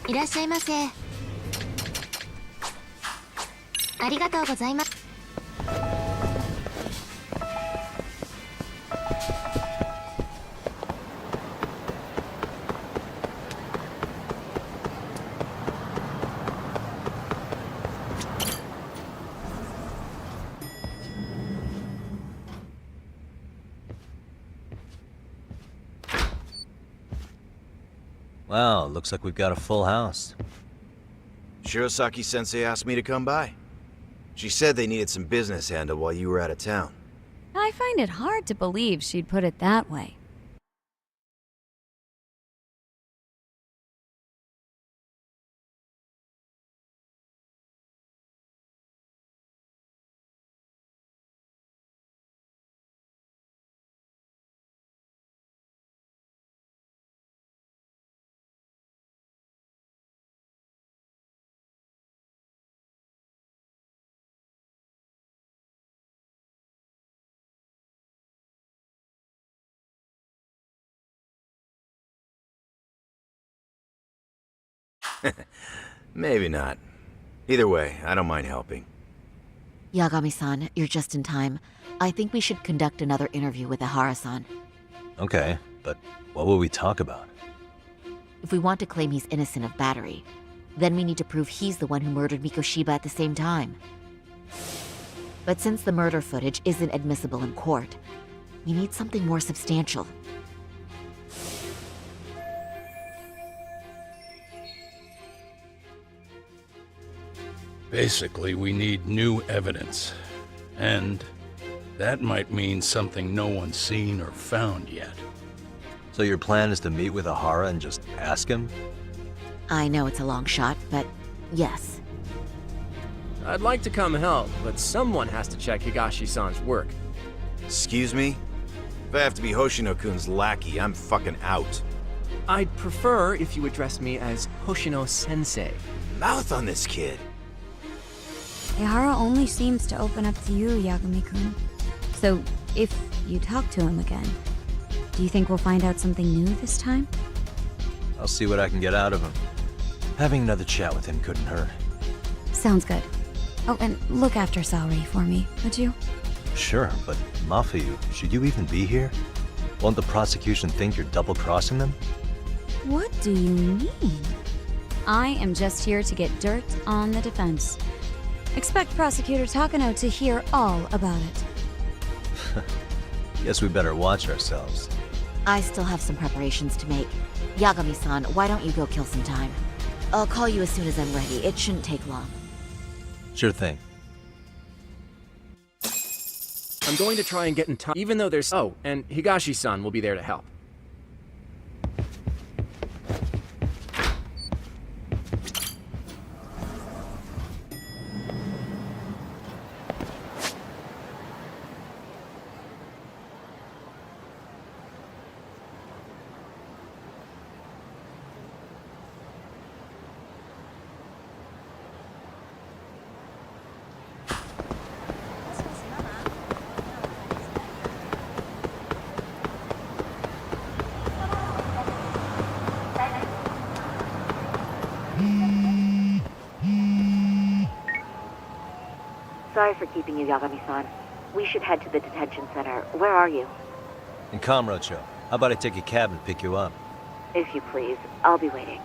いらっしゃいませ。ありがとうございます。Wow, looks like we've got a full house. Shirosaki-sensei asked me to come by. She said they needed some business handled while you were out of town. I find it hard to believe she'd put it that way. Maybe not. Either way, I don't mind helping. Yagami-san, you're just in time. I think we should conduct another interview with Ihara-san. Okay, but what will we talk about? If we want to claim he's innocent of battery, then we need to prove he's the one who murdered Mikoshiba at the same time. But since the murder footage isn't admissible in court, we need something more substantial. Basically, we need new evidence. And that might mean something no one's seen or found yet. So your plan is to meet with Ihara and just ask him? I know it's a long shot, but yes. I'd like to come help, but someone has to check Higashi-san's work. Excuse me? If I have to be Hoshino-kun's lackey, I'm fucking out. I'd prefer if you address me as Hoshino-sensei. Mouth on this kid. Ihara only seems to open up to you, Yagami-kun. So, if you talk to him again, do you think we'll find out something new this time? I'll see what I can get out of him. Having another chat with him couldn't hurt. Sounds good. Oh, and look after Saori for me, would you? Sure, but Mafuyu, should you even be here? Won't the prosecution think you're double-crossing them? What do you mean? I am just here to get dirt on the defense. Expect Prosecutor Takano to hear all about it. Guess we better watch ourselves. I still have some preparations to make. Yagami-san, why don't you go kill some time? I'll call you as soon as I'm ready. It shouldn't take long. Sure thing. I'm going to try and get in touch, even though there's— Oh, and Higashi-san will be there to help. Sorry for keeping you, Yagami-san. We should head to the detention center. Where are you? In Kamurocho. How about I take a cab and pick you up? If you please. I'll be waiting.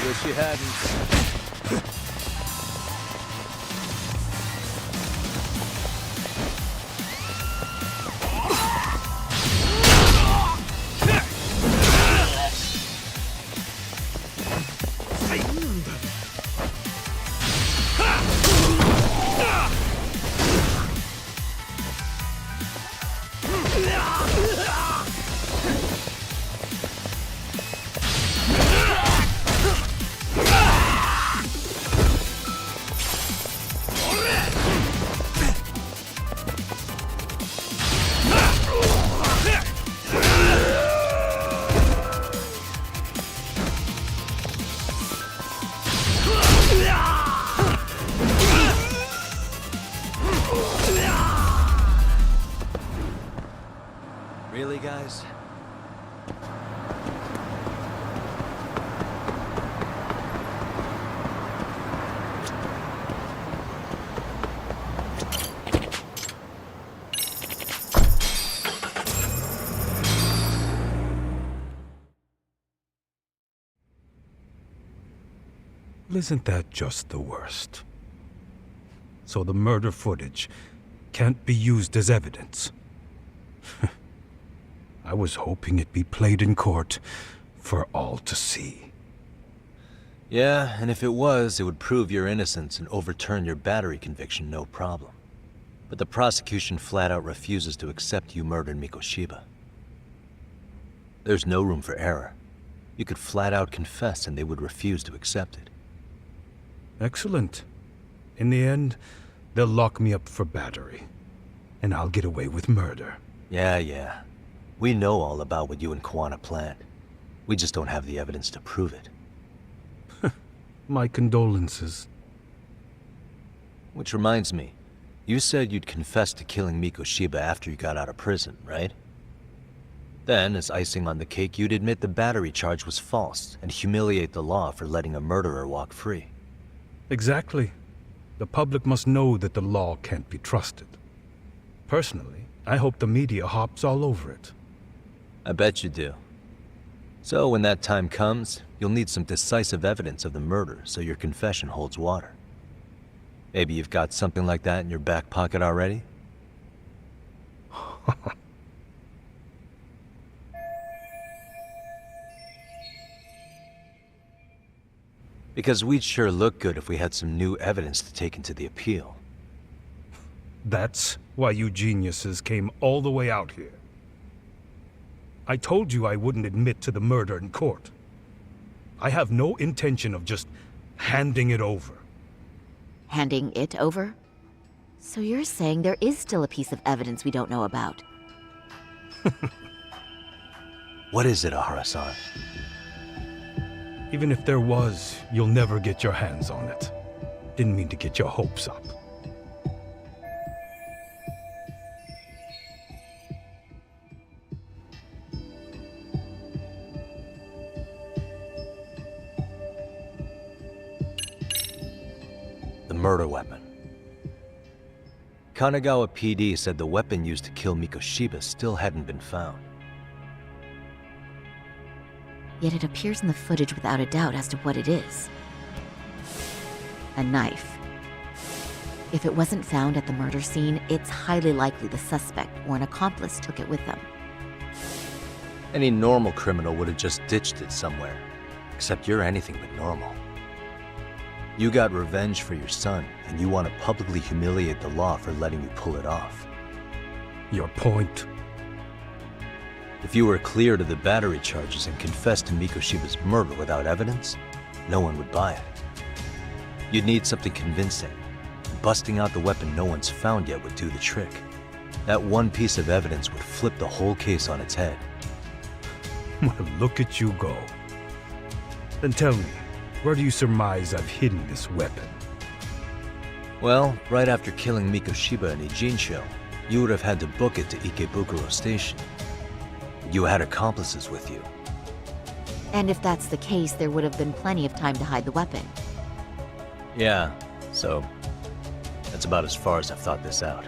Wish you hadn't. Well, isn't that just the worst? So the murder footage can't be used as evidence. I was hoping it'd be played in court for all to see. Yeah, and if it was, it would prove your innocence and overturn your battery conviction, no problem. But the prosecution flat out refuses to accept you murdered Mikoshiba. There's no room for error. You could flat out confess and they would refuse to accept it. Excellent. In the end, they'll lock me up for battery, and I'll get away with murder. Yeah. We know all about what you and Kawana planned. We just don't have the evidence to prove it. My condolences. Which reminds me, you said you'd confess to killing Mikoshiba after you got out of prison, right? Then, as icing on the cake, you'd admit the battery charge was false and humiliate the law for letting a murderer walk free. Exactly. The public must know that the law can't be trusted. Personally, I hope the media hops all over it. I bet you do. So when that time comes, you'll need some decisive evidence of the murder so your confession holds water. Maybe you've got something like that in your back pocket already? Because we'd sure look good if we had some new evidence to take into the appeal. That's why you geniuses came all the way out here. I told you I wouldn't admit to the murder in court. I have no intention of just handing it over. Handing it over? So you're saying there is still a piece of evidence we don't know about? What is it, Ahara-san? Even if there was, you'll never get your hands on it. Didn't mean to get your hopes up. The murder weapon. Kanagawa PD said the weapon used to kill Mikoshiba still hadn't been found. Yet it appears in the footage without a doubt as to what it is. A knife. If it wasn't found at the murder scene, it's highly likely the suspect or an accomplice took it with them. Any normal criminal would have just ditched it somewhere. Except you're anything but normal. You got revenge for your son, and you want to publicly humiliate the law for letting you pull it off. Your point? If you were cleared of the battery charges and confessed to Mikoshiba's murder without evidence, no one would buy it. You'd need something convincing. Busting out the weapon no one's found yet would do the trick. That one piece of evidence would flip the whole case on its head. Well, look at you go. Then tell me, where do you surmise I've hidden this weapon? Well, right after killing Mikoshiba in Ijincho, you would have had to book it to Ikebukuro Station. You had accomplices with you. And if that's the case, there would have been plenty of time to hide the weapon. Yeah, so that's about as far as I've thought this out.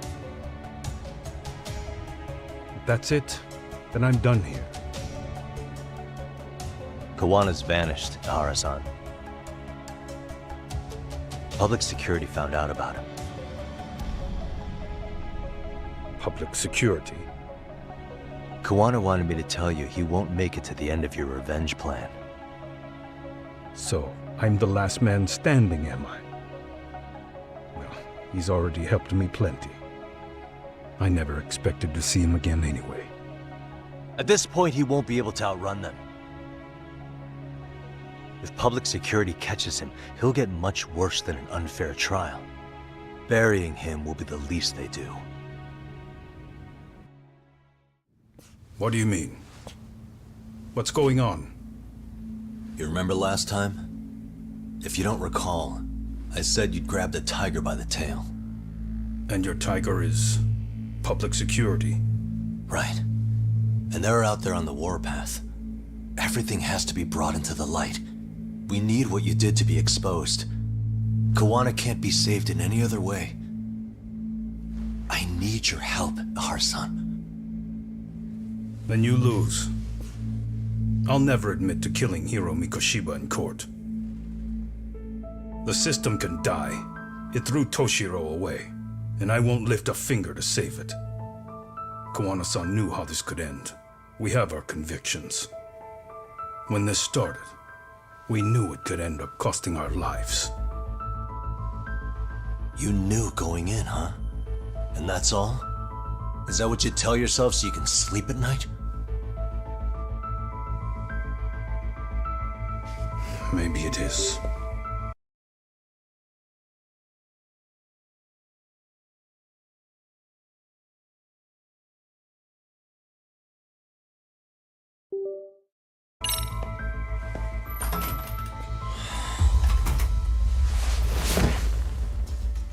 If that's it, then I'm done here. Kawana's vanished, Ahara-san. Public security found out about him. Public security? Kawana wanted me to tell you he won't make it to the end of your revenge plan. So, I'm the last man standing, am I? Well, he's already helped me plenty. I never expected to see him again anyway. At this point, he won't be able to outrun them. If public security catches him, he'll get much worse than an unfair trial. Burying him will be the least they do. What do you mean? What's going on? You remember last time? If you don't recall, I said you'd grab the tiger by the tail. And your tiger is public security? Right. And they're out there on the warpath. Everything has to be brought into the light. We need what you did to be exposed. Kawana can't be saved in any other way. I need your help, Ahara-san. Then you lose. I'll never admit to killing Hiro Mikoshiba in court. The system can die. It threw Toshiro away, and I won't lift a finger to save it. Koano-san knew how this could end. We have our convictions. When this started, we knew it could end up costing our lives. You knew going in, huh? And that's all? Is that what you tell yourself so you can sleep at night? Maybe it is.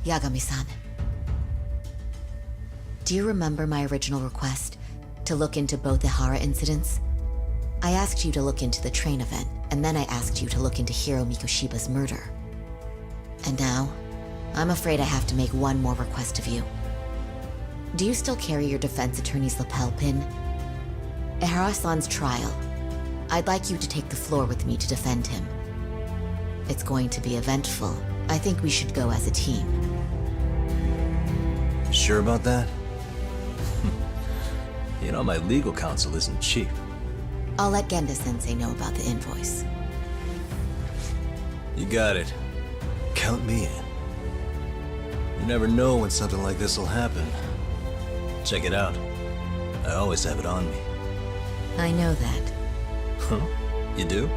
Yagami-san. Do you remember my original request to look into both the Hara incidents? I asked you to look into the train event, and then I asked you to look into Hiro Mikoshiba's murder. And now, I'm afraid I have to make one more request of you. Do you still carry your defense attorney's lapel pin? At Hara-san's trial, I'd like you to take the floor with me to defend him. It's going to be eventful. I think we should go as a team. Sure about that? You know, my legal counsel isn't cheap. I'll let Genda-sensei know about the invoice. You got it. Count me in. You never know when something like this will happen. Check it out. I always have it on me. I know that. Huh? You do?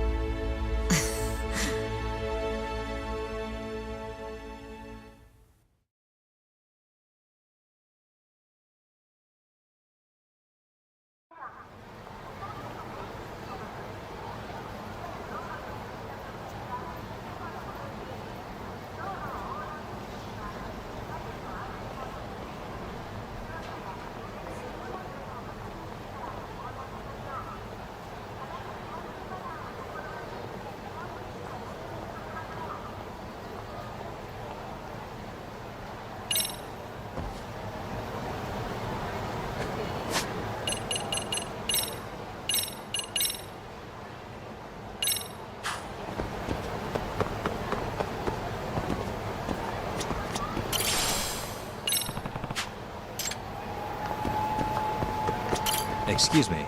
Excuse me.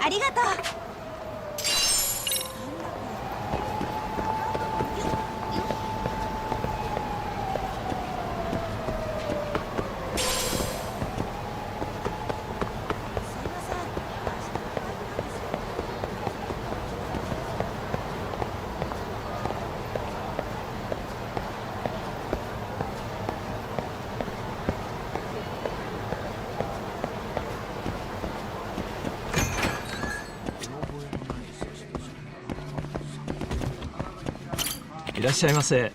ありがとう。いらっしゃいませ。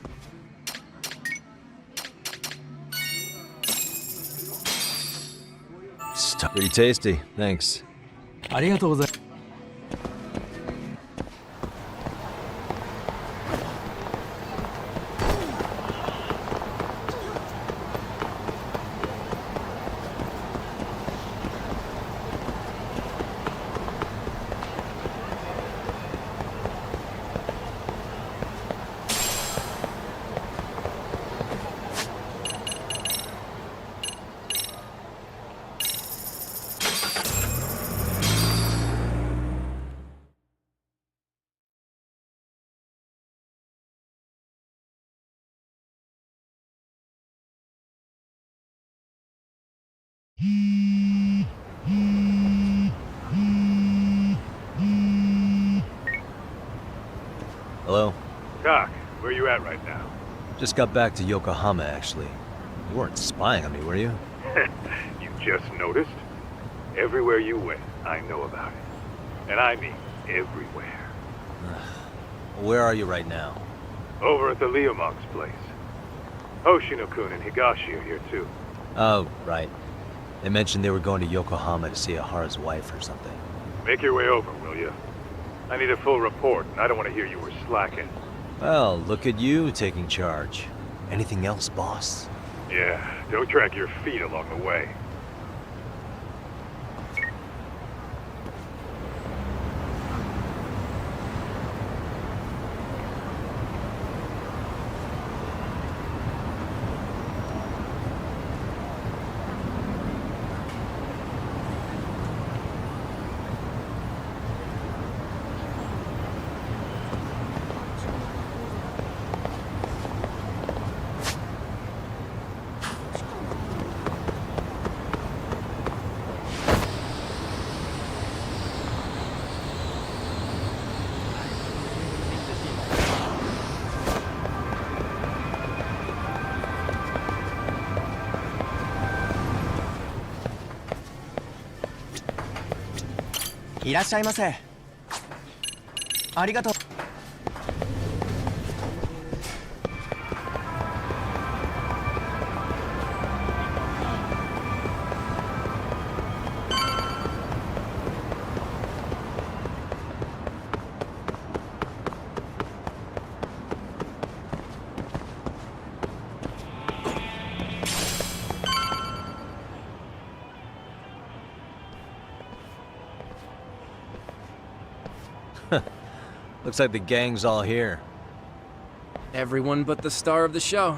Pretty tasty, thanks. ありがとうございます。 Hello? Doc, where you at right now? Just got back to Yokohama, actually. You weren't spying on me, were you? You just noticed? Everywhere you went, I know about it. And I mean everywhere. Where are you right now? Over at the Leomong's place. Hoshino-kun and Higashi are here too. Oh, right. They mentioned they were going to Yokohama to see Ahara's wife or something. Make your way over, will you? I need a full report, and I don't want to hear you were slacking. Well, look at you taking charge. Anything else, boss? Yeah, don't drag your feet along the way. いらっしゃいませ。ありがとう。Looks like the gang's all here. Everyone but the star of the show.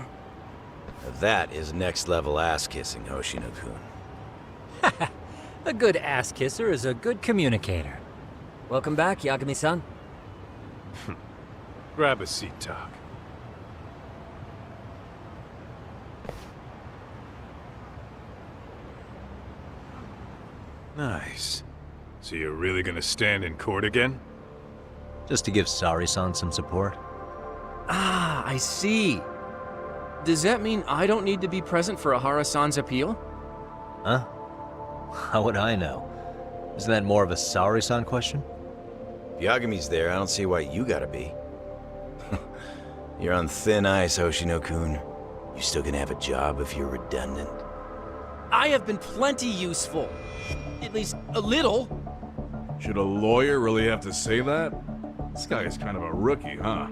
That is next level ass kissing, Hoshino-kun. A good ass kisser is a good communicator. Welcome back, Yagami-san. Grab a seat, Tak. Nice. So you're really gonna stand in court again? Just to give Sari-san some support. Ah, I see. Does that mean I don't need to be present for Ahara-san's appeal? Huh? How would I know? Isn't that more of a Sari-san question? If Yagami's there, I don't see why you gotta be. You're on thin ice, Hoshino-kun. You still gonna have a job if you're redundant? I have been plenty useful. At least a little. Should a lawyer really have to say that? This guy is kind of a rookie, huh?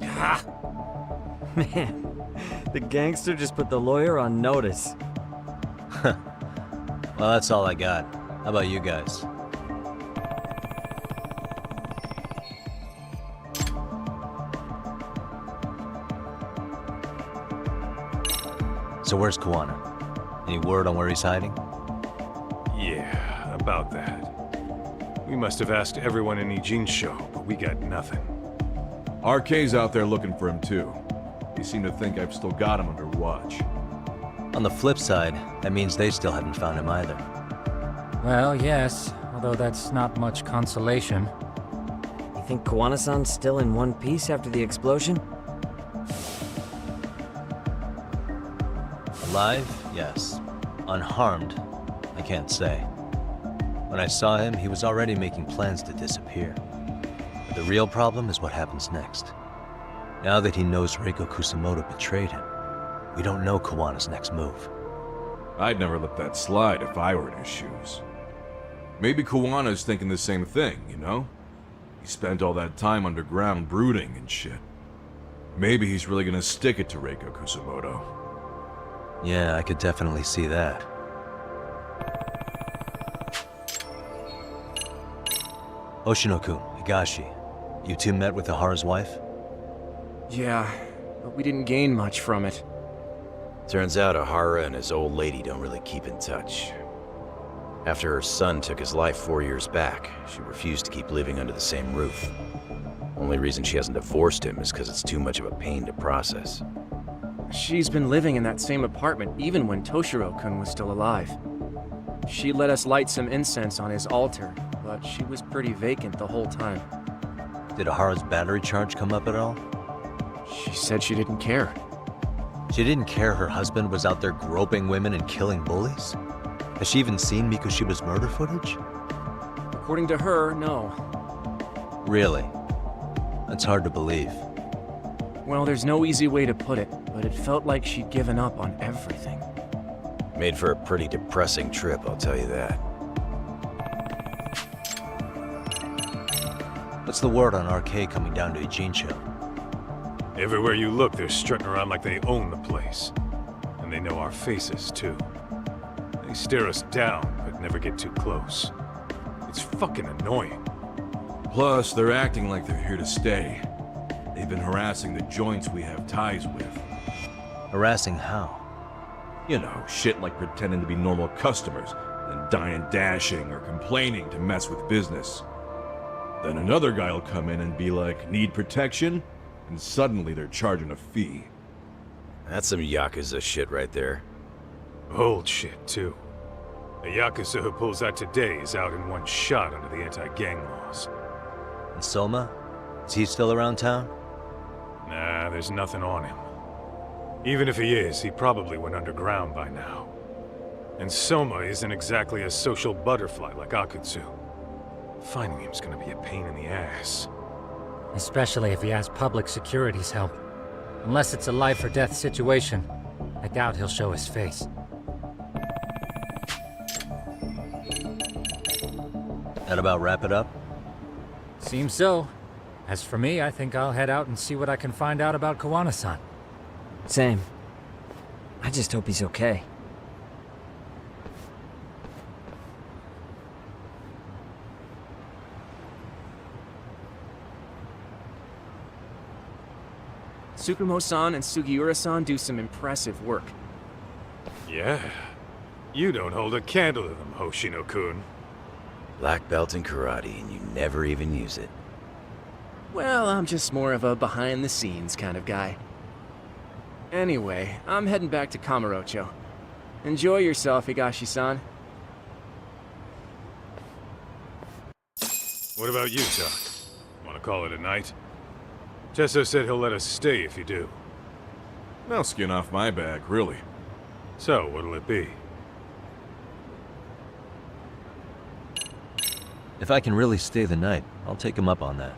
Ah, Man, the gangster just put the lawyer on notice. Well, that's all I got. How about you guys? So where's Kawana? Any word on where he's hiding? Yeah, about that. We must have asked everyone in Jdgement, but we got nothing. RK's out there looking for him too. They seem to think I've still got him under watch. On the flip side, that means they still haven't found him either. Well, yes, although that's not much consolation. You think Kawana-san's still in one piece after the explosion? Alive? Yes. Unharmed? I can't say. When I saw him, he was already making plans to disappear. But the real problem is what happens next. Now that he knows Reiko Kusamoto betrayed him, we don't know Kawana's next move. I'd never let that slide if I were in his shoes. Maybe Kawana's thinking the same thing, you know? He spent all that time underground brooding and shit. Maybe he's really gonna stick it to Reiko Kusamoto. Yeah, I could definitely see that. Hoshino-kun, Higashi, you two met with Ahara's wife? yeah, but we didn't gain much from it. Turns out Ahara and his old lady don't really keep in touch. After her son took his life 4 years back, she refused to keep living under the same roof. Only reason she hasn't divorced him is because it's too much of a pain to process. She's been living in that same apartment even when Toshiro-kun was still alive. She let us light some incense on his altar, but she was pretty vacant the whole time. Did Ahara's battery charge come up at all? She said she didn't care. She didn't care her husband was out there groping women and killing bullies? Has she even seen Mikoshiba's murder footage? According to her, no. Really? That's hard to believe. Well, there's no easy way to put it, but it felt like she'd given up on everything. Made for a pretty depressing trip, I'll tell you that. What's the word on RK coming down to Jdgement? Everywhere you look, they're strutting around like they own the place. And they know our faces, too. They stare us down, but never get too close. It's fucking annoying. Plus, they're acting like they're here to stay. They've been harassing the joints we have ties with. Harassing how? You know, shit like pretending to be normal customers, then dying dashing or complaining to mess with business. Then another guy will come in and be like, need protection? And suddenly they're charging a fee. That's some Yakuza shit right there. Old shit, too. A Yakuza who pulls out today is out in one shot under the anti-gang laws. And Soma? Is he still around town? Nah, there's nothing on him. Even if he is, he probably went underground by now. And Soma isn't exactly a social butterfly like Akutsu. Finding him's gonna be a pain in the ass. Especially if he asks public security's help. Unless it's a life or death situation, I doubt he'll show his face. That about wrap it up? Seems so. As for me, I think I'll head out and see what I can find out about Kawana-san. Same. I just hope he's okay. Tsukumo-san and Sugiura-san do some impressive work. Yeah. You don't hold a candle to them, Hoshino-kun. Black belt in karate, and you never even use it. Well, I'm just more of a behind-the-scenes kind of guy. Anyway, I'm heading back to Kamurocho. Enjoy yourself, Higashi-san. What about you, Doc? Wanna call it a night? Tesso said he'll let us stay if you do. No skin off my back, really. So, what'll it be? If I can really stay the night, I'll take him up on that.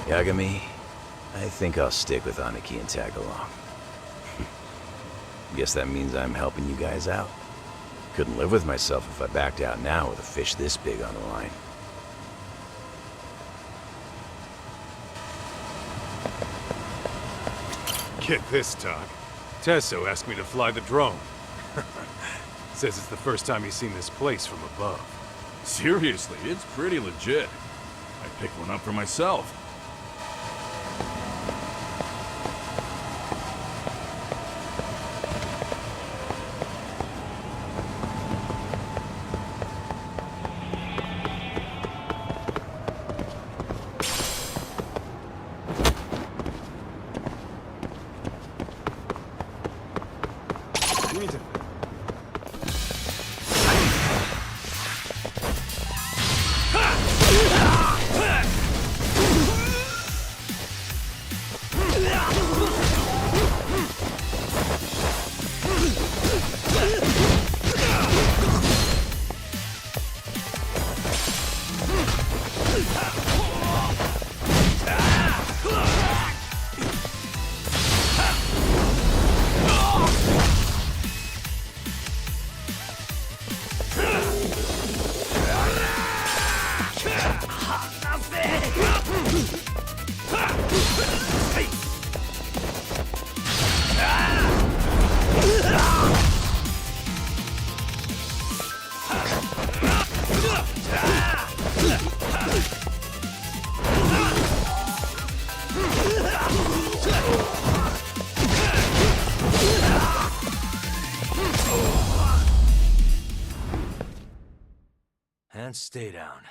Yagami, I think I'll stick with Aniki and tag along. Guess that means I'm helping you guys out. Couldn't live with myself if I backed out now with a fish this big on the line. Get this, Doc. Tesso asked me to fly the drone. Says it's the first time he's seen this place from above. Seriously, it's pretty legit. I picked one up for myself. And stay down.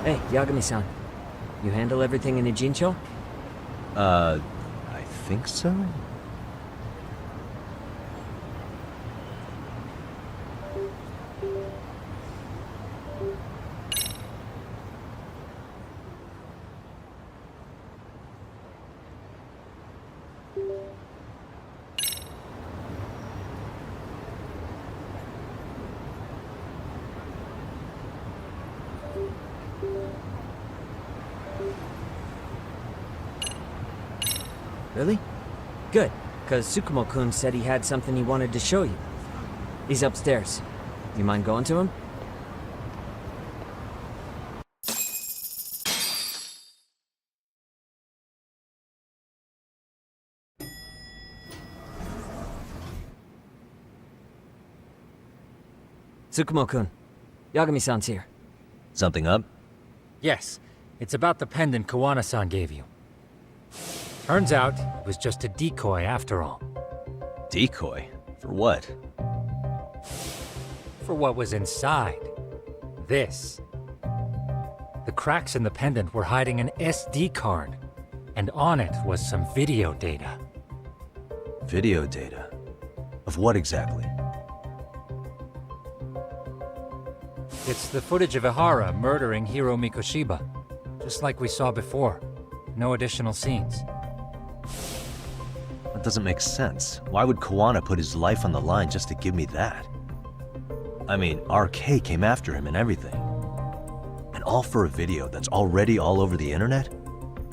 Hey, Yagami-san. You handle everything in the Jincho? I think so? Really? Good, because Tsukumo-kun said he had something he wanted to show you. He's upstairs. Do you mind going to him? Tsukumo-kun, Yagami-san's here. Something up? Yes, it's about the pendant Kawana-san gave you. Turns out, it was just a decoy after all. Decoy? For what? For what was inside. This. The cracks in the pendant were hiding an SD card, and on it was some video data. Video data? Of what exactly? It's the footage of Ihara murdering Hiro Mikoshiba, just like we saw before. No additional scenes. That doesn't make sense. Why would Kawana put his life on the line just to give me that? I mean, RK came after him and everything. And all for a video that's already all over the internet?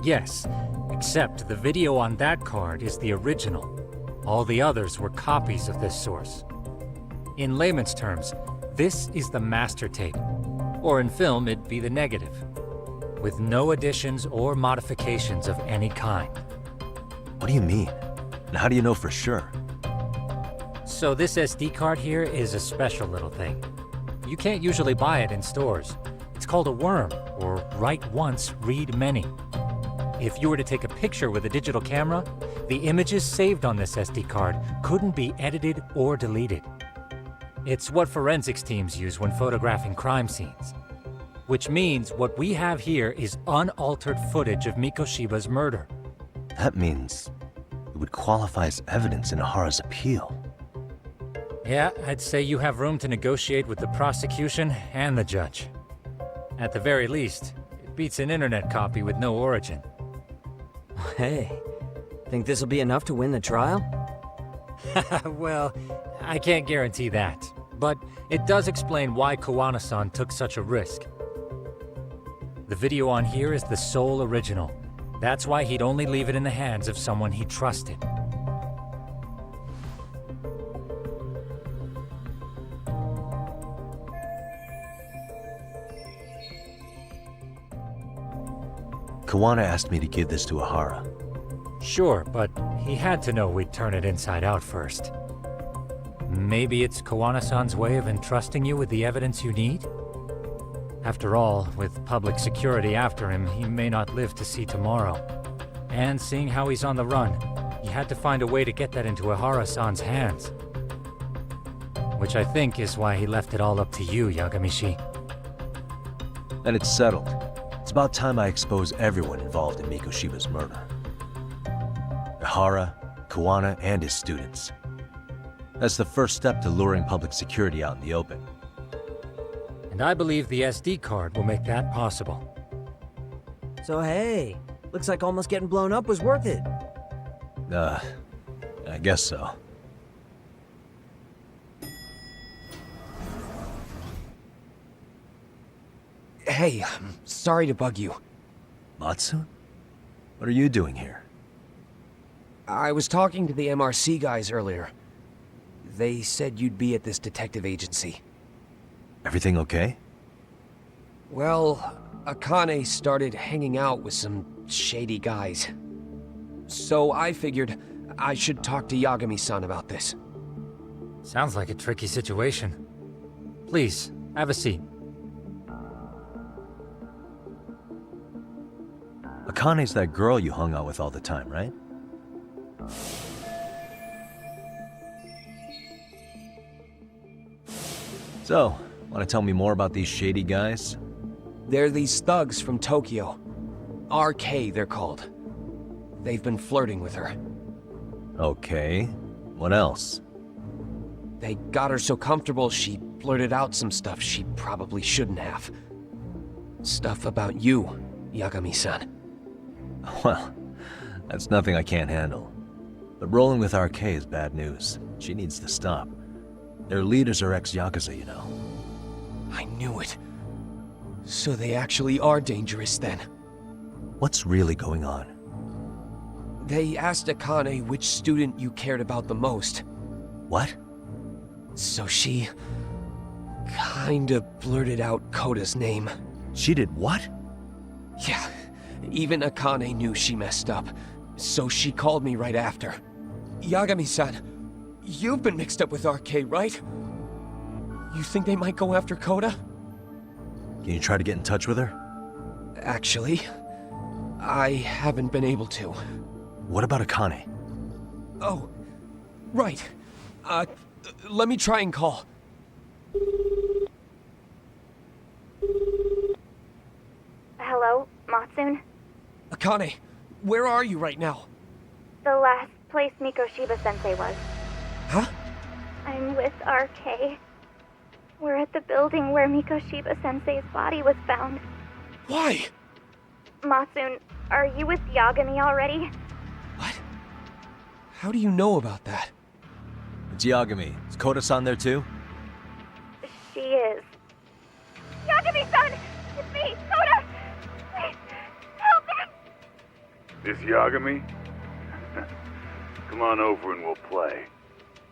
Yes, except the video on that card is the original. All the others were copies of this source. In layman's terms, this is the master tape. Or in film, it'd be the negative. With no additions or modifications of any kind. What do you mean? And how do you know for sure? So this SD card here is a special little thing. You can't usually buy it in stores. It's called a worm, or write once, read many. If you were to take a picture with a digital camera, the images saved on this SD card couldn't be edited or deleted. It's what forensics teams use when photographing crime scenes. Which means what we have here is unaltered footage of Mikoshiba's murder. That means it would qualify as evidence in Ihara's appeal. Yeah, I'd say you have room to negotiate with the prosecution and the judge. At the very least, it beats an internet copy with no origin. Hey, think this'll be enough to win the trial? Well, I can't guarantee that. But it does explain why Kawana-san took such a risk. The video on here is the sole original. That's why he'd only leave it in the hands of someone he trusted. Kawana asked me to give this to Ihara. Sure, but he had to know we'd turn it inside out first. Maybe it's Kawana-san's way of entrusting you with the evidence you need? After all, with public security after him, he may not live to see tomorrow. And seeing how he's on the run, he had to find a way to get that into Ihara-san's hands. Which I think is why he left it all up to you, Yagami-shi. Then it's settled. It's about time I expose everyone involved in Mikoshiba's murder. Ihara, Kawana, and his students. That's the first step to luring public security out in the open. And I believe the SD card will make that possible. So hey, looks like almost getting blown up was worth it. I guess so. Hey, I'm sorry to bug you. Matsu? What are you doing here? I was talking to the MRC guys earlier. They said you'd be at this detective agency. Everything okay? Well, Akane started hanging out with some shady guys. So I figured I should talk to Yagami-san about this. Sounds like a tricky situation. Please, have a seat. Akane's that girl you hung out with all the time, right? So, want to tell me more about these shady guys? They're these thugs from Tokyo. RK, they're called. They've been flirting with her. Okay. What else? They got her so comfortable she blurted out some stuff she probably shouldn't have. Stuff about you, Yagami-san. Well, that's nothing I can't handle. But rolling with RK is bad news. She needs to stop. Their leaders are ex-Yakuza, you know. I knew it. So they actually are dangerous then. What's really going on? They asked Akane which student you cared about the most. What? So she... kinda blurted out Koda's name. She did what? Yeah, even Akane knew she messed up, so she called me right after. Yagami-san, you've been mixed up with RK, right? You think they might go after Koda? Can you try to get in touch with her? Actually, I haven't been able to. What about Akane? Oh, right. Let me try and call. Hello, Matsun? Akane, where are you right now? The last place Mikoshiba-sensei was. Huh? I'm with RK. We're at the building where Mikoshiba-sensei's body was found. Why? Matsun, are you with Yagami already? What? How do you know about that? It's Yagami. Is Koda-san there too? She is. Yagami-san! It's me, Koda! Please, help me! This Yagami? Come on over and we'll play.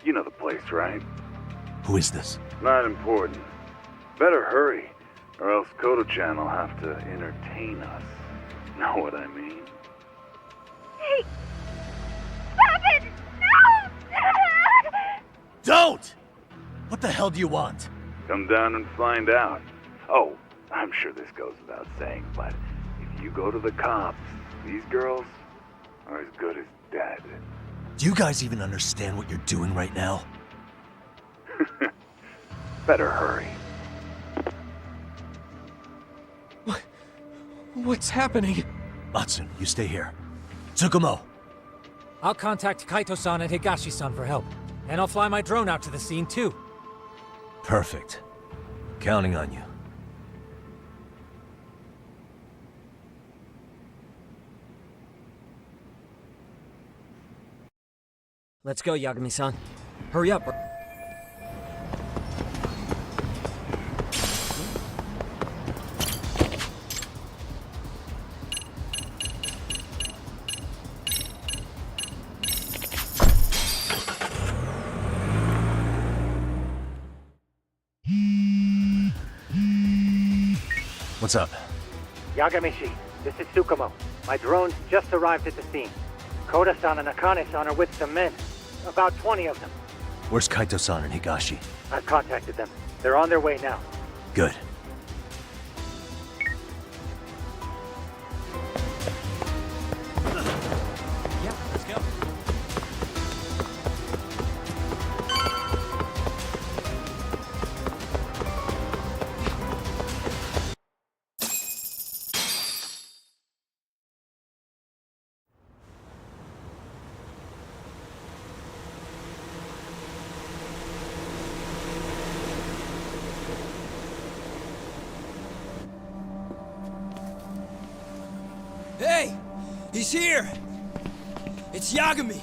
You know the place, right? Who is this? Not important. Better hurry, or else Kodo-chan will have to entertain us. Know what I mean? Hey! Stop it! No! Don't! What the hell do you want? Come down and find out. Oh, I'm sure this goes without saying, but if you go to the cops, these girls are as good as dead. Do you guys even understand what you're doing right now? Better hurry. What's happening? Matsun, you stay here. Tsukumo! I'll contact Kaito-san and Higashi-san for help. And I'll fly my drone out to the scene, too. Perfect. Counting on you. Let's go, Yagami-san. Hurry up. What's up? Yagami-shi, this is Tsukumo. My drones just arrived at the scene. Koda-san and Akane-san are with some men. About 20 of them. Where's Kaito-san and Higashi? I've contacted them. They're on their way now. Good. Yeah, let's go. Hey! He's here! It's Yagami!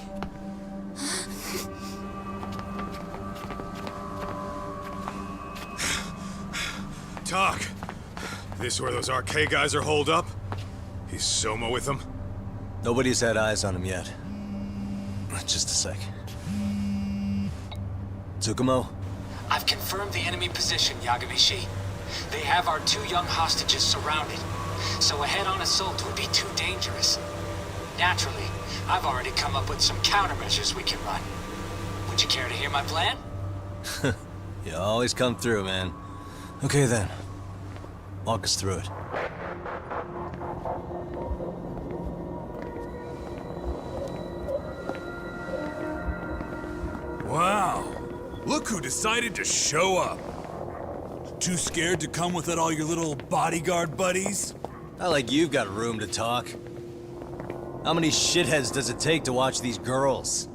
Talk. This where those RK guys are holed up? He's Soma with them? Nobody's had eyes on him yet. Just a sec. Tsukumo? I've confirmed the enemy position, Yagami-shi. They have our 2 young hostages surrounded, so a head-on assault would be too dangerous. Naturally, I've already come up with some countermeasures we can run. Would you care to hear my plan? You always come through, man. Okay then. Walk us through it. Wow. Look who decided to show up. Too scared to come with all your little bodyguard buddies? Not like you've got room to talk. How many shitheads does it take to watch these girls?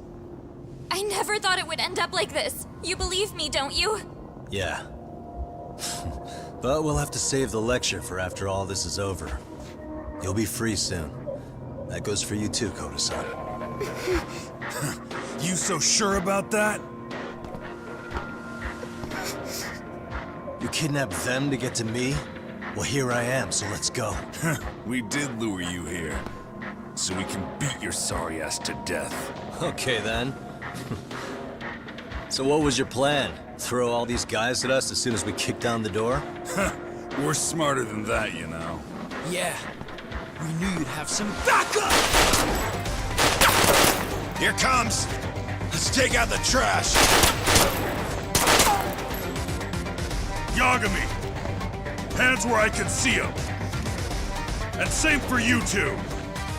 I never thought it would end up like this. You believe me, don't you? Yeah. But we'll have to save the lecture for after all this is over. You'll be free soon. That goes for you too, Koda-san. You so sure about that? You kidnapped them to get to me? Well, here I am, so let's go. We did lure you here. so we can beat your sorry ass to death. Okay then. So what was your plan? Throw all these guys at us as soon as we kick down the door? We're smarter than that, you know. Yeah. We knew you'd have some backup! Here comes! Let's take out the trash! Yagami! Hands where I can see them! And same for you two!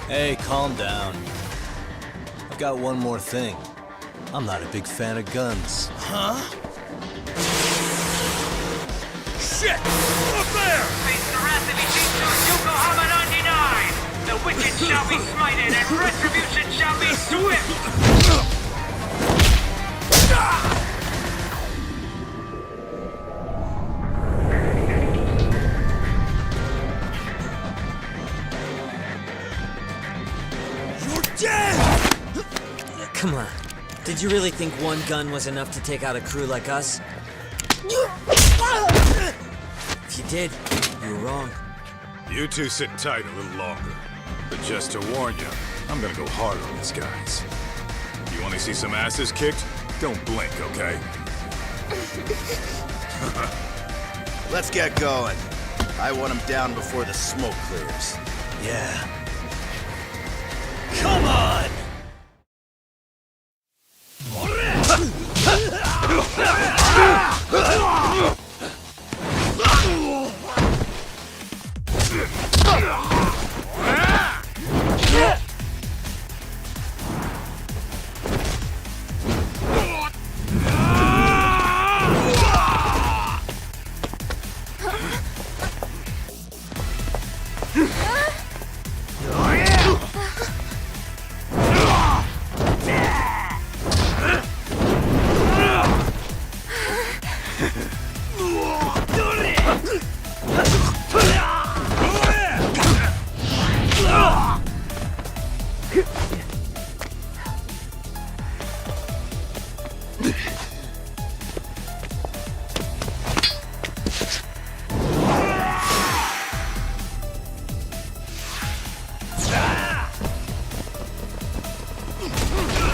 Hey, calm down. I've got one more thing. I'm not a big fan of guns. Huh? Shit! Up there! Face the wrath of Yokohama 99! The wicked shall be smited and retribution shall be swift! You're dead! Come on. Did you really think one gun was enough to take out a crew like us? If you did, you were wrong. You two sit tight a little longer. But just to warn you, I'm gonna go hard on these guys. You wanna see some asses kicked? Don't blink, okay? Let's get going. I want them down before the smoke clears. Yeah. Come on!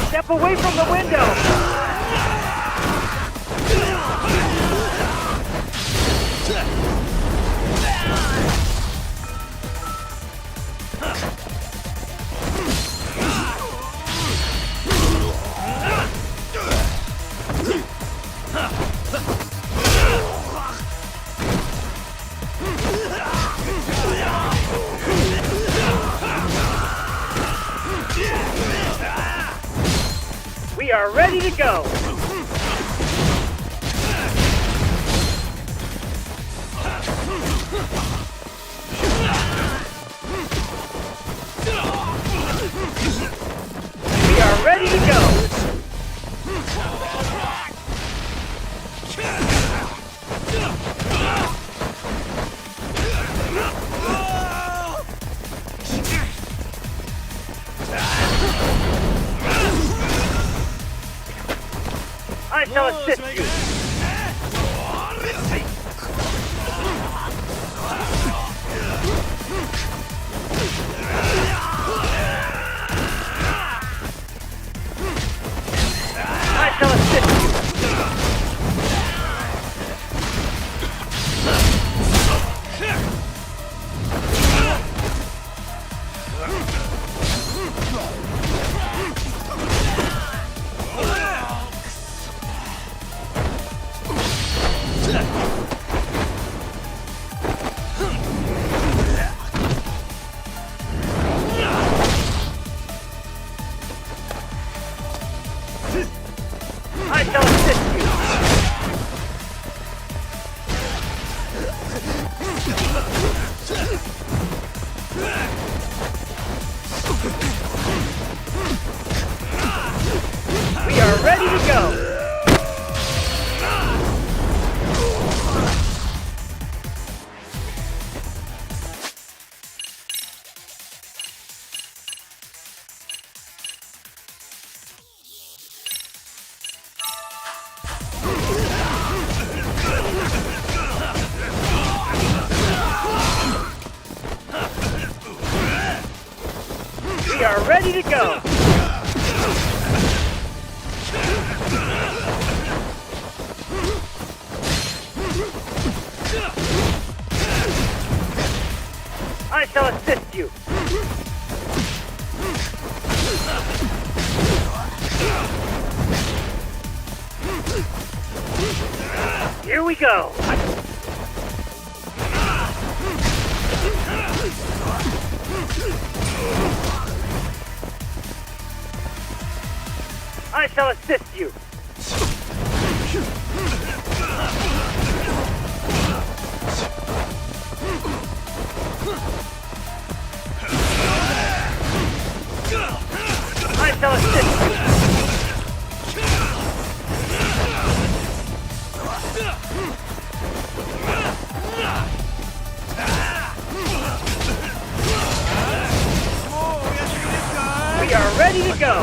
Step away from the window! We are ready to go! We are ready to go! I shall assist you! I shall assist you! I shall assist you! We are ready to go! We are ready to go! I shall assist you! Here we go! I shall assist you! I shall assist you! We are ready to go!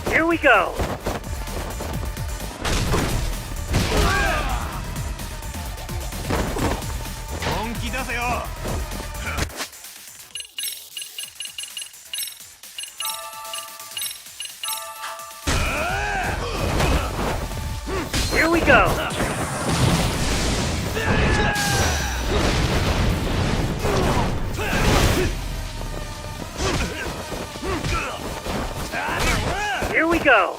Here we go! Here we go! Here we go!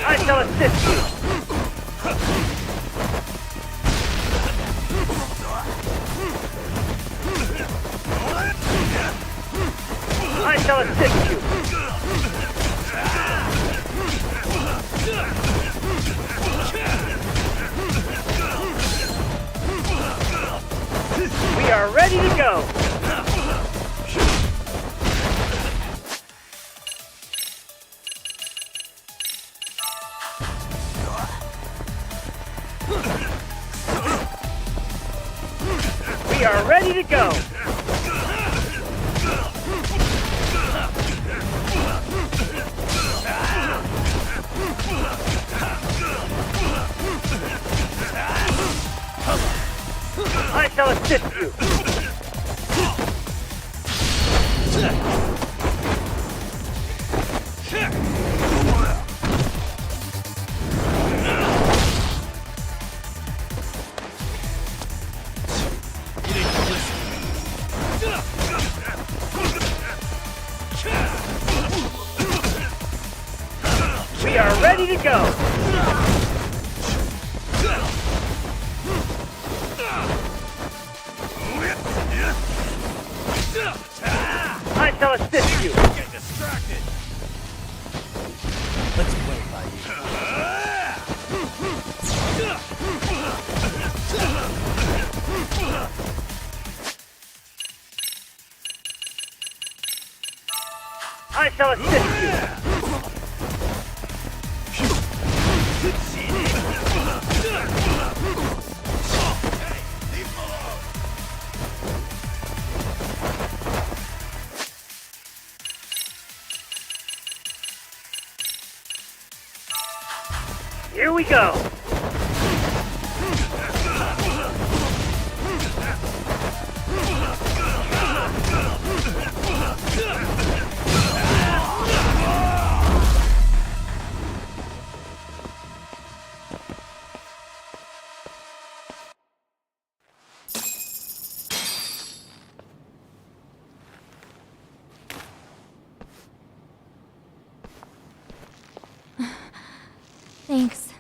I shall assist you! I shall assist you! We are ready to go! We are ready to go! I shall assist you! We are ready to go! I shall assist you! Get distracted! Let's play by you. I shall assist you! Here we go! Thanks.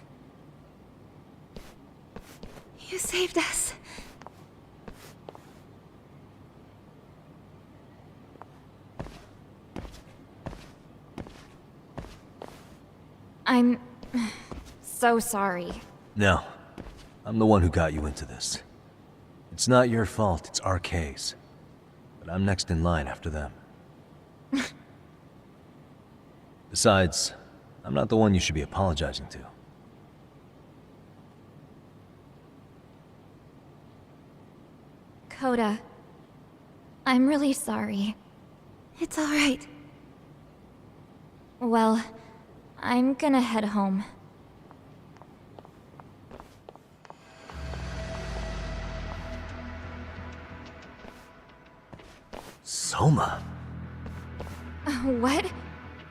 You saved us. I'm so sorry. No. I'm the one who got you into this. It's not your fault, it's RK's. But I'm next in line after them. Besides, I'm not the one you should be apologizing to. Coda, I'm really sorry. It's alright. Well, I'm gonna head home. Soma? What?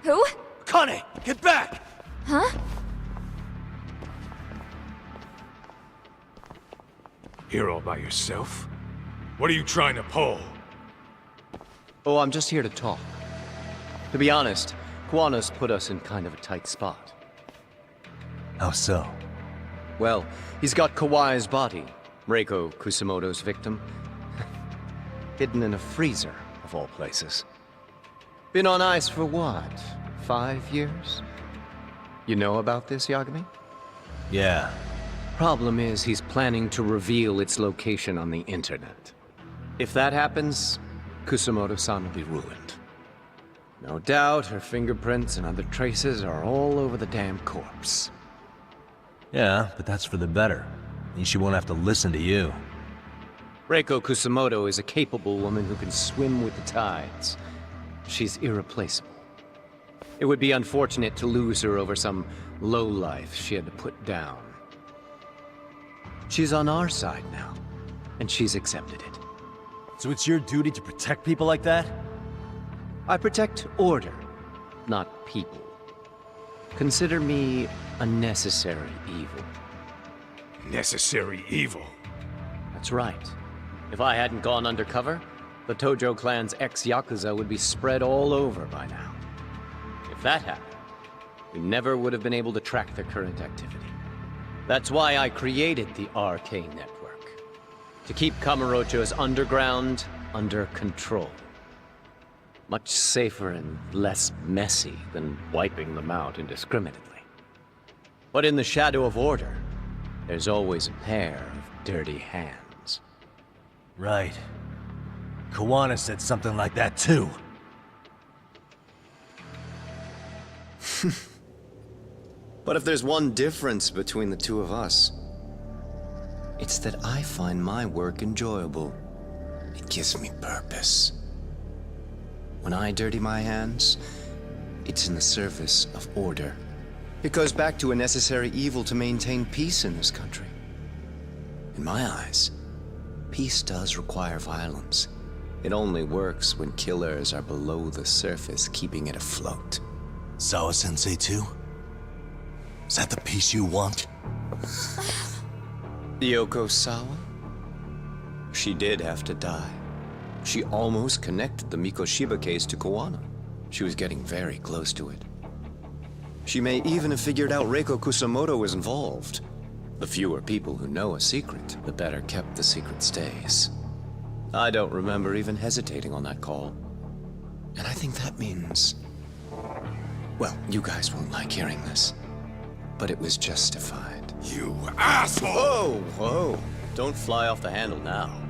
Who? Kane, get back! Huh? Here all by yourself? What are you trying to pull? Oh, I'm just here to talk. To be honest, Kuwano's put us in kind of a tight spot. How so? Well, he's got Kawai's body, Reiko Kusamoto's victim, hidden in a freezer, of all places. Been on ice for what, 5 years? You know about this, Yagami? Yeah. Problem is, he's planning to reveal its location on the internet. If that happens, Kusamoto-san will be ruined. No doubt her fingerprints and other traces are all over the damn corpse. Yeah, but that's for the better. Means she won't have to listen to you. Reiko Kusamoto is a capable woman who can swim with the tides. She's irreplaceable. It would be unfortunate to lose her over some lowlife she had to put down. She's on our side now, and she's accepted it. So it's your duty to protect people like that? I protect order, not people. Consider me a necessary evil. Necessary evil? That's right. If I hadn't gone undercover, the Tojo clan's ex-Yakuza would be spread all over by now. If that happened, we never would have been able to track their current activity. That's why I created the RK network. To keep Kamurocho's underground under control. Much safer and less messy than wiping them out indiscriminately. But in the shadow of order, there's always a pair of dirty hands. Right. Kawana said something like that too. But if there's one difference between the two of us, it's that I find my work enjoyable. It gives me purpose. When I dirty my hands, it's in the service of order. It goes back to a necessary evil to maintain peace in this country. In my eyes, peace does require violence. It only works when killers are below the surface, keeping it afloat. Sawa-sensei too? Is that the peace you want? Yoko Sawa? She did have to die. She almost connected the Mikoshiba case to Kuwana. She was getting very close to it. She may even have figured out Reiko Kusamoto was involved. The fewer people who know a secret, the better kept the secret stays. I don't remember even hesitating on that call. And I think that means... Well, you guys won't like hearing this, but it was justified. You asshole! Whoa, whoa. Don't fly off the handle now.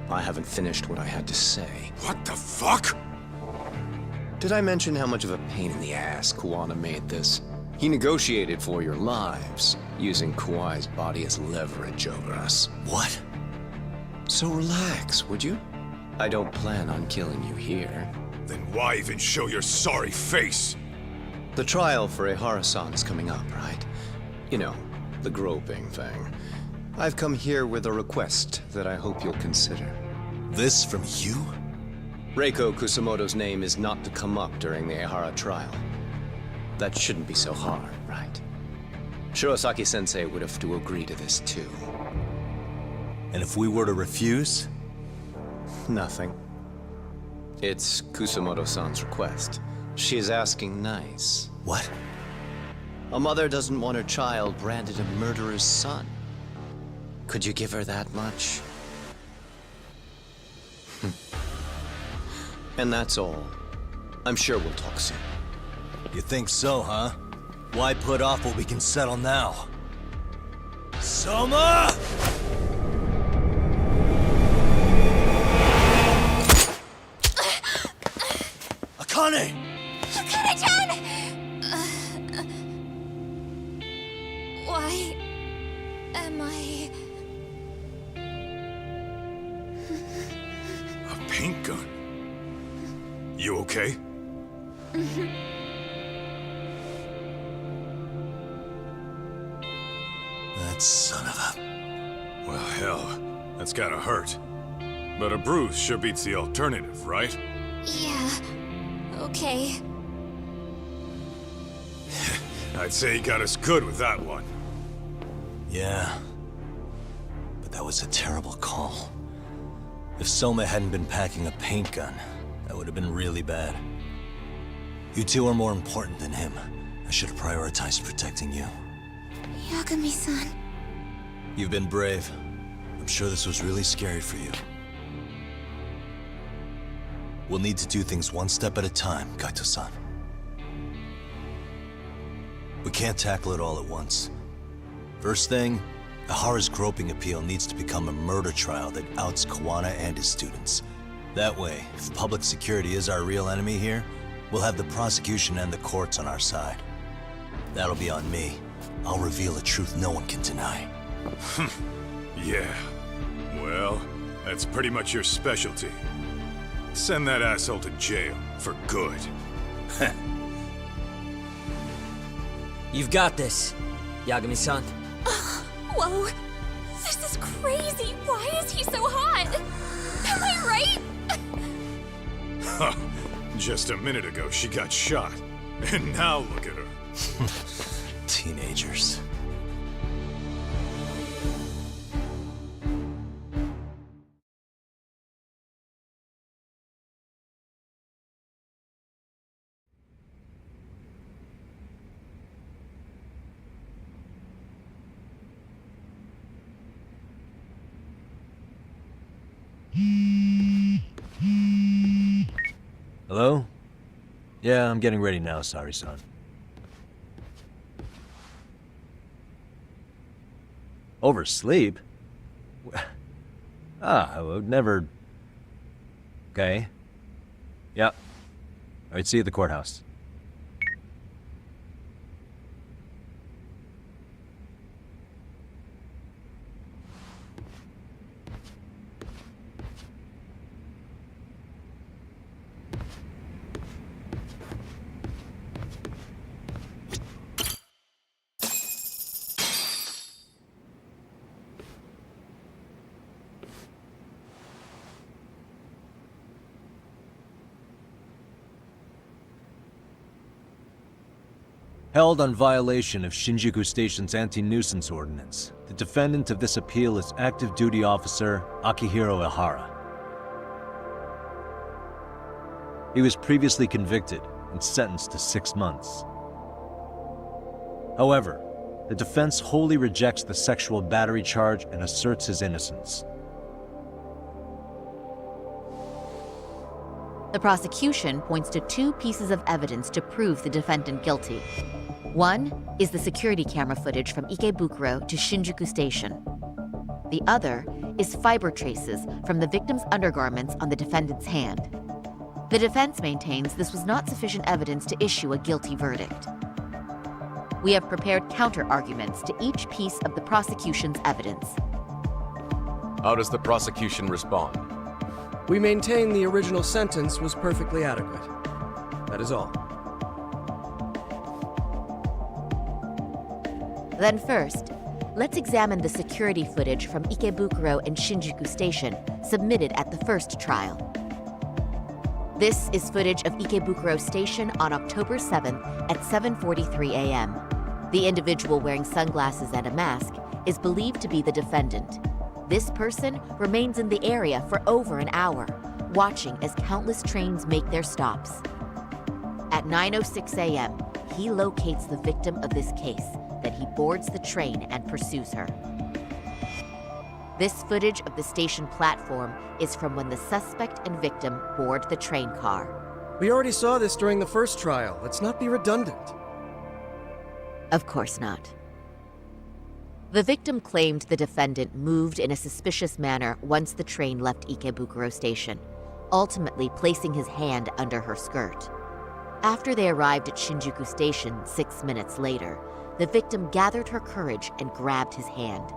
I haven't finished what I had to say. What the fuck? Did I mention how much of a pain in the ass Kuwana made this? He negotiated for your lives, using Kawai's body as leverage over us. What? So relax, would you? I don't plan on killing you here. Then why even show your sorry face? The trial for Ehara-san is coming up, right? You know, the groping thing. I've come here with a request that I hope you'll consider. This from you? Reiko Kusamoto's name is not to come up during the Ehara trial. That shouldn't be so hard, right? Shirosaki-sensei would have to agree to this too. And if we were to refuse? Nothing. It's Kusamoto-san's request. She is asking nice. What? A mother doesn't want her child branded a murderer's son. Could you give her that much? And that's all. I'm sure we'll talk soon. You think so, huh? Why put off what we can settle now? Soma! Akane! Akane-chan! Why am I... A paint gun? You okay? That son of a... Well, hell, that's gotta hurt. But a bruise sure beats the alternative, right? Yeah. Okay. I'd say he got us good with that one. Yeah. But that was a terrible call. If Soma hadn't been packing a paint gun, that would have been really bad. You two are more important than him. I should have prioritized protecting you. Yagami-san. You've been brave. I'm sure this was really scary for you. We'll need to do things one step at a time, Kaito-san. We can't tackle it all at once. First thing, Ahara's groping appeal needs to become a murder trial that outs Kawana and his students. That way, if public security is our real enemy here, we'll have the prosecution and the courts on our side. That'll be on me. I'll reveal a truth no one can deny. Yeah. Well, that's pretty much your specialty. Send that asshole to jail, for good. You've got this, Yagami-san. Whoa. This is crazy. Why is he so hot? Am I right? Huh. Just a minute ago, she got shot. And now look at her. Teenagers. Hello? Yeah, I'm getting ready now, sorry-san. Oversleep? I would never... Okay. Yeah. Alright, see you at the courthouse. Held on violation of Shinjuku Station's anti-nuisance ordinance, the defendant of this appeal is active duty officer Akihiro Ihara. He was previously convicted and sentenced to 6 months. However, the defense wholly rejects the sexual battery charge and asserts his innocence. The prosecution points to 2 pieces of evidence to prove the defendant guilty. One is the security camera footage from Ikebukuro to Shinjuku Station. The other is fiber traces from the victim's undergarments on the defendant's hand. The defense maintains this was not sufficient evidence to issue a guilty verdict. We have prepared counter-arguments to each piece of the prosecution's evidence. How does the prosecution respond? We maintain the original sentence was perfectly adequate. That is all. Then first, let's examine the security footage from Ikebukuro and Shinjuku Station submitted at the first trial. This is footage of Ikebukuro Station on October 7th at 7:43 a.m. The individual wearing sunglasses and a mask is believed to be the defendant. This person remains in the area for over an hour, watching as countless trains make their stops. At 9:06 a.m., he locates the victim of this case. Then he boards the train and pursues her. This footage of the station platform is from when the suspect and victim board the train car. We already saw this during the first trial. Let's not be redundant. Of course not. The victim claimed the defendant moved in a suspicious manner once the train left Ikebukuro Station, ultimately placing his hand under her skirt. After they arrived at Shinjuku Station 6 minutes later, the victim gathered her courage and grabbed his hand.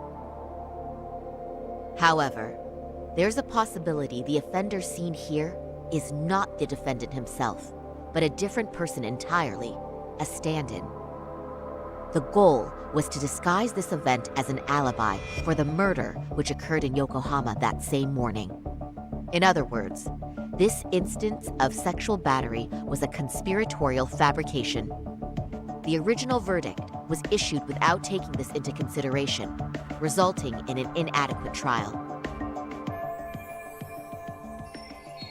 However, there's a possibility the offender seen here is not the defendant himself, but a different person entirely, a stand-in. The goal was to disguise this event as an alibi for the murder which occurred in Yokohama that same morning. In other words, this instance of sexual battery was a conspiratorial fabrication. The original verdict was issued without taking this into consideration, resulting in an inadequate trial.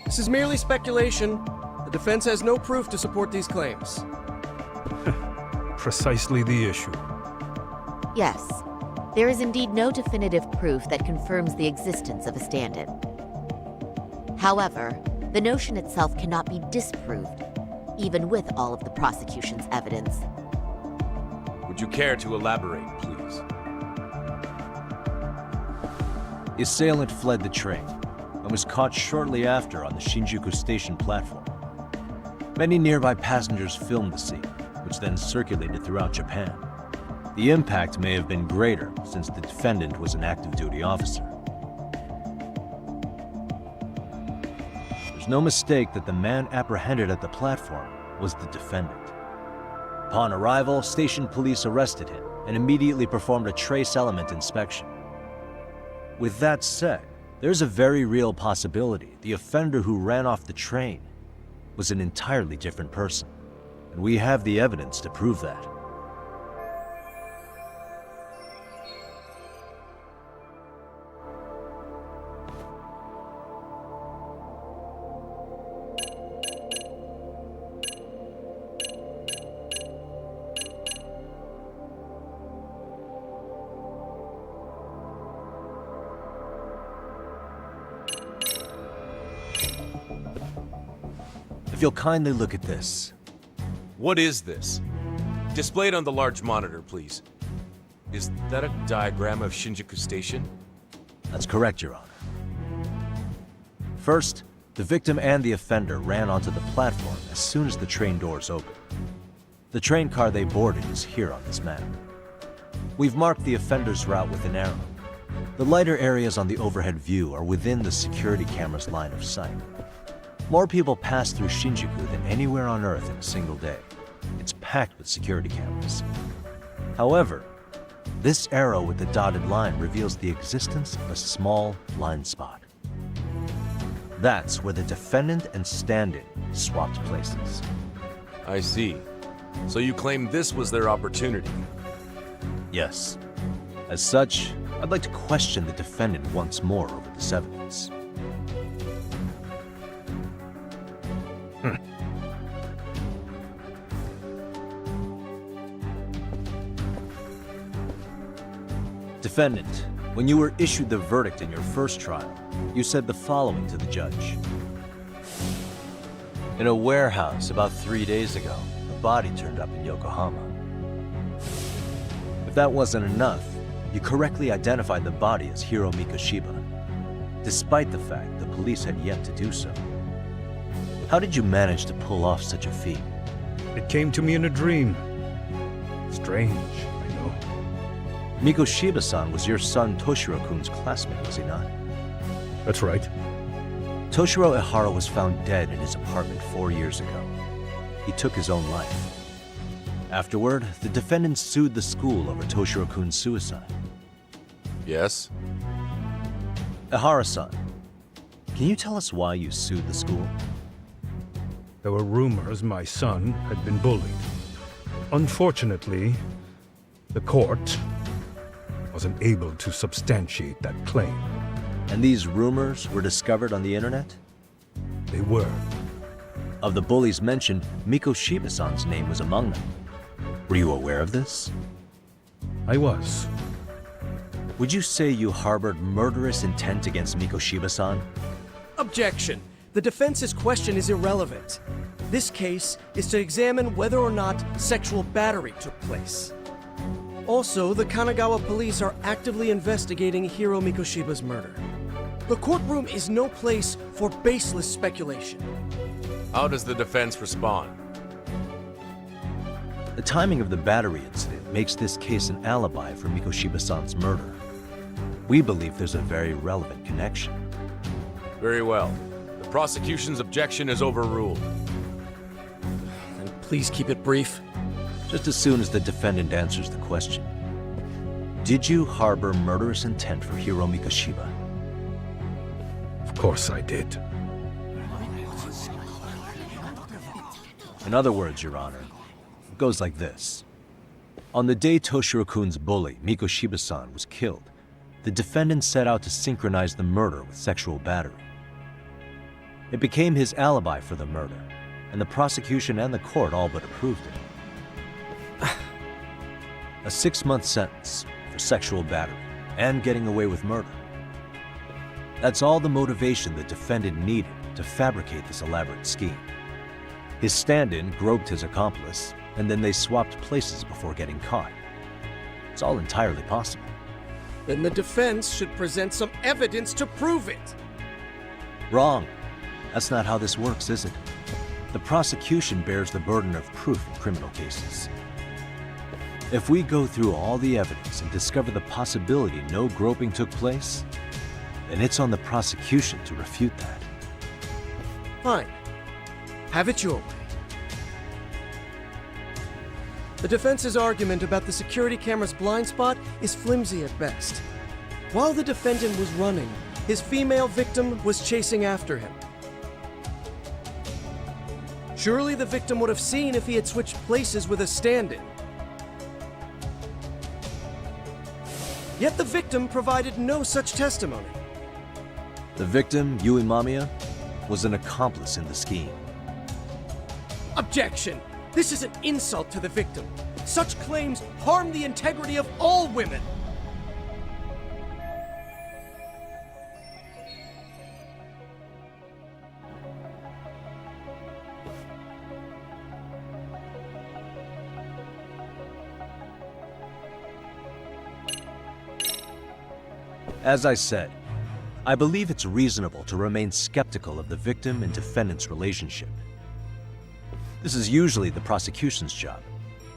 This is merely speculation. The defense has no proof to support these claims. Precisely the issue. Yes, there is indeed no definitive proof that confirms the existence of a stand-in. However, the notion itself cannot be disproved, even with all of the prosecution's evidence. Would you care to elaborate, please? The assailant fled the train and was caught shortly after on the Shinjuku Station platform. Many nearby passengers filmed the scene, which then circulated throughout Japan. The impact may have been greater since the defendant was an active duty officer. There's no mistake that the man apprehended at the platform was the defendant. Upon arrival, station police arrested him and immediately performed a trace element inspection. With that said, there's a very real possibility the offender who ran off the train was an entirely different person, and we have the evidence to prove that. If you'll kindly look at this. What is this? Displayed on the large monitor, please. Is that a diagram of Shinjuku Station? That's correct, Your Honor. First, the victim and the offender ran onto the platform as soon as the train doors opened. The train car they boarded is here on this map. We've marked the offender's route with an arrow. The lighter areas on the overhead view are within the security camera's line of sight. More people pass through Shinjuku than anywhere on Earth in a single day. It's packed with security cameras. However, this arrow with the dotted line reveals the existence of a small blind spot. That's where the defendant and stand-in swapped places. I see. So you claim this was their opportunity? Yes. As such, I'd like to question the defendant once more over this evidence. Defendant, when you were issued the verdict in your first trial, you said the following to the judge. In a warehouse about 3 days ago, a body turned up in Yokohama. If that wasn't enough, you correctly identified the body as Hiro Mikoshiba, despite the fact the police had yet to do so. How did you manage to pull off such a feat? It came to me in a dream. Strange, I know. Mikoshiba-san was your son Toshiro-kun's classmate, was he not? That's right. Toshiro Ehara was found dead in his apartment 4 years ago. He took his own life. Afterward, the defendant sued the school over Toshiro-kun's suicide. Yes? Ehara-san, can you tell us why you sued the school? There were rumors my son had been bullied. Unfortunately, the court wasn't able to substantiate that claim. And these rumors were discovered on the internet? They were. Of the bullies mentioned, Mikoshiba-san's name was among them. Were you aware of this? I was. Would you say you harbored murderous intent against Mikoshiba-san? Objection. The defense's question is irrelevant. This case is to examine whether or not sexual battery took place. Also, the Kanagawa police are actively investigating Hiro Mikoshiba's murder. The courtroom is no place for baseless speculation. How does the defense respond? The timing of the battery incident makes this case an alibi for Mikoshiba-san's murder. We believe there's a very relevant connection. Very well. The prosecution's objection is overruled. And please keep it brief. Just as soon as the defendant answers the question. Did you harbor murderous intent for Hiro Mikoshiba? Of course I did. In other words, Your Honor, it goes like this. On the day Toshiro-kun's bully, Mikoshiba-san, was killed, the defendant set out to synchronize the murder with sexual battery. It became his alibi for the murder, and the prosecution and the court all but approved it. A 6-month sentence for sexual battery and getting away with murder. That's all the motivation the defendant needed to fabricate this elaborate scheme. His stand-in groped his accomplice, and then they swapped places before getting caught. It's all entirely possible. Then the defense should present some evidence to prove it. Wrong. That's not how this works, is it? The prosecution bears the burden of proof in criminal cases. If we go through all the evidence and discover the possibility no groping took place, then it's on the prosecution to refute that. Fine. Have it your way. The defense's argument about the security camera's blind spot is flimsy at best. While the defendant was running, his female victim was chasing after him. Surely the victim would have seen if he had switched places with a stand-in. Yet the victim provided no such testimony. The victim, Yui Mamiya, was an accomplice in the scheme. Objection! This is an insult to the victim. Such claims harm the integrity of all women. As I said, I believe it's reasonable to remain skeptical of the victim and defendant's relationship. This is usually the prosecution's job,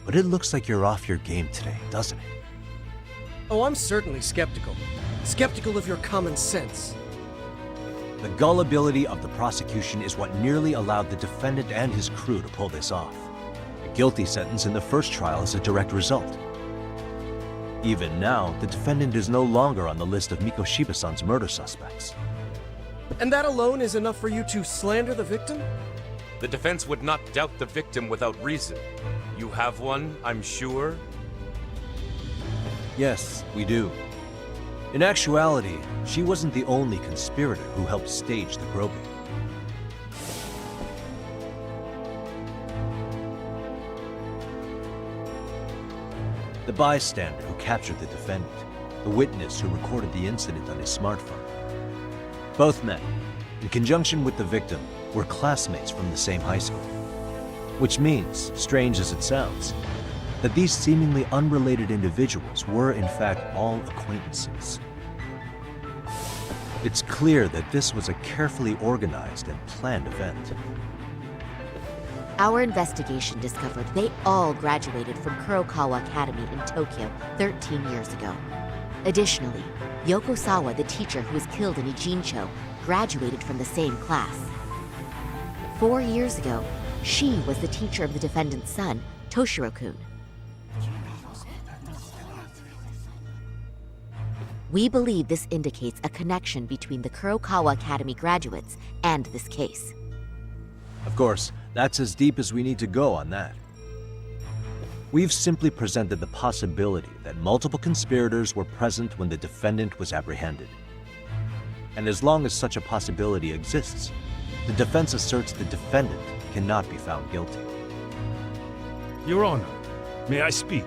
but it looks like you're off your game today, doesn't it? Oh, I'm certainly skeptical. Skeptical of your common sense. The gullibility of the prosecution is what nearly allowed the defendant and his crew to pull this off. A guilty sentence in the first trial is a direct result. Even now, the defendant is no longer on the list of Mikoshiba-san's murder suspects. And that alone is enough for you to slander the victim? The defense would not doubt the victim without reason. You have one, I'm sure? Yes, we do. In actuality, she wasn't the only conspirator who helped stage the groping. The bystander who captured the defendant, the witness who recorded the incident on his smartphone. Both men, in conjunction with the victim, were classmates from the same high school. Which means, strange as it sounds, that these seemingly unrelated individuals were in fact all acquaintances. It's clear that this was a carefully organized and planned event. Our investigation discovered they all graduated from Kurokawa Academy in Tokyo 13 years ago. Additionally, Yoko Sawa, the teacher who was killed in Ijincho, graduated from the same class. 4 years ago, she was the teacher of the defendant's son, Toshiro-kun. We believe this indicates a connection between the Kurokawa Academy graduates and this case. Of course, that's as deep as we need to go on that. We've simply presented the possibility that multiple conspirators were present when the defendant was apprehended. And as long as such a possibility exists, the defense asserts the defendant cannot be found guilty. Your Honor, may I speak?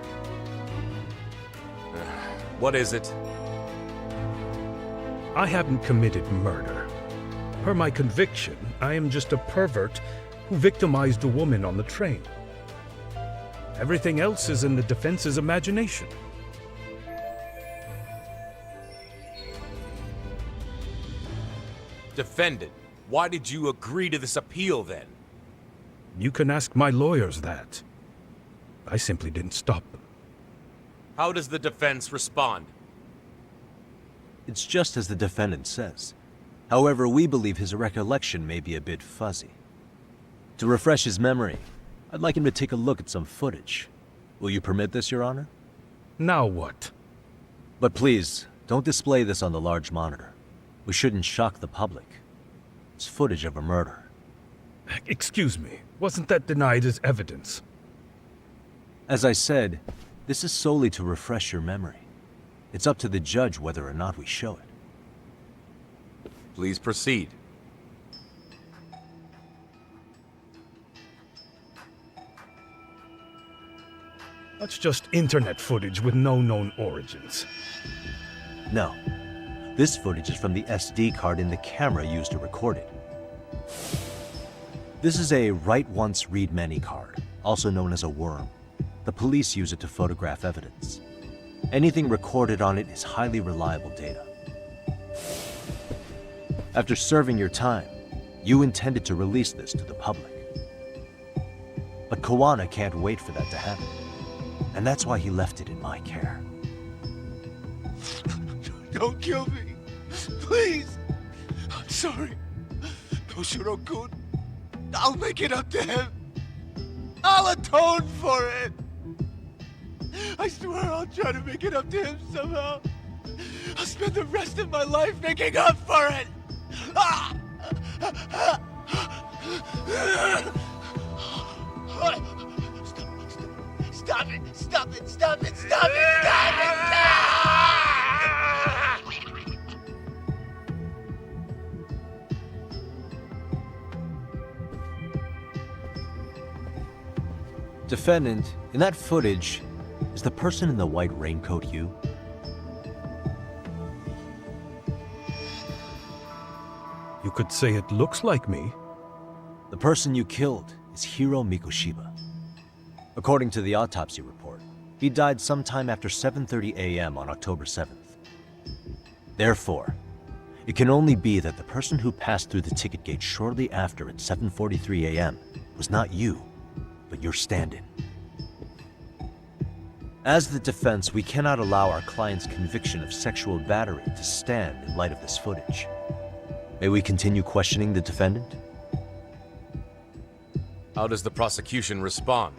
What is it? I haven't committed murder. Per my conviction, I am just a pervert who victimized a woman on the train. Everything else is in the defense's imagination. Defendant, why did you agree to this appeal then? You can ask my lawyers that. I simply didn't stop them. How does the defense respond? It's just as the defendant says. However, we believe his recollection may be a bit fuzzy. To refresh his memory, I'd like him to take a look at some footage. Will you permit this, Your Honor? Now what? But please, don't display this on the large monitor. We shouldn't shock the public. It's footage of a murder. Excuse me, wasn't that denied as evidence? As I said, this is solely to refresh your memory. It's up to the judge whether or not we show it. Please proceed. That's just internet footage with no known origins. No. This footage is from the SD card in the camera used to record it. This is a write once, read many card, also known as a worm. The police use it to photograph evidence. Anything recorded on it is highly reliable data. After serving your time, you intended to release this to the public. But Kawana can't wait for that to happen. And that's why he left it in my care. Don't kill me. Please. I'm sorry. Toshiro-kun. I'll make it up to him. I'll atone for it. I swear I'll try to make it up to him somehow. I'll spend the rest of my life making up for it. Stop it! Stop it! Stop it! Stop it! Stop it! Defendant, in that footage, is the person in the white raincoat you? You could say it looks like me. The person you killed is Hiro Mikoshiba. According to the autopsy report, he died sometime after 7:30 a.m. on October 7th. Therefore, it can only be that the person who passed through the ticket gate shortly after at 7:43 a.m. was not you, but your stand-in. As the defense, we cannot allow our client's conviction of sexual battery to stand in light of this footage. May we continue questioning the defendant? How does the prosecution respond?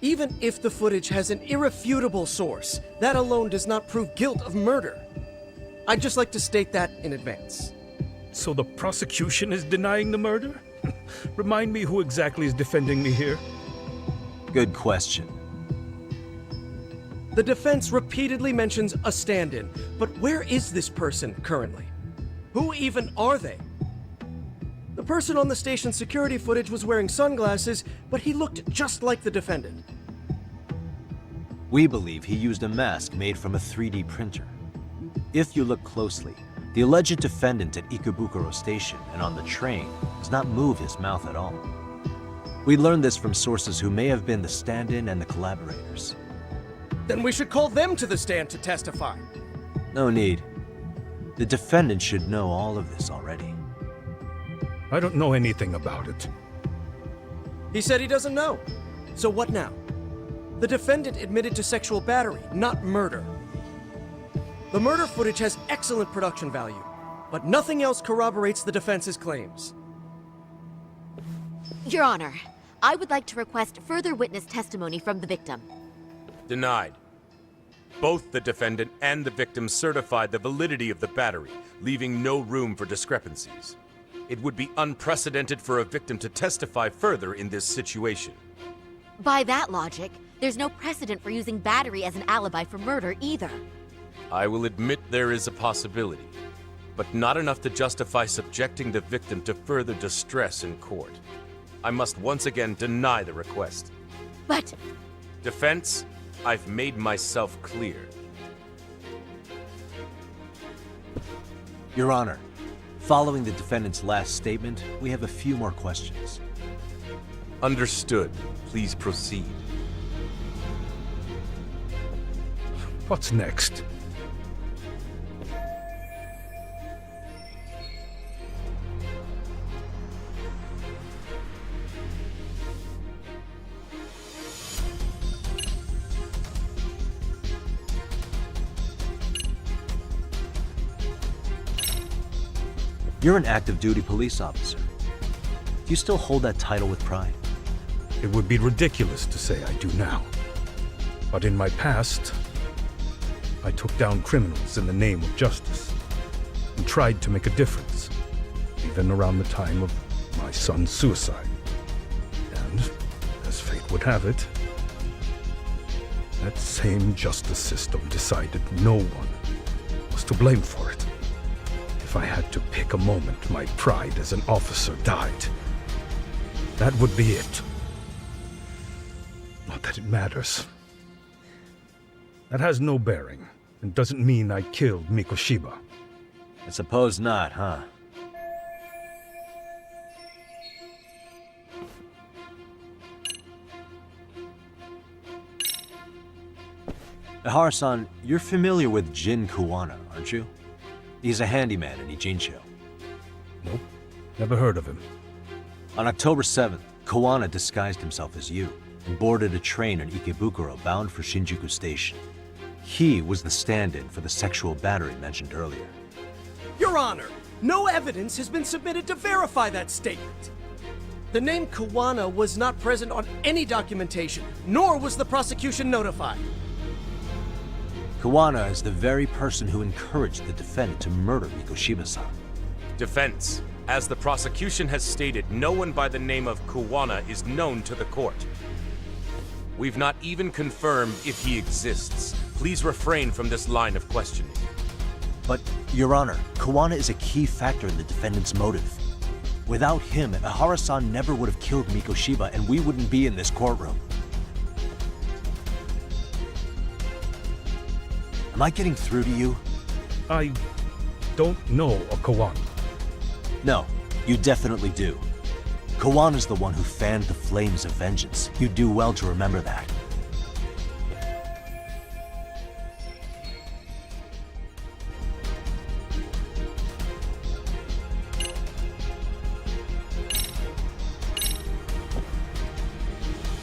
Even if the footage has an irrefutable source, that alone does not prove guilt of murder. I'd just like to state that in advance. So the prosecution is denying the murder? Remind me who exactly is defending me here? Good question. The defense repeatedly mentions a stand-in, but where is this person currently? Who even are they? The person on the station security footage was wearing sunglasses, but he looked just like the defendant. We believe he used a mask made from a 3D printer. If you look closely, the alleged defendant at Ikebukuro Station and on the train does not move his mouth at all. We learned this from sources who may have been the stand-in and the collaborators. Then we should call them to the stand to testify. No need. The defendant should know all of this already. I don't know anything about it. He said he doesn't know. So what now? The defendant admitted to sexual battery, not murder. The murder footage has excellent production value, but nothing else corroborates the defense's claims. Your Honor, I would like to request further witness testimony from the victim. Denied. Both the defendant and the victim certified the validity of the battery, leaving no room for discrepancies. It would be unprecedented for a victim to testify further in this situation. By that logic, there's no precedent for using battery as an alibi for murder either. I will admit there is a possibility, but not enough to justify subjecting the victim to further distress in court. I must once again deny the request. But... Defense, I've made myself clear. Your Honor, following the defendant's last statement, we have a few more questions. Understood. Please proceed. What's next? You're an active duty police officer. Do you still hold that title with pride? It would be ridiculous to say I do now. But in my past, I took down criminals in the name of justice and tried to make a difference, even around the time of my son's suicide. And, as fate would have it, that same justice system decided no one was to blame for it. If I had to pick a moment my pride as an officer died, that would be it. Not that it matters. That has no bearing, and doesn't mean I killed Mikoshiba. I suppose not, huh? Ihara-san, you're familiar with Jin Kuwana, aren't you? He's a handyman in Ijincho. Nope, never heard of him. On October 7th, Kuwana disguised himself as you and boarded a train in Ikebukuro bound for Shinjuku Station. He was the stand-in for the sexual battery mentioned earlier. Your Honor, no evidence has been submitted to verify that statement. The name Kuwana was not present on any documentation, nor was the prosecution notified. Kuwana is the very person who encouraged the defendant to murder Mikoshiba-san. Defense. As the prosecution has stated, no one by the name of Kuwana is known to the court. We've not even confirmed if he exists. Please refrain from this line of questioning. But, Your Honor, Kuwana is a key factor in the defendant's motive. Without him, Ihara-san never would have killed Mikoshiba, and we wouldn't be in this courtroom. Am I getting through to you? I don't know a Kuwana. No, you definitely do. Kawana's the one who fanned the flames of vengeance. You do well to remember that.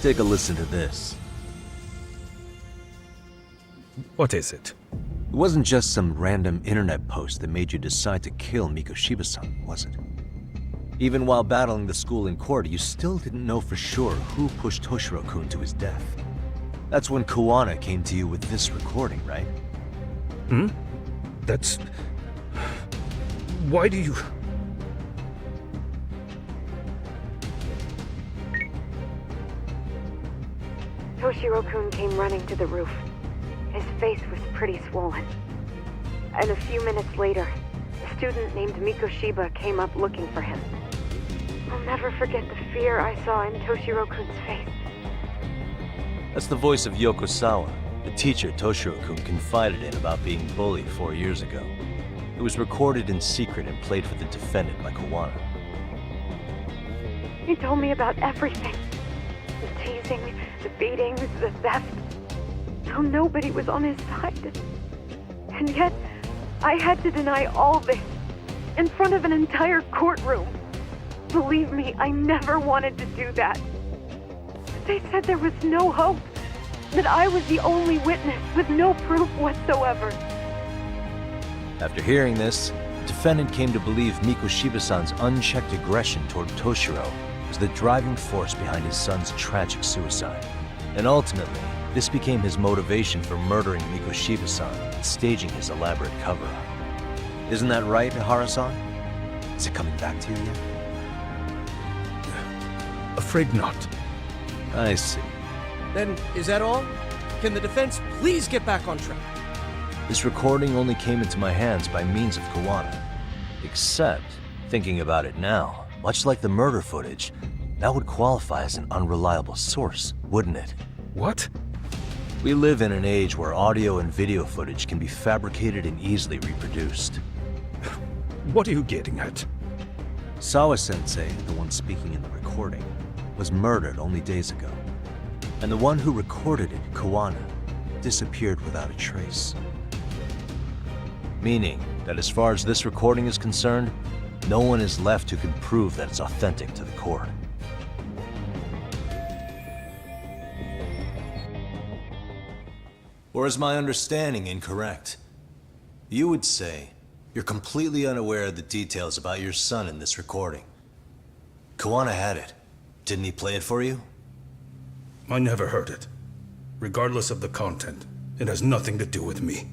Take a listen to this. What is it? It wasn't just some random internet post that made you decide to kill Mikoshiba-san, was it? Even while battling the school in court, you still didn't know for sure who pushed Toshiro-kun to his death. That's when Kuwana came to you with this recording, right? Hmm? That's... Why do you... Toshiro-kun came running to the roof. His face was pretty swollen. And a few minutes later, a student named Mikoshiba came up looking for him. I'll never forget the fear I saw in Toshiro-kun's face. That's the voice of Yokosawa, the teacher Toshiro-kun confided in about being bullied 4 years ago. It was recorded in secret and played for the defendant by Kuwana. He told me about everything. The teasing, the beatings, the theft. How nobody was on his side. And yet, I had to deny all this in front of an entire courtroom. Believe me, I never wanted to do that. They said there was no hope, that I was the only witness with no proof whatsoever. After hearing this, the defendant came to believe Mikoshiba-san's unchecked aggression toward Toshiro was the driving force behind his son's tragic suicide. And ultimately, this became his motivation for murdering Mikoshiba-san and staging his elaborate cover-up. Isn't that right, Ihara-san? Is it coming back to you yet? Afraid not. I see. Then, is that all? Can the defense please get back on track? This recording only came into my hands by means of Kuwana. Except, thinking about it now, much like the murder footage, that would qualify as an unreliable source, wouldn't it? What? We live in an age where audio and video footage can be fabricated and easily reproduced. What are you getting at? Sawa-sensei, the one speaking in the recording, was murdered only days ago. And the one who recorded it, Kuwana, disappeared without a trace. Meaning that as far as this recording is concerned, no one is left who can prove that it's authentic to the court. Or is my understanding incorrect? You would say You're completely unaware of the details about your son in this recording. Kawana had it. Didn't he play it for you? I never heard it. Regardless of the content, it has nothing to do with me.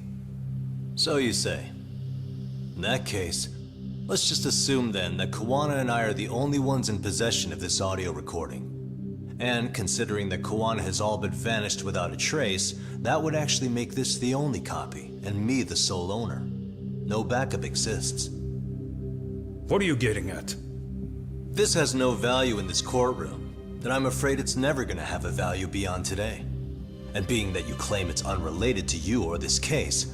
So you say. In that case, let's just assume then that Kawana and I are the only ones in possession of this audio recording. And considering that Kawana has all but vanished without a trace, that would actually make this the only copy, and me the sole owner. No backup exists. What are you getting at? This has no value in this courtroom, then I'm afraid it's never gonna have a value beyond today. And being that you claim it's unrelated to you or this case,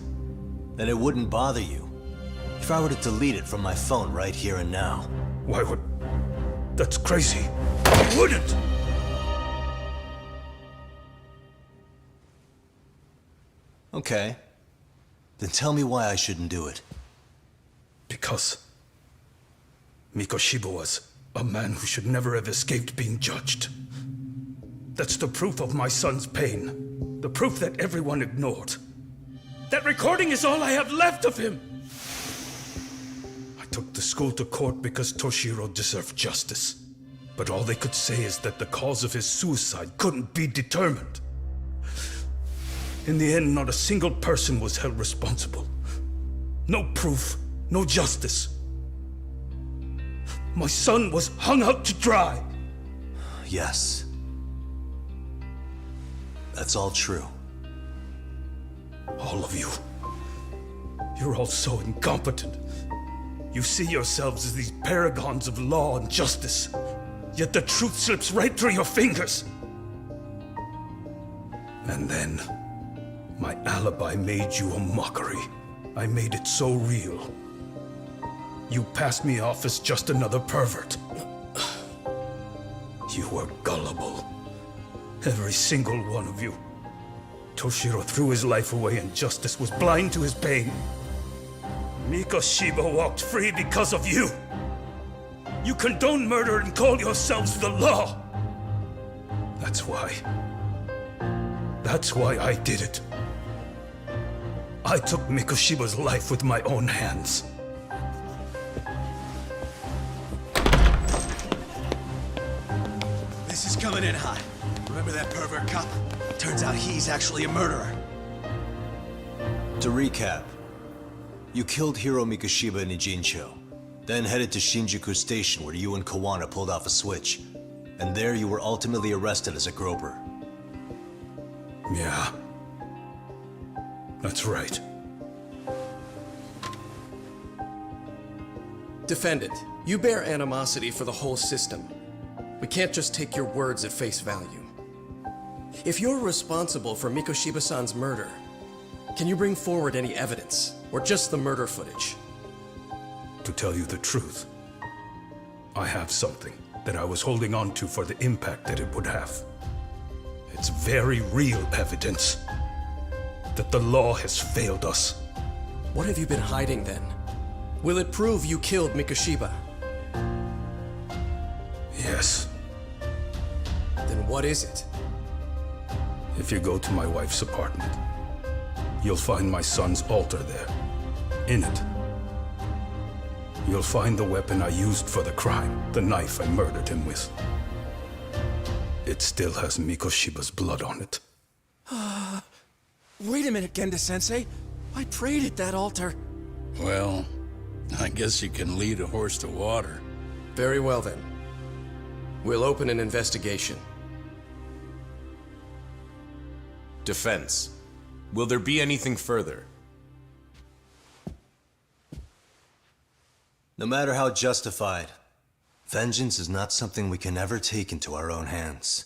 then it wouldn't bother you if I were to delete it from my phone right here and now. Why would... That's crazy. I wouldn't! Okay. Then tell me why I shouldn't do it. Because Mikoshiba was a man who should never have escaped being judged. That's the proof of my son's pain. The proof that everyone ignored. That recording is all I have left of him! I took the school to court because Toshiro deserved justice. But all they could say is that the cause of his suicide couldn't be determined. In the end, not a single person was held responsible. No proof, no justice. My son was hung out to dry. Yes. That's all true. All of you. You're all so incompetent. You see yourselves as these paragons of law and justice. Yet the truth slips right through your fingers. And then, my alibi made you a mockery. I made it so real. You passed me off as just another pervert. You were gullible. Every single one of you. Toshiro threw his life away and justice was blind to his pain. Mikoshiba walked free because of you. You condone murder and call yourselves the law. That's why I did it. I took Mikoshiba's life with my own hands. This is coming in hot. Remember that pervert cop? Turns out he's actually a murderer. To recap, you killed Hiro Mikoshiba in Ijincho, then headed to Shinjuku Station where you and Kawana pulled off a switch, and there you were ultimately arrested as a groper. Yeah. That's right. Defendant, you bear animosity for the whole system. We can't just take your words at face value. If you're responsible for Mikoshiba-san's murder, can you bring forward any evidence, or just the murder footage? To tell you the truth, I have something that I was holding on to for the impact that it would have. It's very real evidence that the law has failed us. What have you been hiding then? Will it prove you killed Mikoshiba? Yes. Then what is it? If you go to my wife's apartment, you'll find my son's altar there. In it, you'll find the weapon I used for the crime, the knife I murdered him with. It still has Mikoshiba's blood on it. Wait a minute, Genda-sensei. I prayed at that altar. Well, I guess you can lead a horse to water. Very well then. We'll open an investigation. Defense. Will there be anything further? No matter how justified, vengeance is not something we can ever take into our own hands.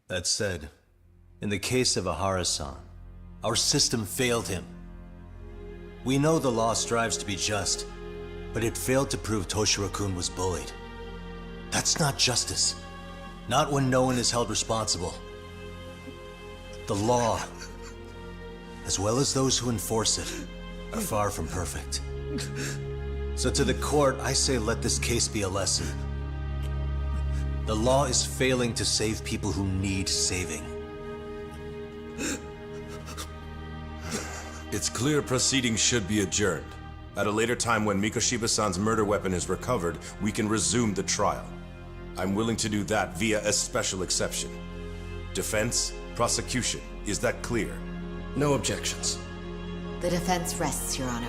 That said, in the case of Ahara-san, our system failed him. We know the law strives to be just, but it failed to prove Toshiro-kun was bullied. That's not justice. Not when no one is held responsible. The law, as well as those who enforce it, are far from perfect. So to the court, I say let this case be a lesson. The law is failing to save people who need saving. It's clear proceedings should be adjourned. At a later time when Mikoshiba-san's murder weapon is recovered, we can resume the trial. I'm willing to do that via a special exception. Defense, prosecution, is that clear? No objections. The defense rests, Your Honor.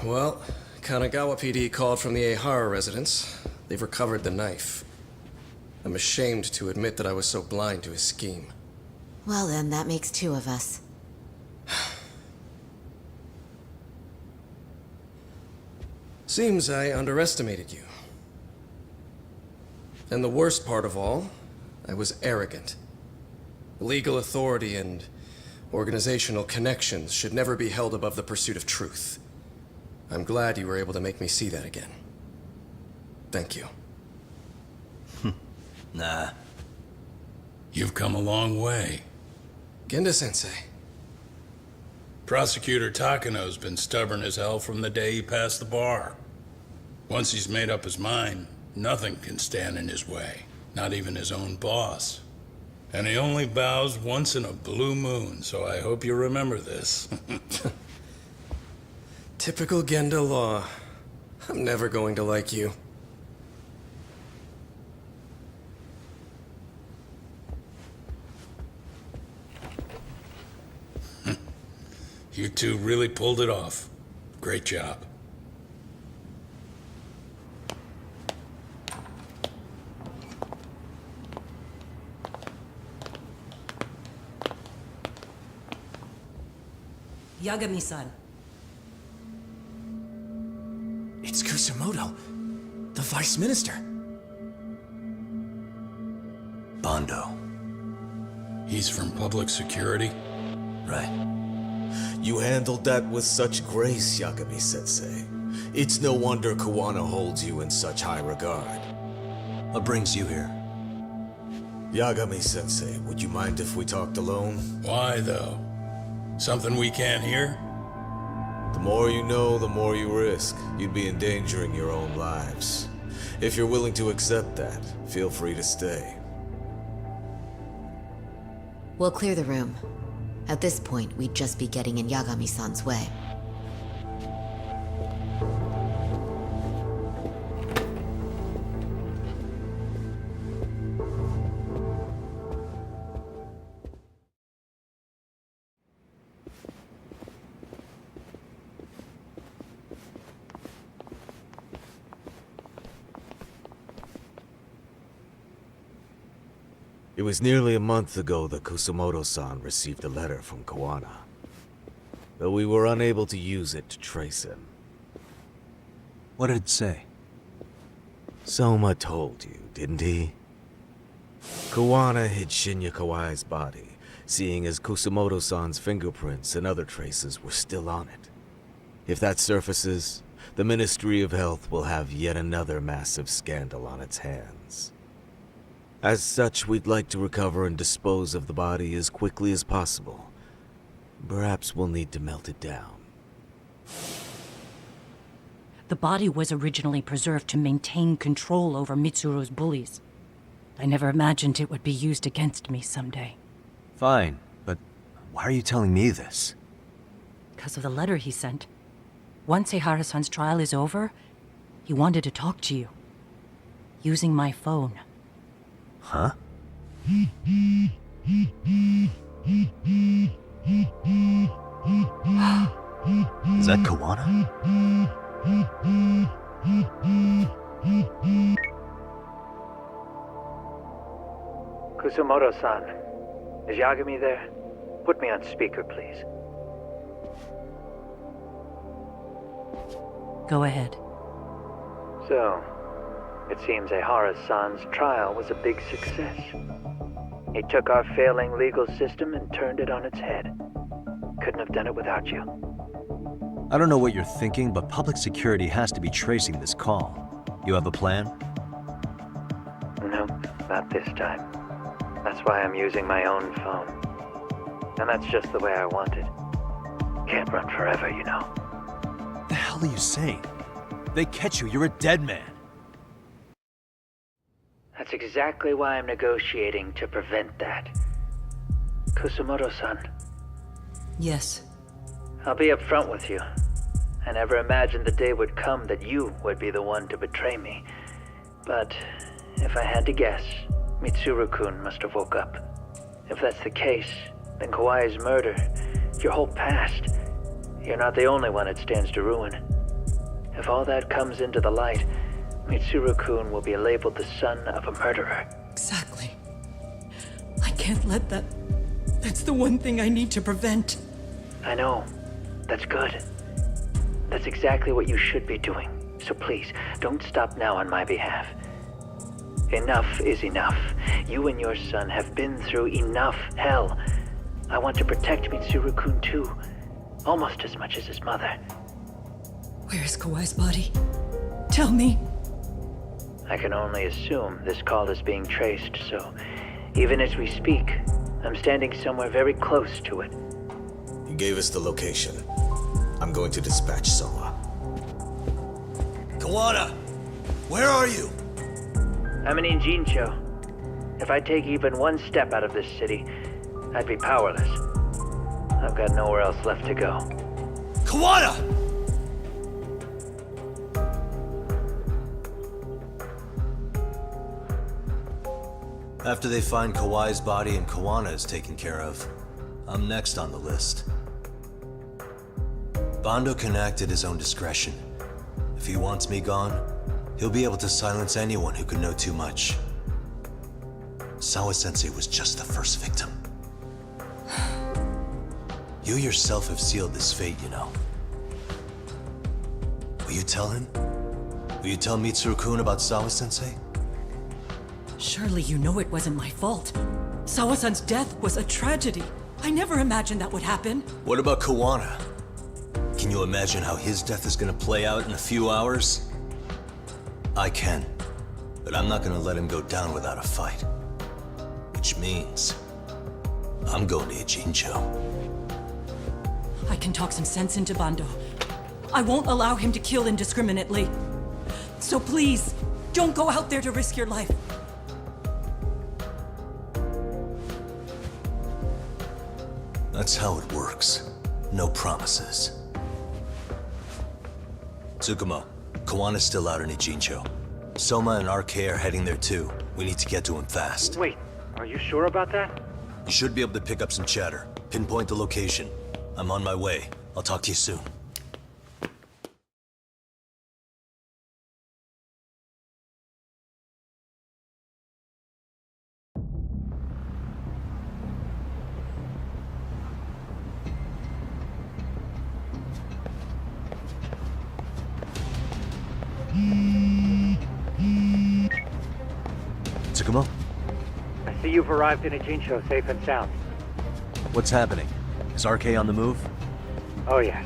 Well, Kanagawa PD called from the Ehara residence. They've recovered the knife. I'm ashamed to admit that I was so blind to his scheme. Well then, that makes two of us. Seems I underestimated you. And the worst part of all, I was arrogant. Legal authority and organizational connections should never be held above the pursuit of truth. I'm glad you were able to make me see that again. Thank you. Nah. You've come a long way. Genda-sensei. Prosecutor Takano's been stubborn as hell from the day he passed the bar. Once he's made up his mind, nothing can stand in his way, not even his own boss. And he only bows once in a blue moon, so I hope you remember this. Typical Genda law. I'm never going to like you. You two really pulled it off. Great job. Yagami-san. It's Kusumoto, the Vice Minister. Bondo. He's from public security? Right. You handled that with such grace, Yagami-sensei. It's no wonder Kawana holds you in such high regard. What brings you here? Yagami-sensei, would you mind if we talked alone? Why, though? Something we can't hear? The more you know, the more you risk. You'd be endangering your own lives. If you're willing to accept that, feel free to stay. We'll clear the room. At this point, we'd just be getting in Yagami-san's way. It was nearly a month ago that Kusumoto-san received a letter from Kawana, though we were unable to use it to trace him. What did it say? Soma told you, didn't he? Kawana hid Shinya Kawai's body, seeing as Kusumoto-san's fingerprints and other traces were still on it. If that surfaces, the Ministry of Health will have yet another massive scandal on its hands. As such, we'd like to recover and dispose of the body as quickly as possible. Perhaps we'll need to melt it down. The body was originally preserved to maintain control over Mitsuru's bullies. I never imagined it would be used against me someday. Fine, but why are you telling me this? Because of the letter he sent. Once Ehara-san's trial is over, he wanted to talk to you. Using my phone. Huh? Is that Kawana? Kusumoto-san, is Yagami there? Put me on speaker, please. Go ahead. So, it seems Ehara-san's trial was a big success. He took our failing legal system and turned it on its head. Couldn't have done it without you. I don't know what you're thinking, but public security has to be tracing this call. You have a plan? No, not this time. That's why I'm using my own phone. And that's just the way I want it. Can't run forever, you know. The hell are you saying? If they catch you, you're a dead man. That's exactly why I'm negotiating to prevent that. Kusumoto-san. Yes. I'll be upfront with you. I never imagined the day would come that you would be the one to betray me. But if I had to guess, Mitsuru-kun must have woke up. If that's the case, then Kawai's murder, your whole past, you're not the only one it stands to ruin. If all that comes into the light, Mitsuru-kun will be labeled the son of a murderer. Exactly. I can't let that... That's the one thing I need to prevent. I know. That's good. That's exactly what you should be doing. So please, don't stop now on my behalf. Enough is enough. You and your son have been through enough hell. I want to protect Mitsuru-kun too. Almost as much as his mother. Where is Kawai's body? Tell me. I can only assume this call is being traced, so even as we speak, I'm standing somewhere very close to it. You gave us the location. I'm going to dispatch Soma. Kawana! Where are you? I'm in Injincho. If I take even one step out of this city, I'd be powerless. I've got nowhere else left to go. Kawana! After they find Kawai's body and Kawana is taken care of, I'm next on the list. Bando can act at his own discretion. If he wants me gone, he'll be able to silence anyone who could know too much. Sawa-sensei was just the first victim. You yourself have sealed this fate, you know. Will you tell him? Will you tell Mitsuru-kun about Sawa-sensei? Surely you know it wasn't my fault. Sawa-san's death was a tragedy. I never imagined that would happen. What about Kawana? Can you imagine how his death is gonna play out in a few hours? I can, but I'm not gonna let him go down without a fight. Which means, I'm going to Jdgement. I can talk some sense into Bando. I won't allow him to kill indiscriminately. So please, don't go out there to risk your life. That's how it works. No promises. Tsukumo, Kawana's still out in Ijincho. Soma and RK are heading there too. We need to get to him fast. Wait, are you sure about that? You should be able to pick up some chatter. Pinpoint the location. I'm on my way. I'll talk to you soon. Tsukumo? I see you've arrived in Ijincho safe and sound. What's happening? Is RK on the move? Oh yes.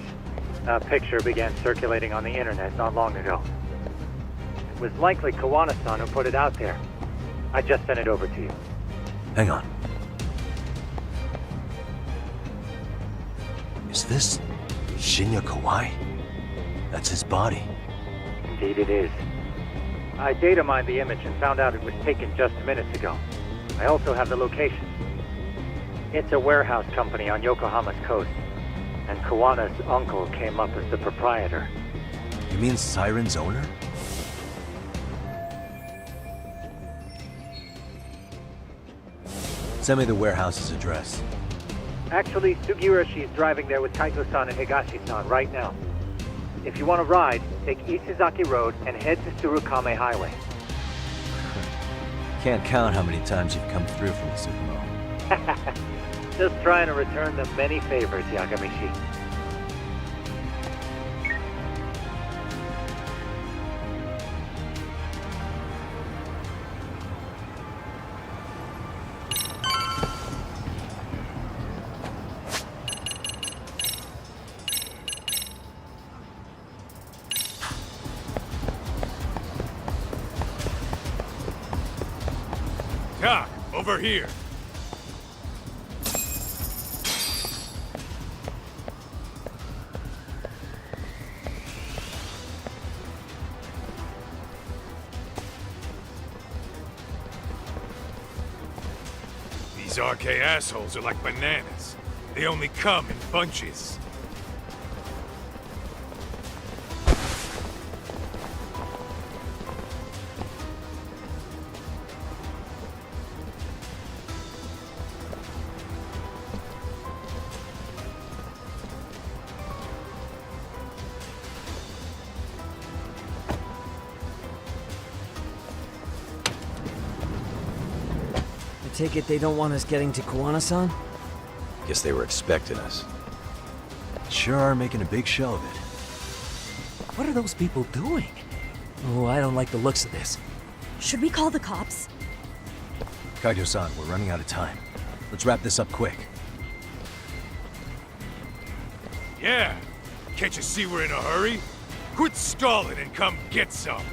A picture began circulating on the internet not long ago. It was likely Kawana-san who put it out there. I just sent it over to you. Hang on. Is this Shinya Kawai? That's his body. Indeed it is. I data mined the image and found out it was taken just minutes ago. I also have the location. It's a warehouse company on Yokohama's coast, and Kawana's uncle came up as the proprietor. You mean Siren's owner? Send me the warehouse's address. Actually, Sugiurashi is driving there with Kaito-san and Higashi-san right now. If you want to ride, take Isizaki Road and head to Tsurukame Highway. Can't count how many times you've come through for me, Tsukumo. Just trying to return the many favors, Yagami-shi. Tak, over here. These RK assholes are like bananas. They only come in bunches. I take it they don't want us getting to Kuwana-san? Guess they were expecting us. Sure are making a big show of it. What are those people doing? Oh, I don't like the looks of this. Should we call the cops? Kaido-san, we're running out of time. Let's wrap this up quick. Yeah. Can't you see we're in a hurry? Quit stalling and come get some.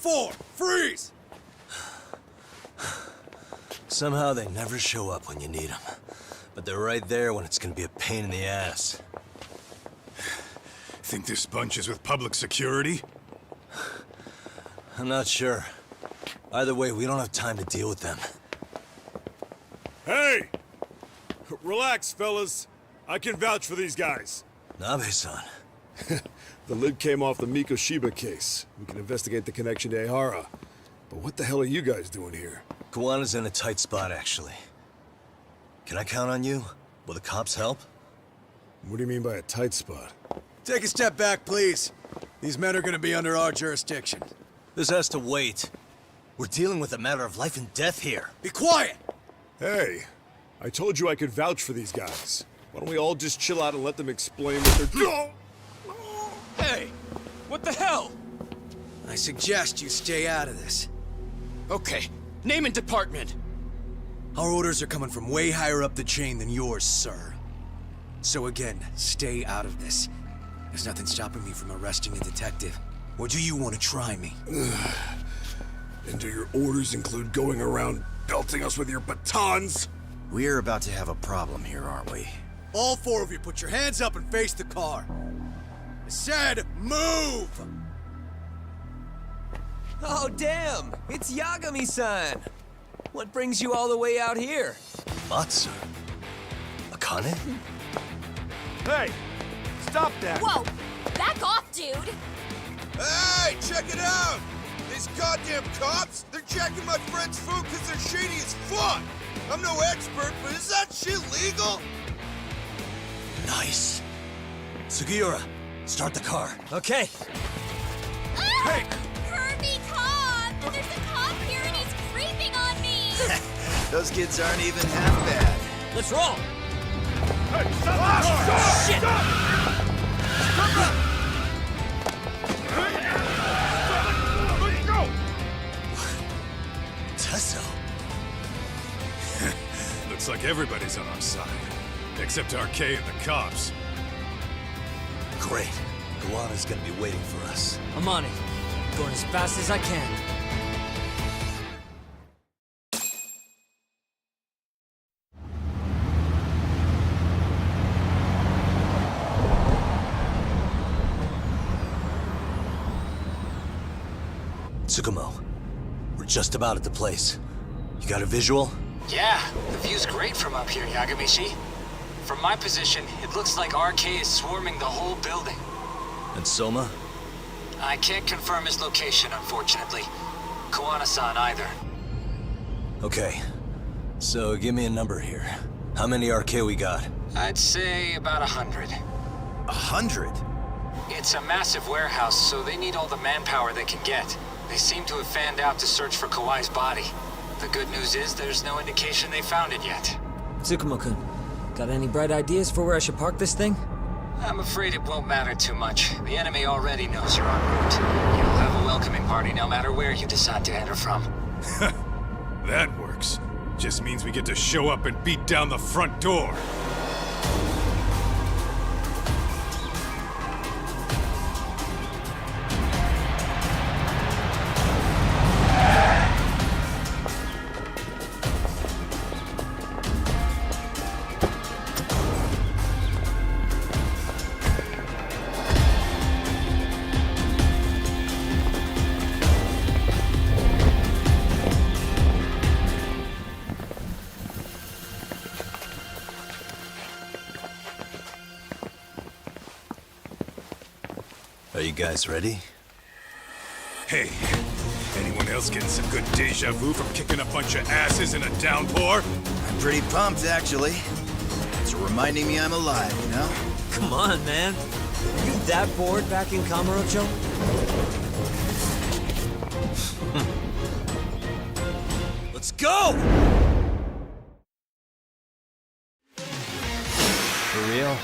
4, freeze! Somehow they never show up when you need them. But they're right there when it's gonna be a pain in the ass. Think this bunch is with public security? I'm not sure. Either way, we don't have time to deal with them. Hey! Relax, fellas. I can vouch for these guys. Nabe-san. The lid came off the Mikoshiba case. We can investigate the connection to Ehara. But what the hell are you guys doing here? Kawana's in a tight spot, actually. Can I count on you? Will the cops help? What do you mean by a tight spot? Take a step back, please. These men are gonna be under our jurisdiction. This has to wait. We're dealing with a matter of life and death here. Be quiet! Hey, I told you I could vouch for these guys. Why don't we all just chill out and let them explain what they're doing? Hey! What the hell? I suggest you stay out of this. Okay, name and department. Our orders are coming from way higher up the chain than yours, sir. So again, stay out of this. There's nothing stopping me from arresting a detective. Or do you want to try me? And do your orders include going around belting us with your batons? We're about to have a problem here, aren't we? All 4 of you, put your hands up and face the car. I said, move! Oh, damn! It's Yagami-san! What brings you all the way out here? Matsu? Akane? Hey! Stop that! Whoa! Back off, dude! Hey, check it out! These goddamn cops, they're checking my friend's food because they're shady as fuck! I'm no expert, but is that shit legal? Nice. Sugiura, start the car. Okay. Hey! Kirby, Tom! There's a cop here and he's creeping on me! Those kids aren't even half bad. Let's roll! Hey, stop! Shit! Let's go! Tesso. Looks like everybody's on our side. Except RK and the cops. Great. Kawana's gonna be waiting for us. I'm on it. Going as fast as I can. Tsukumo, we're just about at the place. You got a visual? Yeah, the view's great from up here, Yagami-shi. From my position, it looks like RK is swarming the whole building. And Soma? I can't confirm his location, unfortunately. Kawana-san either. Okay. So give me a number here. How many RK we got? I'd say about 100. 100? It's a massive warehouse, so they need all the manpower they can get. They seem to have fanned out to search for Kawai's body. The good news is there's no indication they found it yet. Tsukumo-kun, got any bright ideas for where I should park this thing? I'm afraid it won't matter too much. The enemy already knows you're en route. You'll have a welcoming party no matter where you decide to enter from. That works. Just means we get to show up and beat down the front door. Are you guys ready? Hey, anyone else getting some good deja vu from kicking a bunch of asses in a downpour? I'm pretty pumped, actually. It's reminding me I'm alive, you know? Come on, man. Are you that bored back in Kamurocho? Let's go! For real?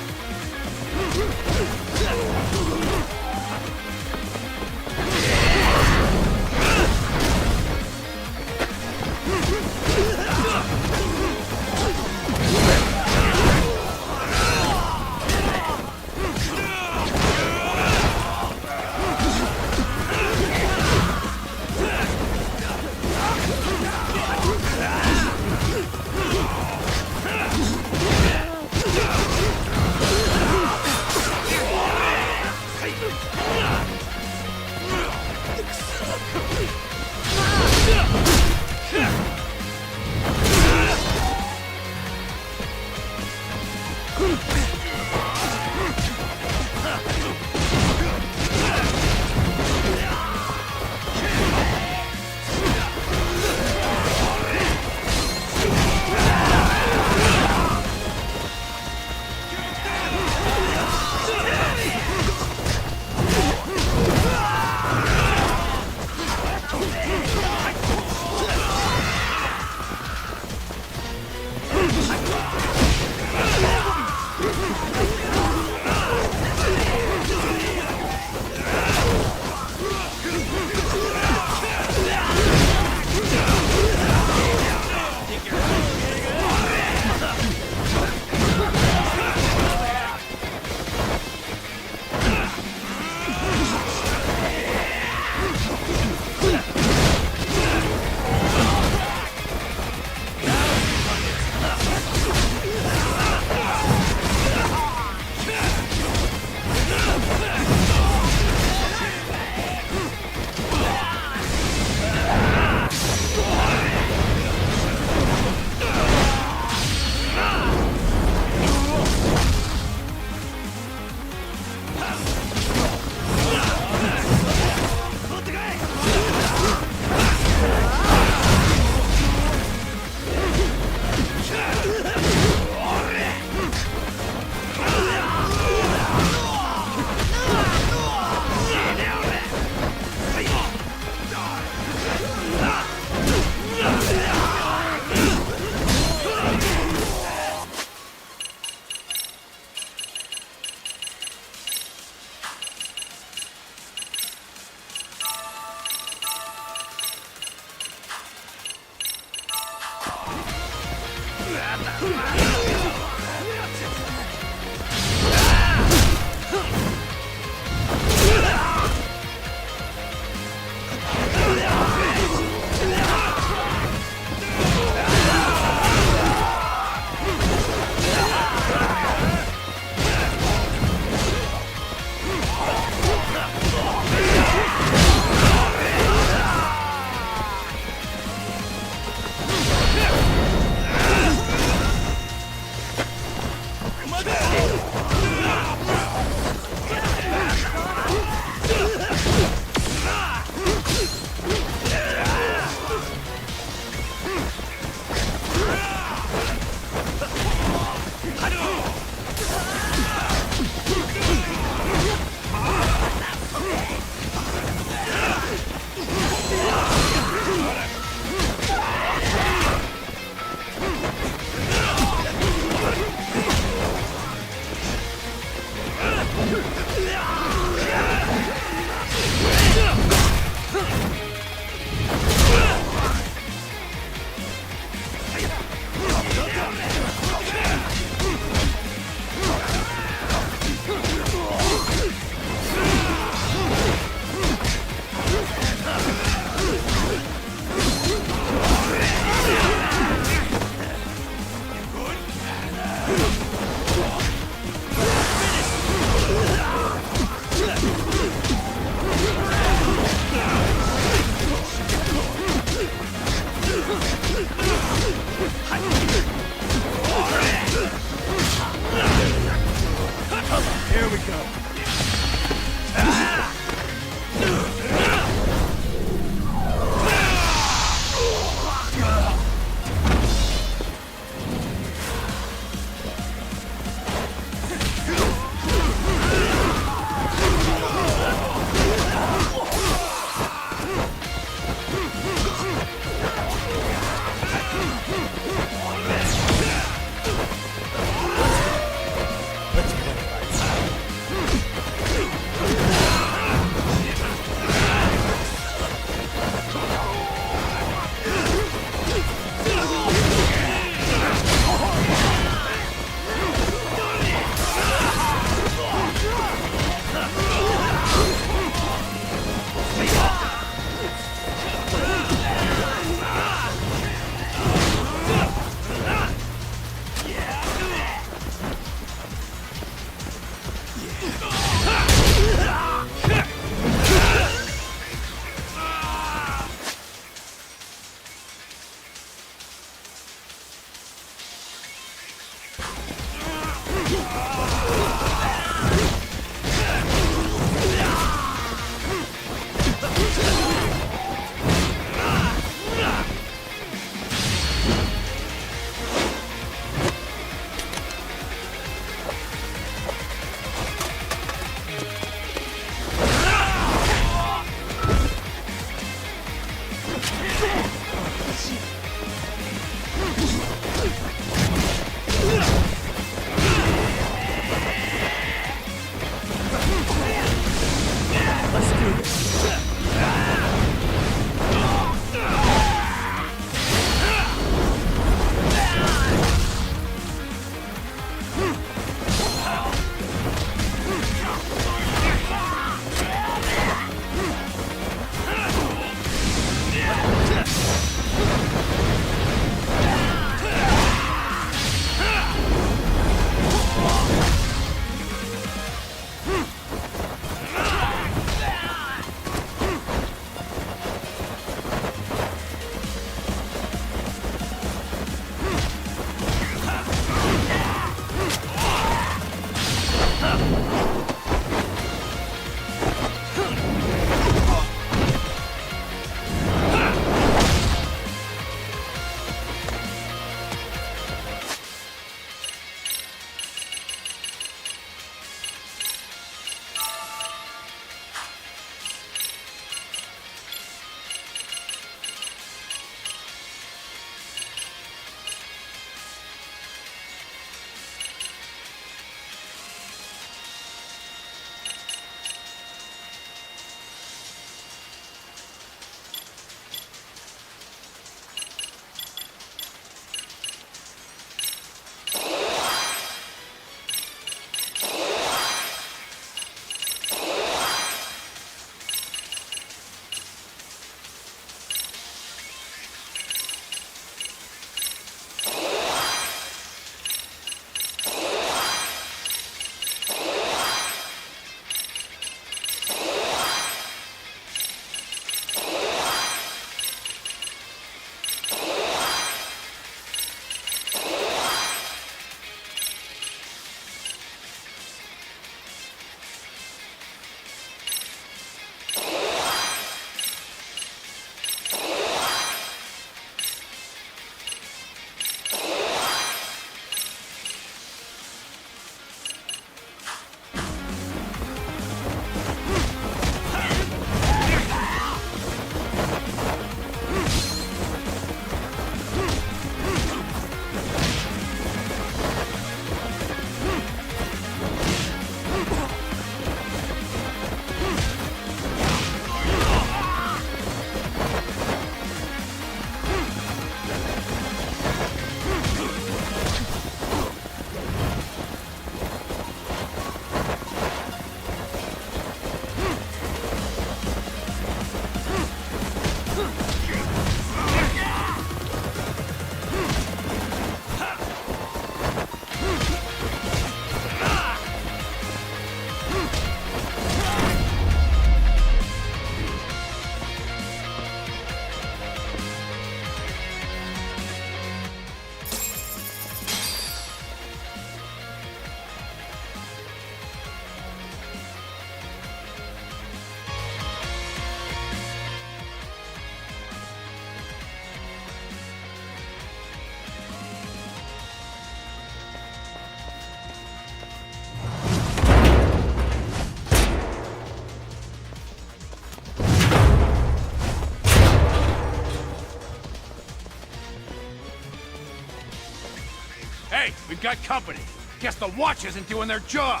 Hey, we've got company. Guess the watch isn't doing their job.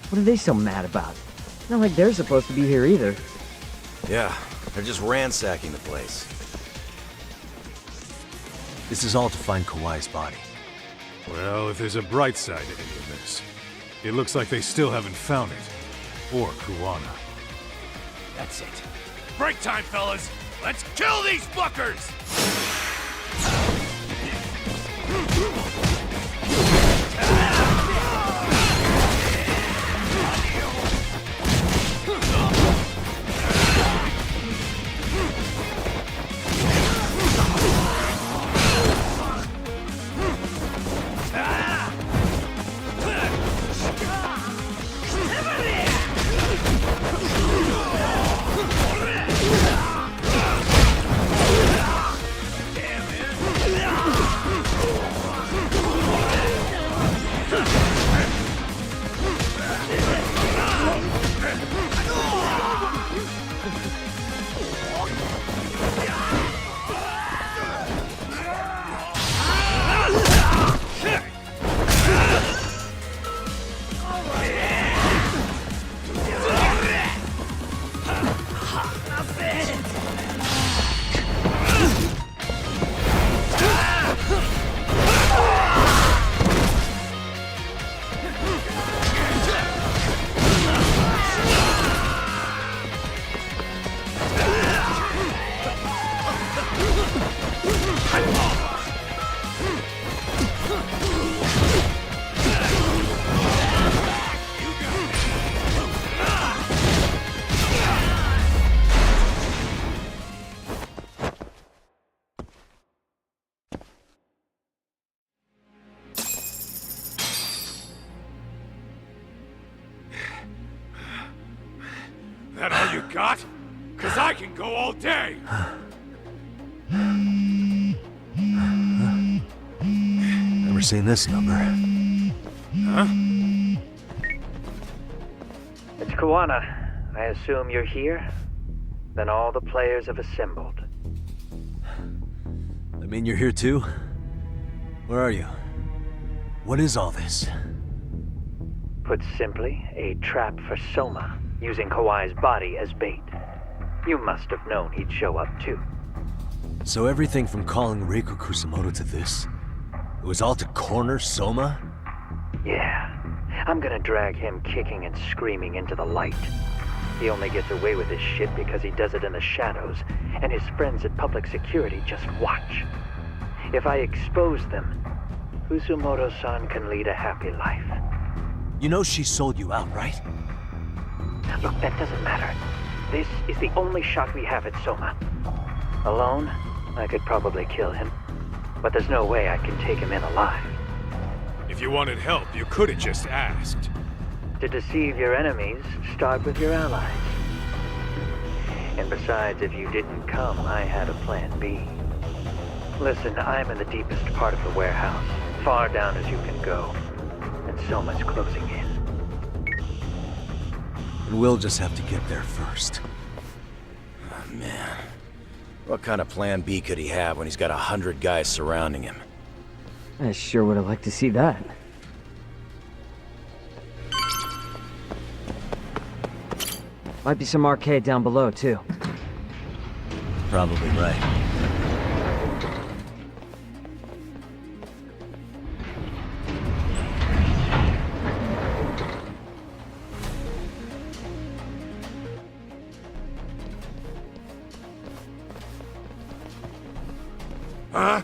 What are they so mad about? Not like they're supposed to be here either. Yeah, they're just ransacking the place. This is all to find Kawai's body. Well, if there's a bright side to any of this, it looks like they still haven't found it. Or Kuwana. That's it. Break time, fellas! Let's kill these fuckers! That all you got? 'Cause I can go all day! Never seen this number. Huh? It's Kuwana. I assume you're here? Then all the players have assembled. I mean, you're here too? Where are you? What is all this? Put simply, a trap for Soma, using Kawai's body as bait. You must have known he'd show up too. So everything from calling Reiko Kusumoto to this, it was all to corner Soma? Yeah. I'm gonna drag him kicking and screaming into the light. He only gets away with this shit because he does it in the shadows, and his friends at public security just watch. If I expose them, Kusumoto-san can lead a happy life. You know she sold you out, right? Look, that doesn't matter. This is the only shot we have at Soma. Alone, I could probably kill him. But there's no way I can take him in alive. If you wanted help, you could have just asked. To deceive your enemies, start with your allies. And besides, if you didn't come, I had a plan B. Listen, I'm in the deepest part of the warehouse, far down as you can go. And Soma's closing in. And we'll just have to get there first. Oh, man. What kind of plan B could he have when he's got 100 guys surrounding him? I sure would have liked to see that. Might be some arcade down below, too. Probably right. Huh?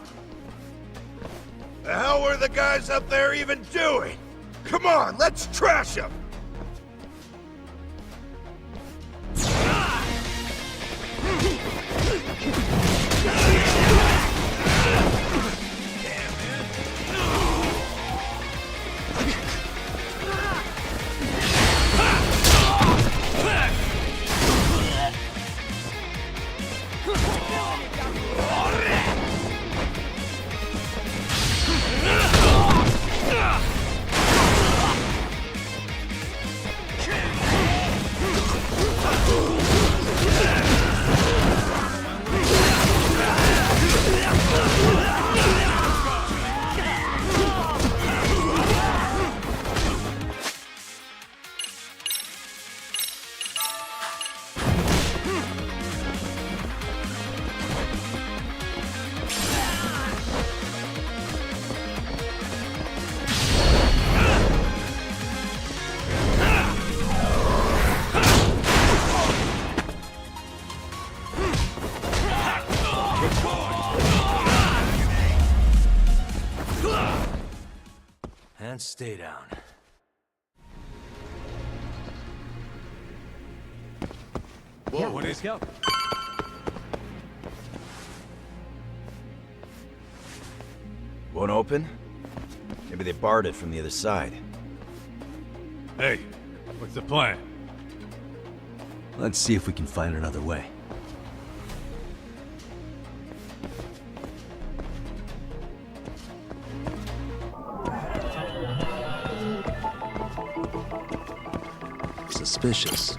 The hell were the guys up there even doing? Come on, let's trash them! And stay down. Whoa, Yeah, what let's is go. Won't open? Maybe they barred it from the other side. Hey, what's the plan? Let's see if we can find another way. Suspicious.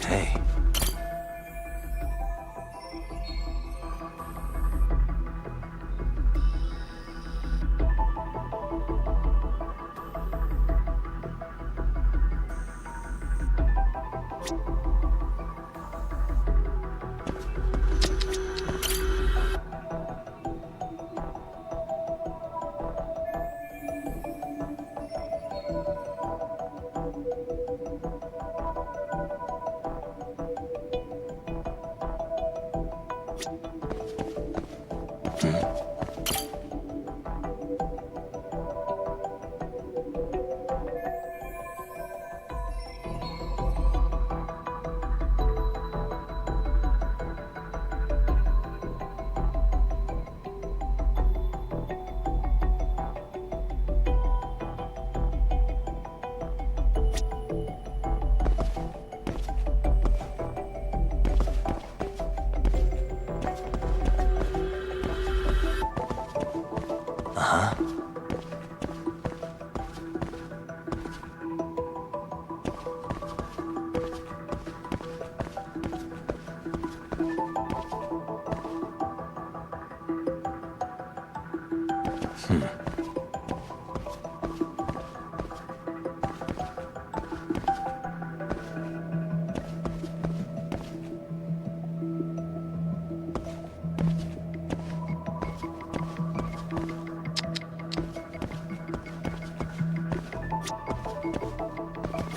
Hey.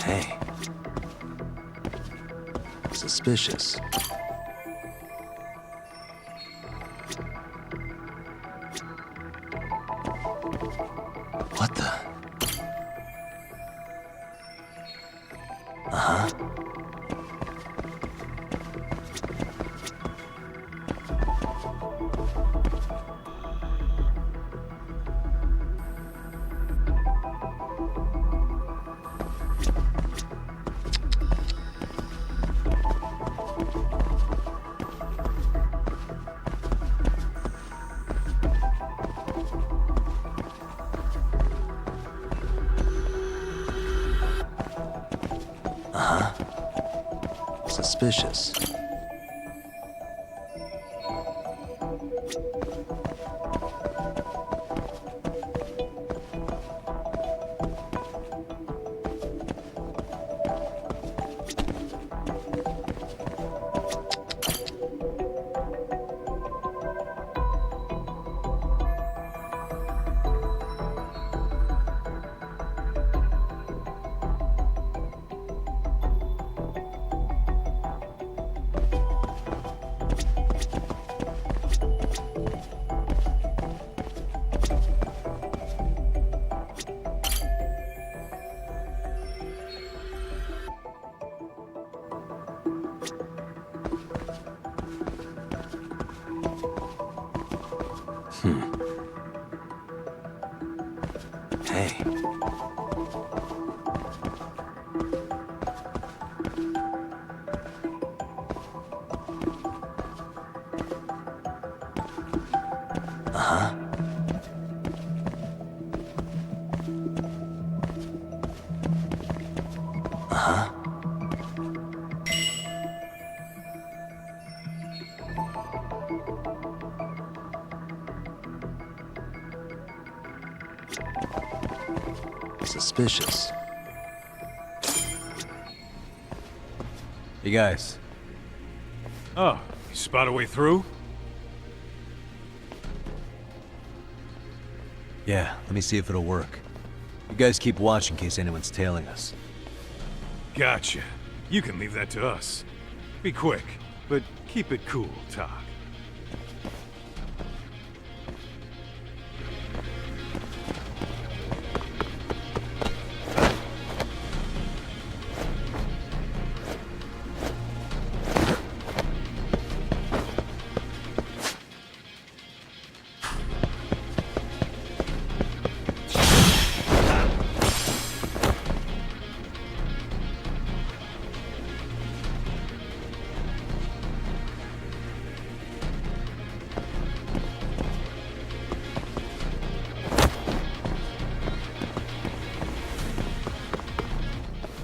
Hey. Suspicious. What the? Uh-huh. Suspicious. Hey. Uh-huh. Uh-huh. Suspicious. Hey guys, Oh, you spot a way through? Yeah, let me see if it'll work. You guys keep watch in case anyone's tailing us. Gotcha. You can leave that to us. Be quick, but keep it cool, Tak.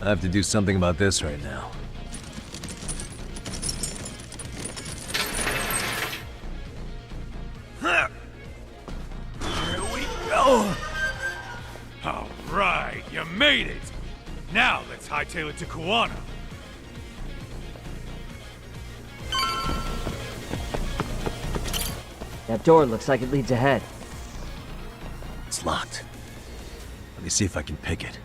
I have to do something about this right now. Here we go! All right, you made it! Now let's hightail it to Kuwana. That door looks like it leads ahead. It's locked. Let me see if I can pick it.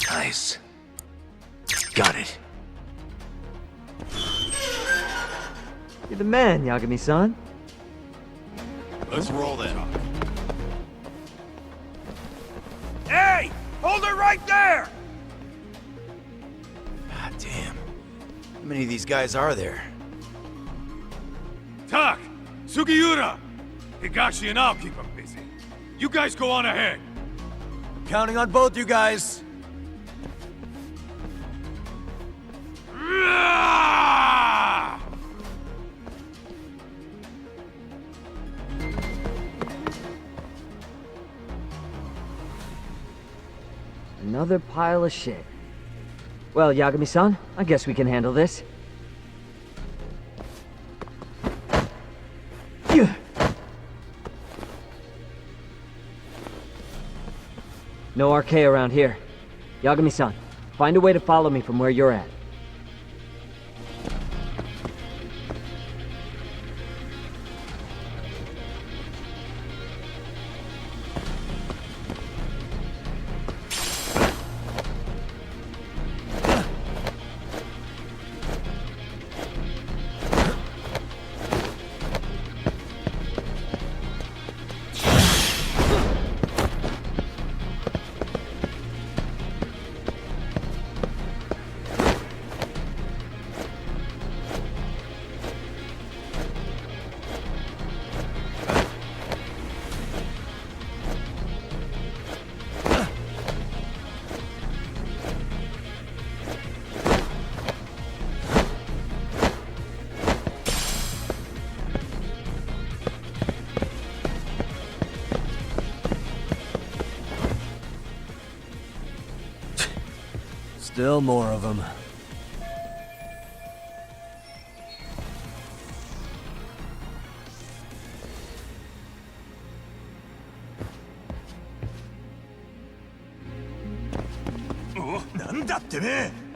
Nice. Got it. You're the man, Yagami-san. Let's roll then. Hey! Hold it right there! God damn. How many of these guys are there? Tak! Sugiura! Higashi and I'll keep them busy. You guys go on ahead. Counting on both you guys. Another pile of shit. Well, Yagami-san, I guess we can handle this. No RK around here. Yagami-san, find a way to follow me from where you're at. Still more of them. Oh, なんだってね。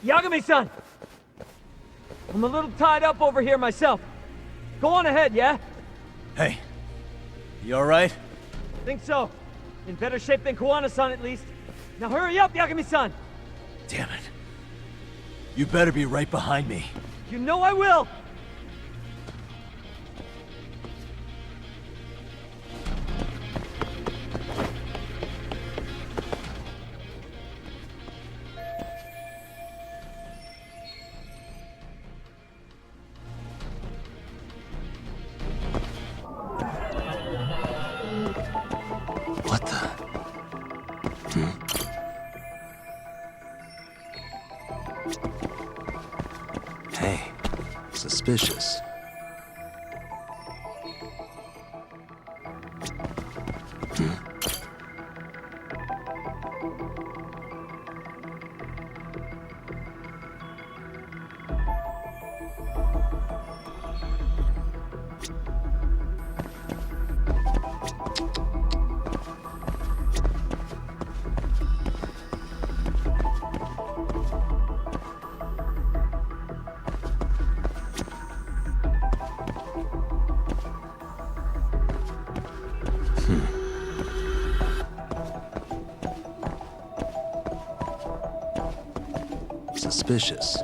Yagami-san! I'm a little tied up over here myself. Go on ahead, yeah? Hey, you alright? Think so. In better shape than Kuwana-san, at least. Now hurry up, Yagami-san! Damn it. You better be right behind me. You know I will! What the? Hey, suspicious. Suspicious.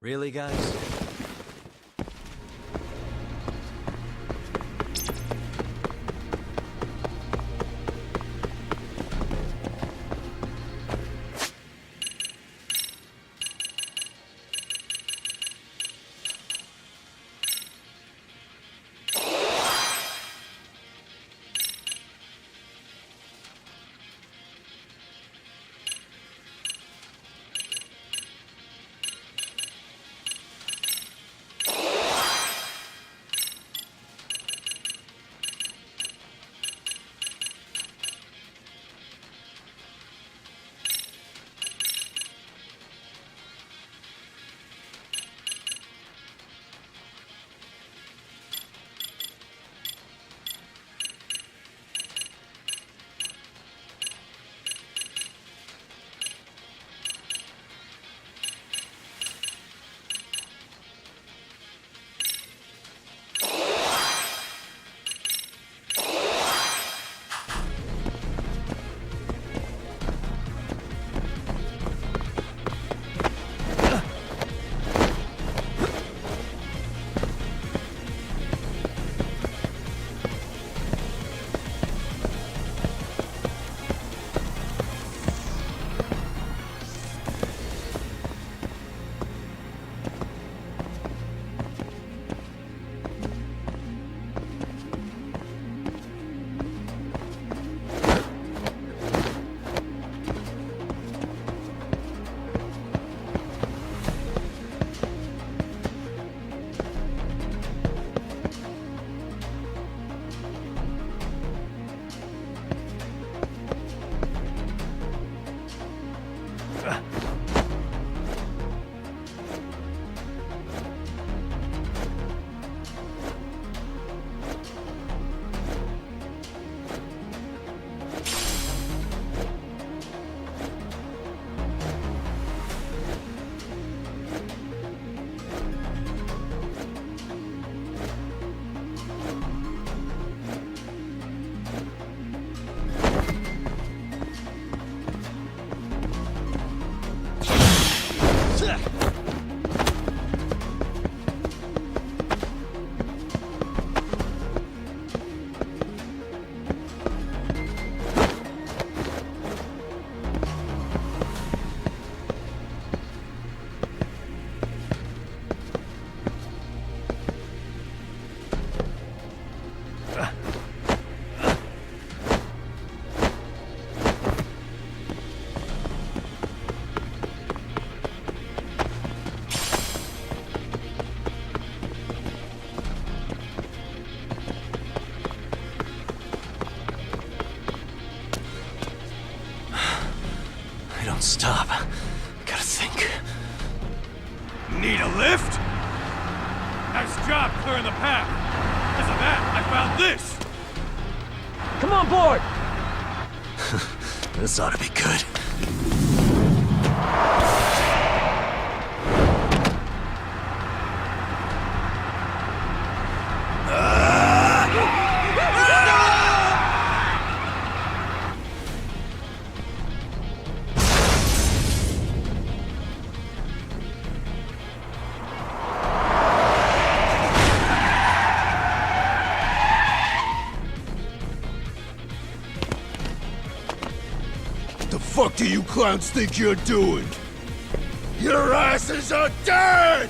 Really, guys? Don't stop. Gotta think. Need a lift? Nice job clearing the path. Because of that, I found this. Come on board! This ought to be good. What do you clowns think you're doing? Your asses are dead!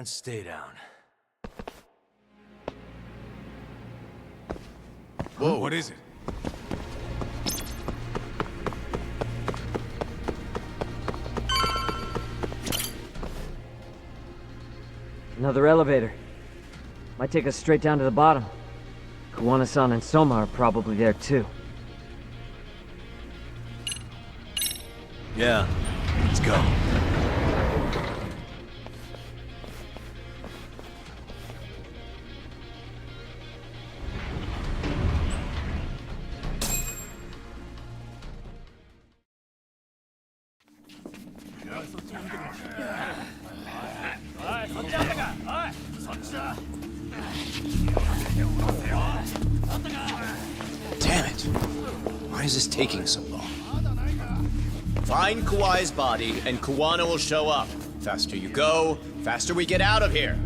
and stay down. Whoa, what is it? Another elevator. Might take us straight down to the bottom. Kuwana-san and Soma are probably there too. Yeah, let's go. Damn it! Why is this taking so long? Find Kawai's body, and Kuwana will show up. Faster you go, faster we get out of here.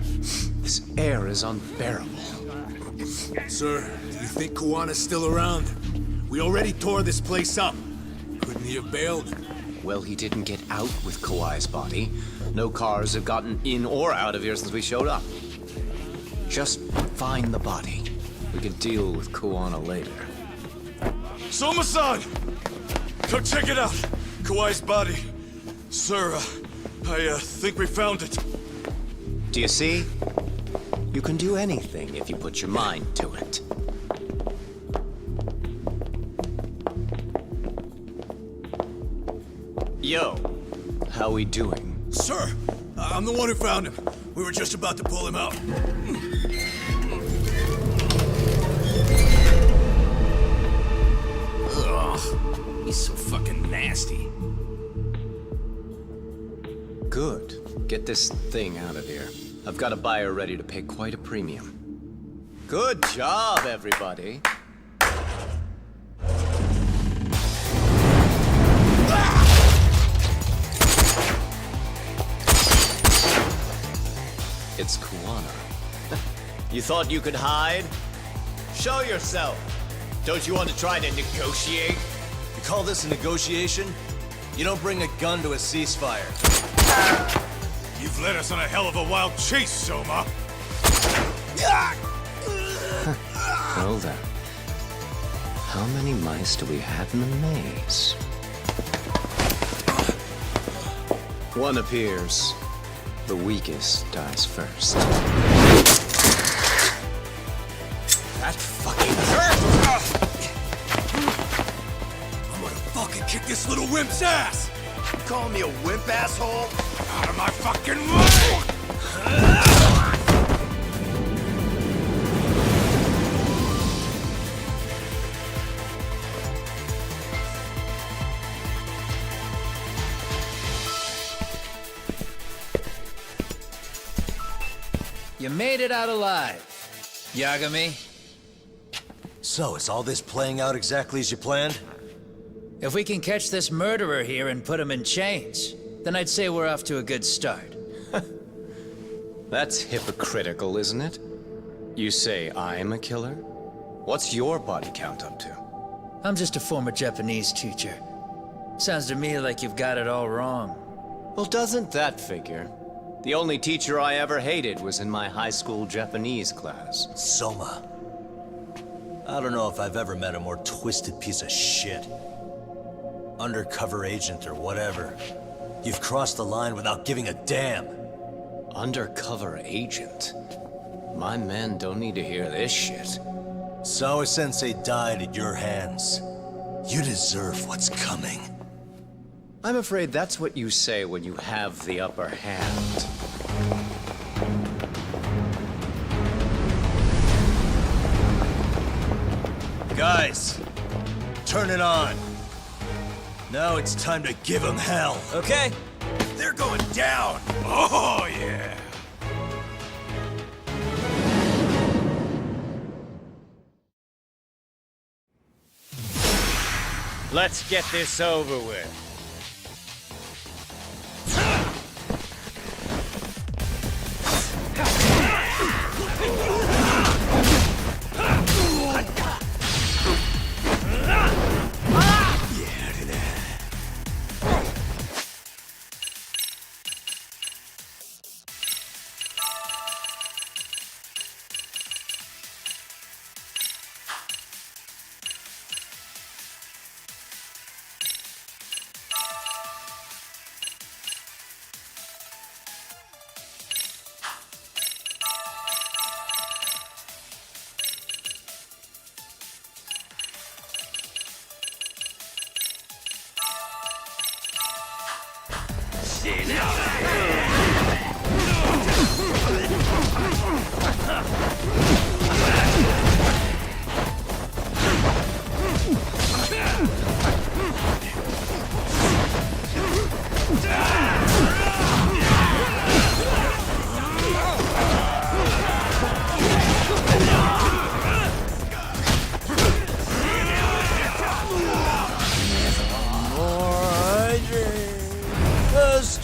This air is unbearable. Sir, do you think Kawana's still around? We already tore this place up. Couldn't he have bailed? Well, he didn't get out with Kawai's body. No cars have gotten in or out of here since we showed up. Just find the body. We can deal with Kuwana later. Soma-san! Come check it out! Kawai's body. Sir, I think we found it. Do you see? You can do anything if you put your mind to it. Yo, how we doing? Sir, I'm the one who found him. We were just about to pull him out. Ugh, he's so fucking nasty. Good. Get this thing out of here. I've got a buyer ready to pay quite a premium. Good job, everybody. It's Kuwana. You thought you could hide? Show yourself! Don't you want to try to negotiate? You call this a negotiation? You don't bring a gun to a ceasefire. You've led us on a hell of a wild chase, Soma! Well then. How many mice do we have in the maze? One appears. The weakest dies first. That fucking hurt! I'm gonna fucking kick this little wimp's ass! You calling me a wimp, asshole? Out of my fucking way! You made it out alive, Yagami. So, is all this playing out exactly as you planned? If we can catch this murderer here and put him in chains, then I'd say we're off to a good start. That's hypocritical, isn't it? You say I'm a killer? What's your body count up to? I'm just a former Japanese teacher. Sounds to me like you've got it all wrong. Well, doesn't that figure? The only teacher I ever hated was in my high school Japanese class. Soma. I don't know if I've ever met a more twisted piece of shit. Undercover agent or whatever. You've crossed the line without giving a damn. Undercover agent? My men don't need to hear this shit. Sawa-sensei died at your hands. You deserve what's coming. I'm afraid that's what you say when you have the upper hand. Guys, turn it on. Now it's time to give them hell. Okay. They're going down! Oh, yeah! Let's get this over with.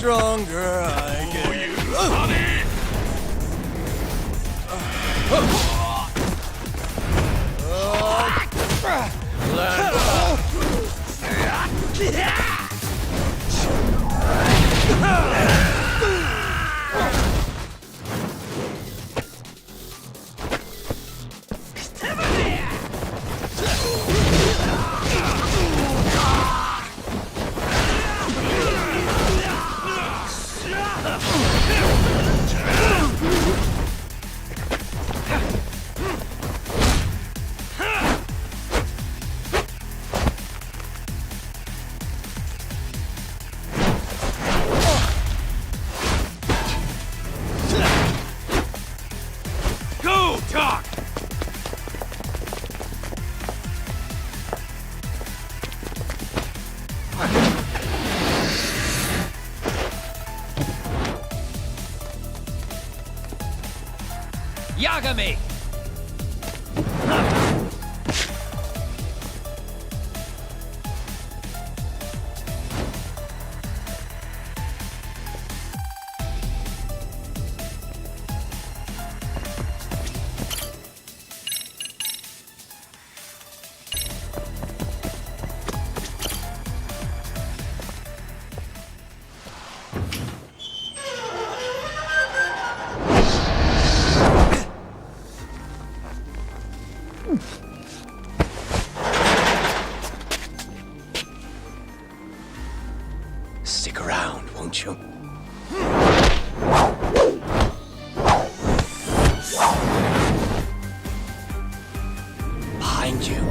stronger I get. Go, Doc! Yagami! Stick around, won't you? Behind you.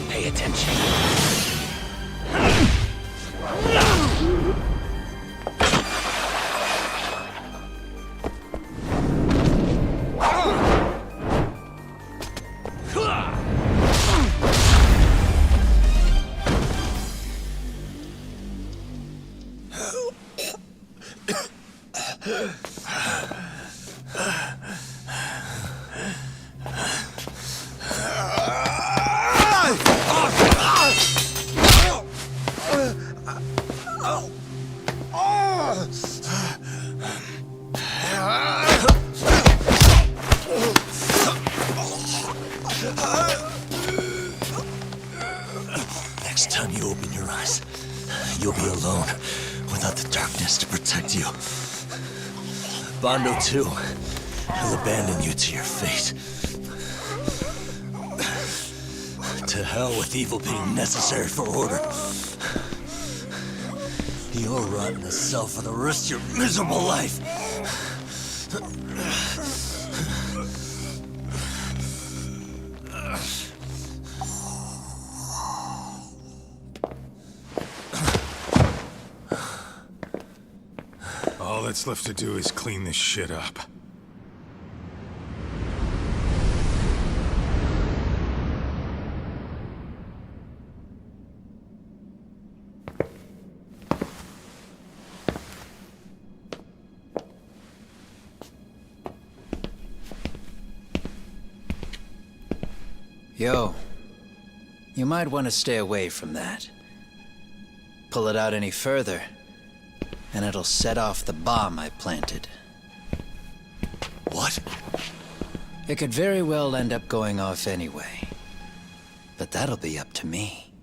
Pay attention. Next time you open your eyes, you'll be alone, without the darkness to protect you. Bando too. He'll abandon you to your fate. To hell with evil being necessary for order. You'll rot in a cell for the rest of your miserable life. All that's left to do is clean this shit up. Yo, you might want to stay away from that. Pull it out any further, and it'll set off the bomb I planted. What? It could very well end up going off anyway. But that'll be up to me.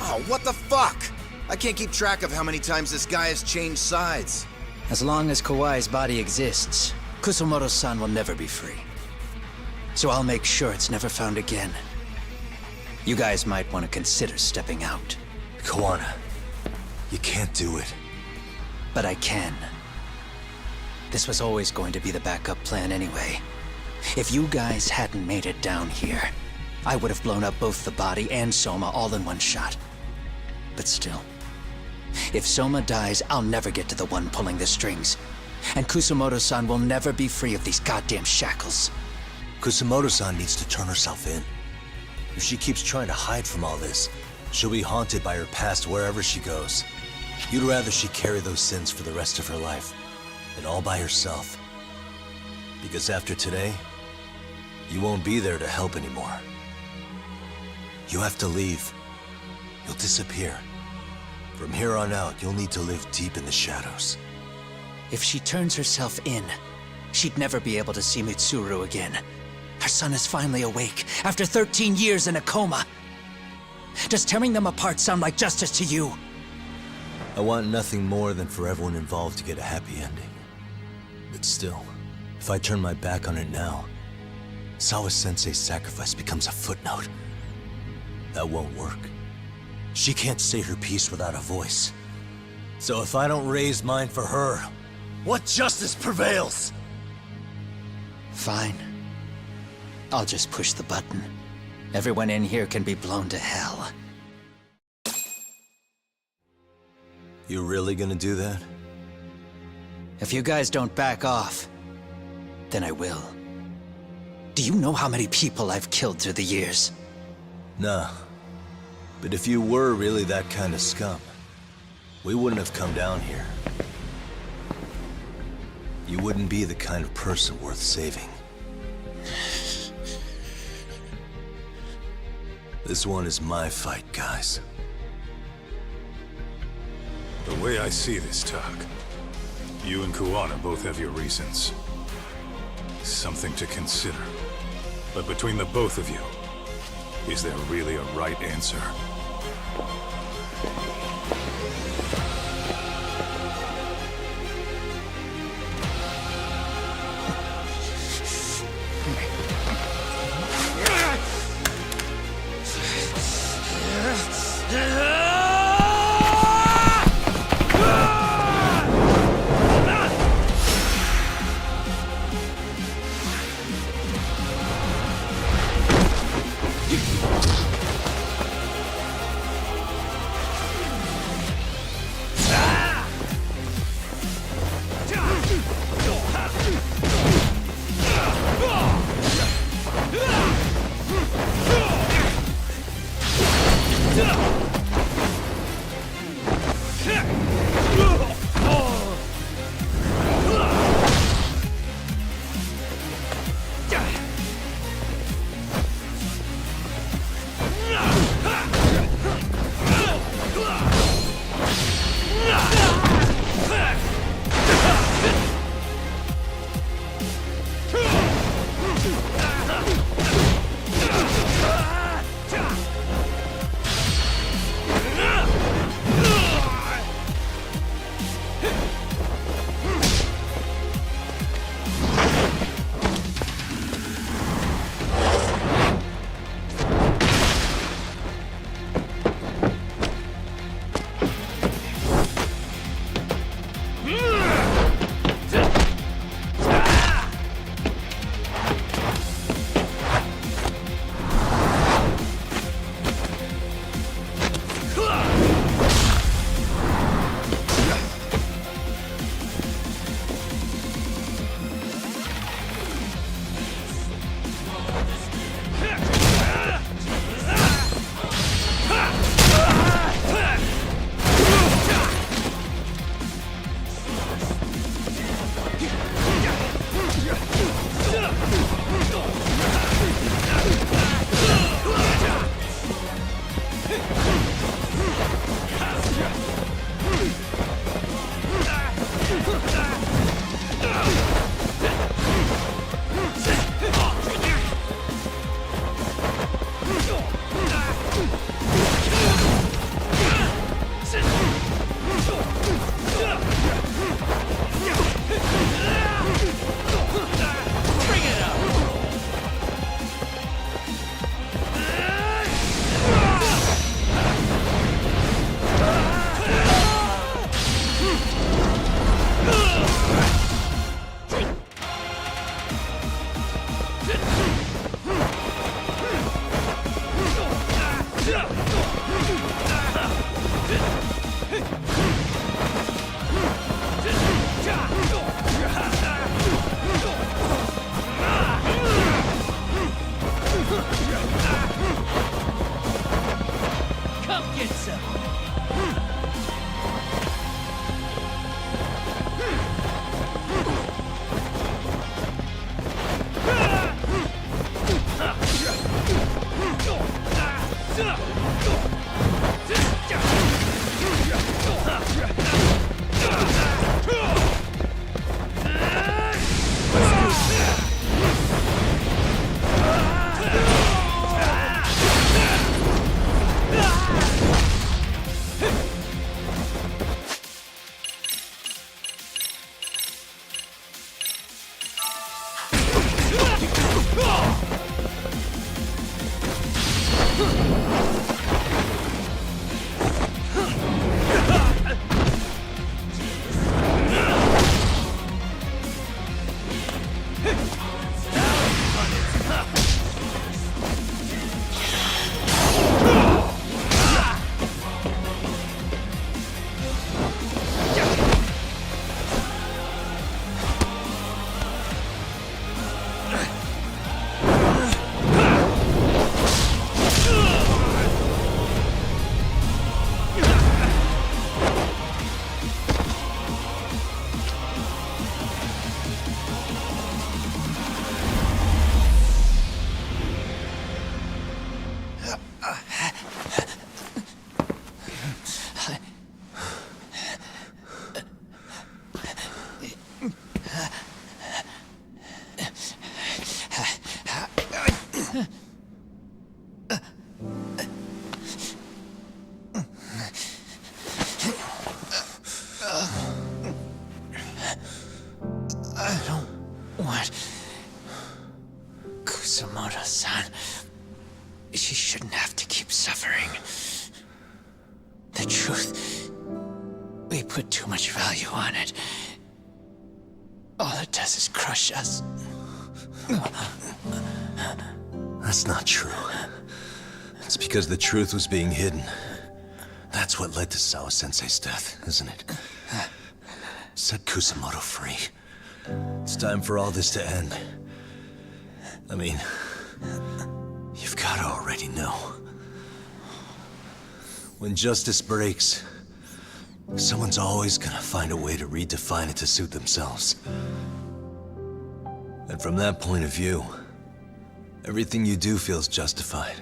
Oh, what the fuck? I can't keep track of how many times this guy has changed sides. As long as Kawai's body exists, Kusumoto-san will never be free. So I'll make sure it's never found again. You guys might want to consider stepping out. Kawana, you can't do it. But I can. This was always going to be the backup plan anyway. If you guys hadn't made it down here, I would have blown up both the body and Soma all in one shot. But still, if Soma dies, I'll never get to the one pulling the strings. And Kusumoto-san will never be free of these goddamn shackles. Kusumoto-san needs to turn herself in. If she keeps trying to hide from all this, she'll be haunted by her past wherever she goes. You'd rather she carry those sins for the rest of her life, and all by herself. Because after today, you won't be there to help anymore. You have to leave. You'll disappear. From here on out, you'll need to live deep in the shadows. If she turns herself in, she'd never be able to see Mitsuru again. Her son is finally awake, after 13 years in a coma. Does tearing them apart sound like justice to you? I want nothing more than for everyone involved to get a happy ending. But still, if I turn my back on it now, Sawa-sensei's sacrifice becomes a footnote. That won't work. She can't say her piece without a voice. So if I don't raise mine for her, what justice prevails? Fine. I'll just push the button. Everyone in here can be blown to hell. You really gonna do that? If you guys don't back off, then I will. Do you know how many people I've killed through the years? Nah. But if you were really that kind of scum, we wouldn't have come down here. You wouldn't be the kind of person worth saving. This one is my fight, guys. The way I see this, Tak, you and Kuwana both have your reasons. Something to consider. But between the both of you, is there really a right answer? I don't want Kusumoto-san. She shouldn't have to keep suffering. The truth, we put too much value on it. All it does is crush us. That's not true. It's because the truth was being hidden. That's what led to Sawa-sensei's death, isn't it? Set Kusumoto free. It's time for all this to end. I mean, you've gotta already know. When justice breaks, someone's always gonna find a way to redefine it to suit themselves. And from that point of view, everything you do feels justified.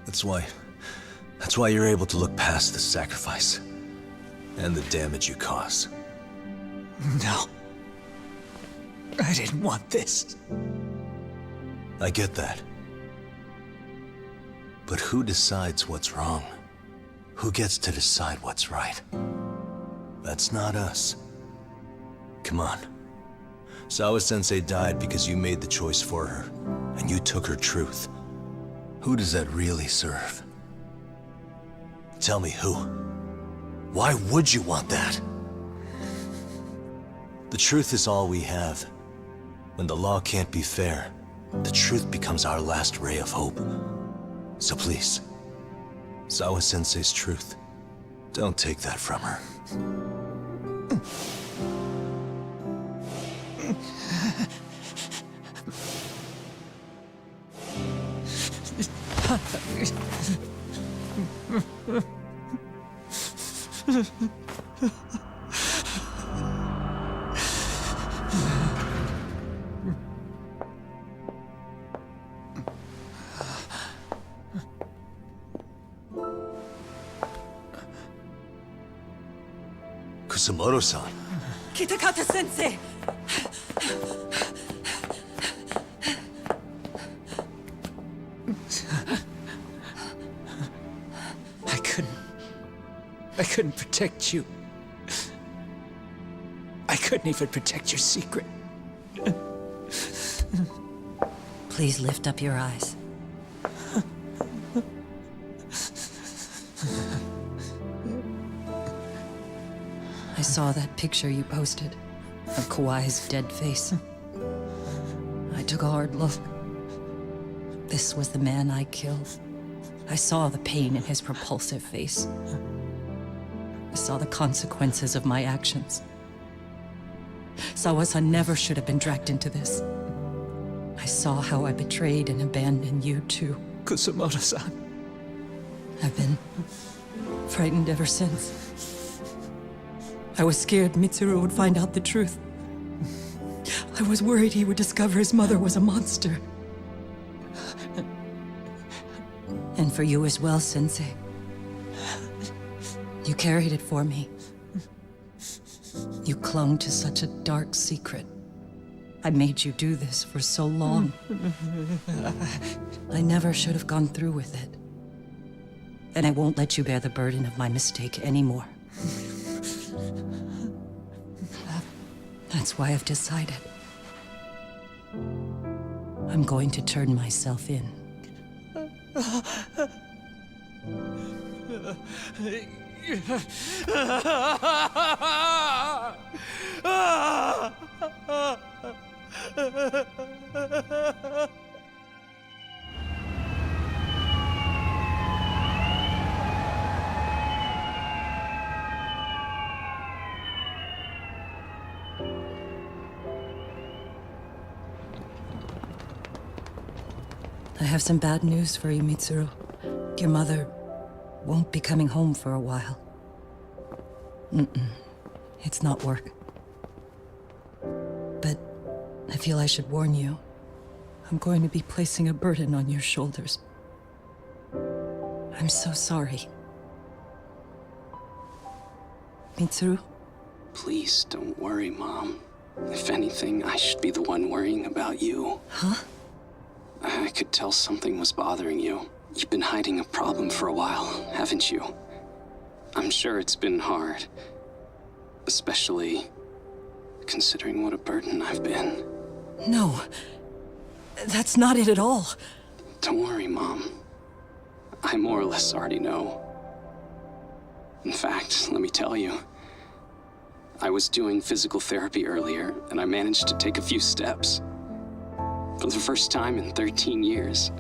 That's why you're able to look past the sacrifice and the damage you cause. No. I didn't want this. I get that. But who decides what's wrong? Who gets to decide what's right? That's not us. Come on. Sawa-sensei died because you made the choice for her, and you took her truth. Who does that really serve? Tell me who. Why would you want that? The truth is all we have. When the law can't be fair, the truth becomes our last ray of hope. So please, Sawa-sensei's truth, don't take that from her. Kusumoto-san. Kitakata-sensei! I couldn't protect you. I couldn't even protect your secret. Please lift up your eyes. I saw that picture you posted of Kawai's dead face. I took a hard look. This was the man I killed. I saw the pain in his repulsive face. I saw the consequences of my actions. Sawa-san never should have been dragged into this. I saw how I betrayed and abandoned you too. Kusumoto-san. I've been frightened ever since. I was scared Mitsuru would find out the truth. I was worried he would discover his mother was a monster. And for you as well, Sensei. You carried it for me. You clung to such a dark secret. I made you do this for so long. I never should have gone through with it. And I won't let you bear the burden of my mistake anymore. That's why I've decided. I'm going to turn myself in. I have some bad news for you, Mitsuru. Your mother won't be coming home for a while. It's not work. But I feel I should warn you. I'm going to be placing a burden on your shoulders. I'm so sorry. Mitsuru? Please don't worry, Mom. If anything, I should be the one worrying about you. Huh? I could tell something was bothering you. You've been hiding a problem for a while, haven't you? I'm sure it's been hard. Especially considering what a burden I've been. No. That's not it at all. Don't worry, Mom. I more or less already know. In fact, let me tell you. I was doing physical therapy earlier, and I managed to take a few steps. For the first time in 13 years.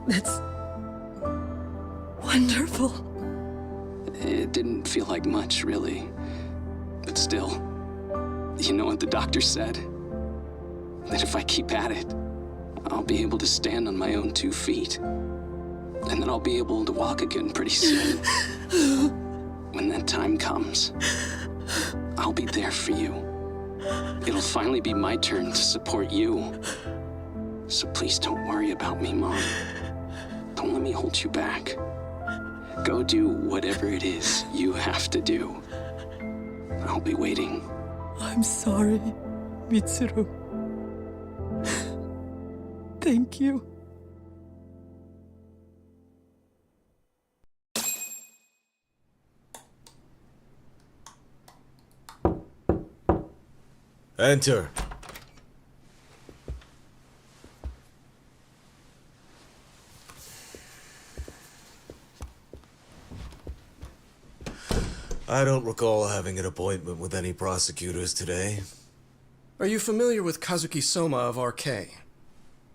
That's wonderful. It didn't feel like much, really. But still, you know what the doctor said? That if I keep at it, I'll be able to stand on my own 2 feet. And then I'll be able to walk again pretty soon. When that time comes, I'll be there for you. It'll finally be my turn to support you. So please don't worry about me, Mom. Don't let me hold you back. Go do whatever it is you have to do. I'll be waiting. I'm sorry, Mitsuru. Thank you. Enter. I don't recall having an appointment with any prosecutors today. Are you familiar with Kazuki Soma of RK?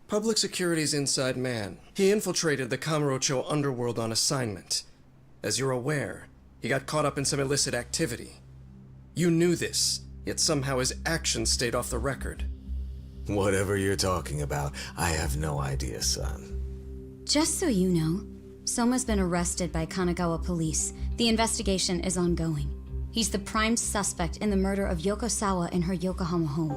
Public Security's inside man. He infiltrated the Kamurocho underworld on assignment. As you're aware, he got caught up in some illicit activity. You knew this, yet somehow his actions stayed off the record. Whatever you're talking about, I have no idea, son. Just so you know, Soma's been arrested by Kanagawa police. The investigation is ongoing. He's the prime suspect in the murder of Yoko Sawa in her Yokohama home.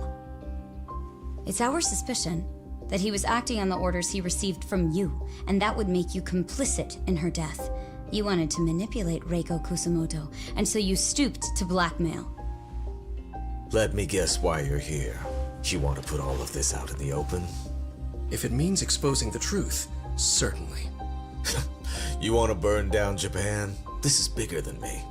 It's our suspicion that he was acting on the orders he received from you, and that would make you complicit in her death. You wanted to manipulate Reiko Kusumoto, and so you stooped to blackmail. Let me guess why you're here. You want to put all of this out in the open? If it means exposing the truth, certainly. You want to burn down Japan? This is bigger than me.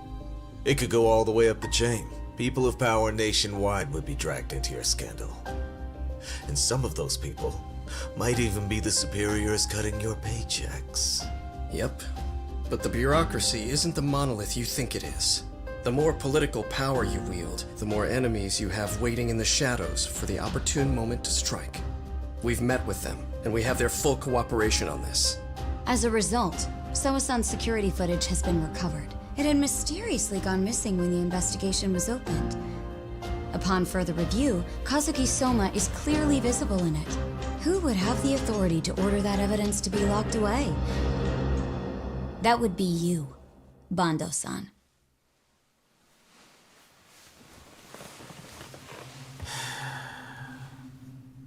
It could go all the way up the chain. People of power nationwide would be dragged into your scandal. And some of those people might even be the superiors cutting your paychecks. Yep. But the bureaucracy isn't the monolith you think it is. The more political power you wield, the more enemies you have waiting in the shadows for the opportune moment to strike. We've met with them, and we have their full cooperation on this. As a result, Soa-san's security footage has been recovered. It had mysteriously gone missing when the investigation was opened. Upon further review, Kazuki Soma is clearly visible in it. Who would have the authority to order that evidence to be locked away? That would be you, Bando-san.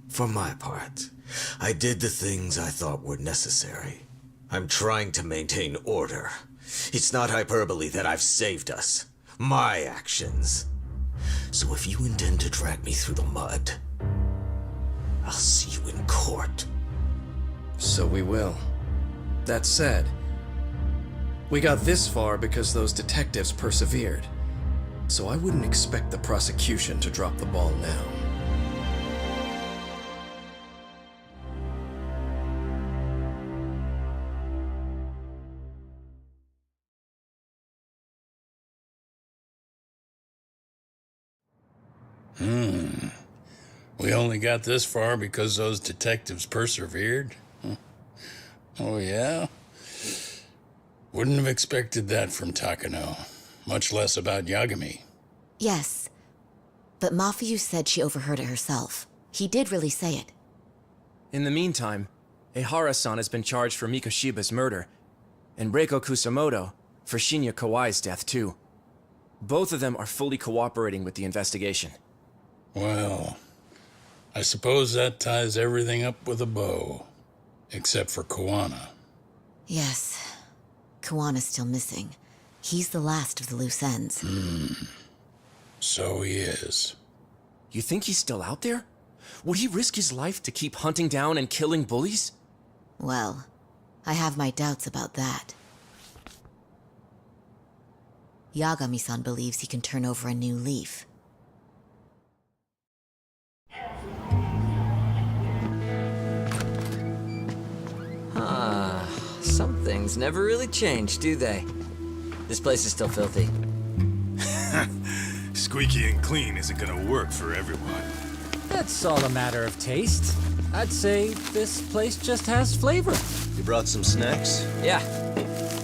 For my part, I did the things I thought were necessary. I'm trying to maintain order. It's not hyperbole that I've saved us. My actions. So if you intend to drag me through the mud, I'll see you in court. So we will. That said, we got this far because those detectives persevered. So I wouldn't expect the prosecution to drop the ball now. We only got this far because those detectives persevered? Oh, yeah? Wouldn't have expected that from Takano, much less about Yagami. Yes, but Mafuyu said she overheard it herself. He did really say it. In the meantime, Ehara-san has been charged for Mikoshiba's murder, and Reiko Kusamoto for Shinya Kawai's death, too. Both of them are fully cooperating with the investigation. Well, I suppose that ties everything up with a bow. Except for Kawana. Yes. Kawana's still missing. He's the last of the loose ends. So he is. You think he's still out there? Would he risk his life to keep hunting down and killing bullies? Well, I have my doubts about that. Yagami-san believes he can turn over a new leaf. Some things never really change, do they? This place is still filthy. Squeaky and clean isn't gonna work for everyone. That's all a matter of taste. I'd say this place just has flavor. You brought some snacks? Yeah.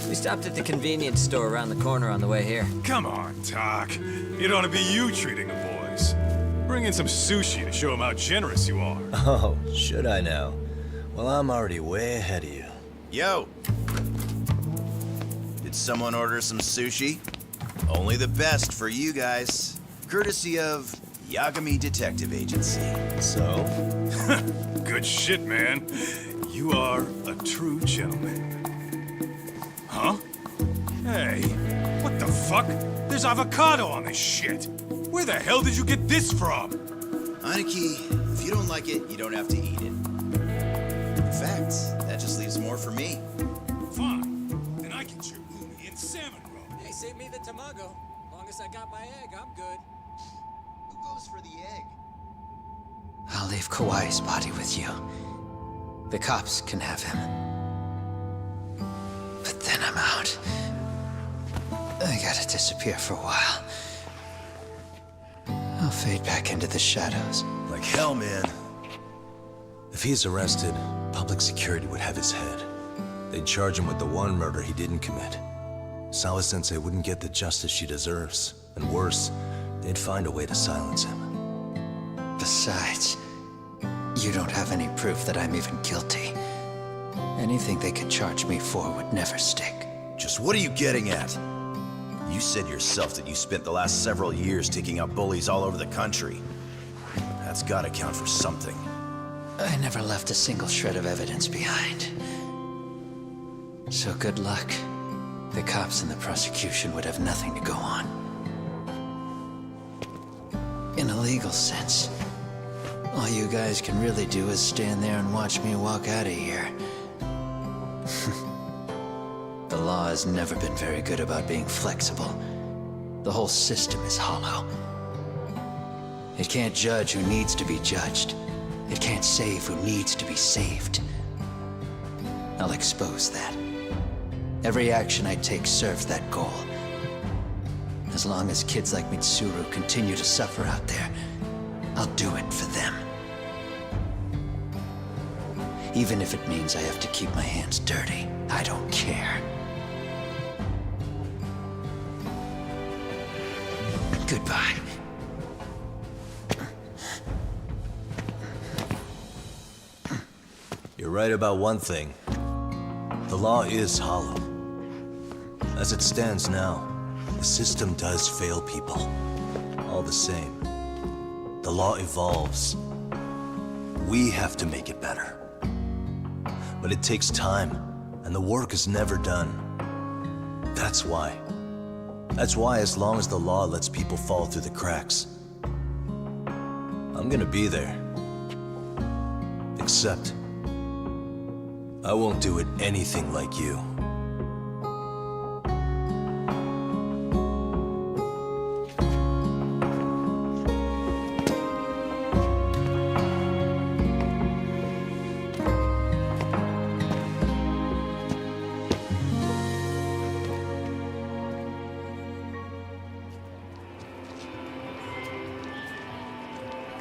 We stopped at the convenience store around the corner on the way here. Come on, Doc. It ought to be you treating the boys. Bring in some sushi to show them how generous you are. Oh, should I now? Well, I'm already way ahead of you. Yo! Did someone order some sushi? Only the best for you guys. Courtesy of Yagami Detective Agency. So? Good shit, man. You are a true gentleman. Huh? Hey, what the fuck? There's avocado on this shit. Where the hell did you get this from? Aniki, if you don't like it, you don't have to eat it. In fact, that just leaves more for me. Fine. Then I get your uni and salmon roll. Hey, save me the tamago. Long as I got my egg, I'm good. Who goes for the egg? I'll leave Kawai's body with you. The cops can have him. But then I'm out. I gotta disappear for a while. I'll fade back into the shadows. Like hell, man. If he's arrested, public security would have his head. They'd charge him with the one murder he didn't commit. Sawa-sensei wouldn't get the justice she deserves. And worse, they'd find a way to silence him. Besides, you don't have any proof that I'm even guilty. Anything they could charge me for would never stick. Just what are you getting at? You said yourself that you spent the last several years taking out bullies all over the country. That's gotta count for something. I never left a single shred of evidence behind. So good luck. The cops and the prosecution would have nothing to go on. In a legal sense, all you guys can really do is stand there and watch me walk out of here. The law has never been very good about being flexible. The whole system is hollow. It can't judge who needs to be judged. It can't save who needs to be saved. I'll expose that. Every action I take serves that goal. As long as kids like Mitsuru continue to suffer out there, I'll do it for them. Even if it means I have to keep my hands dirty, I don't care. Goodbye. You're right about one thing. The law is hollow. As it stands now, the system does fail people. All the same, the law evolves. We have to make it better. But it takes time, and the work is never done. That's why. That's why as long as the law lets people fall through the cracks, I'm gonna be there. Except, I won't do it anything like you.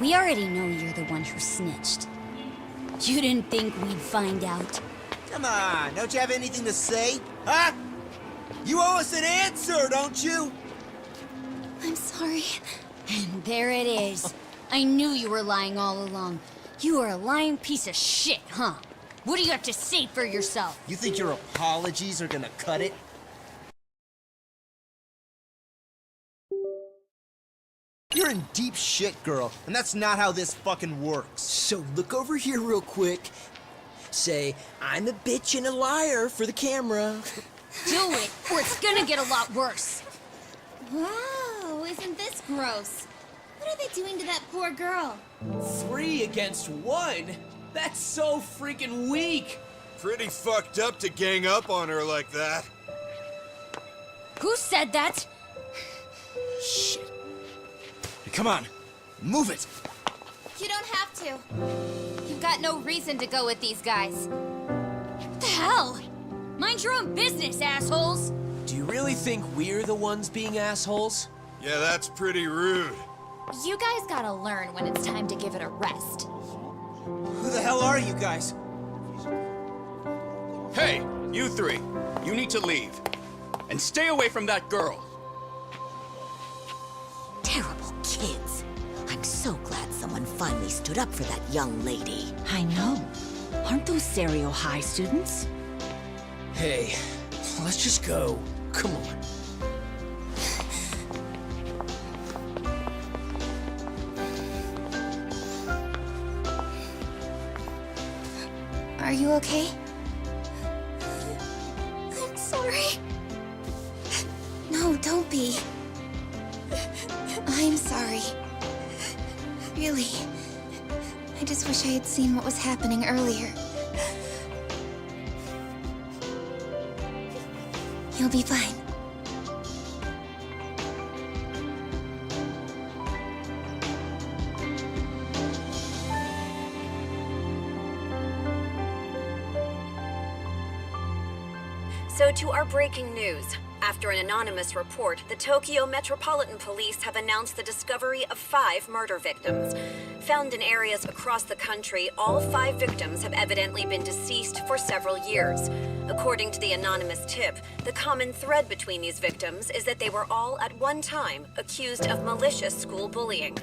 We already know you're the one who snitched. You didn't think we'd find out? Come on, don't you have anything to say? Huh? You owe us an answer, don't you? I'm sorry. And there it is. I knew you were lying all along. You are a lying piece of shit, huh? What do you have to say for yourself? You think your apologies are gonna cut it? You're in deep shit, girl, and that's not how this fucking works. So look over here real quick. Say, I'm a bitch and a liar for the camera. Do it, or it's gonna get a lot worse. Wow, isn't this gross? What are they doing to that poor girl? 3 against 1? That's so freaking weak! Pretty fucked up to gang up on her like that. Who said that? Shit. Come on, move it! You don't have to. You've got no reason to go with these guys. What the hell? Mind your own business, assholes! Do you really think we're the ones being assholes? Yeah, that's pretty rude. You guys gotta learn when it's time to give it a rest. Who the hell are you guys? Hey, you 3. You need to leave. And stay away from that girl. Terrible kids. I'm so glad someone finally stood up for that young lady. I know. Aren't those Serio High students? Hey, let's just go. Come on. Are you okay? I'm sorry. No, don't be. I'm sorry. Really. I just wish I had seen what was happening earlier. You'll be fine. So to our breaking news. After an anonymous report, the Tokyo Metropolitan Police have announced the discovery of 5 murder victims. Found in areas across the country, all 5 victims have evidently been deceased for several years. According to the anonymous tip, the common thread between these victims is that they were all at one time accused of malicious school bullying.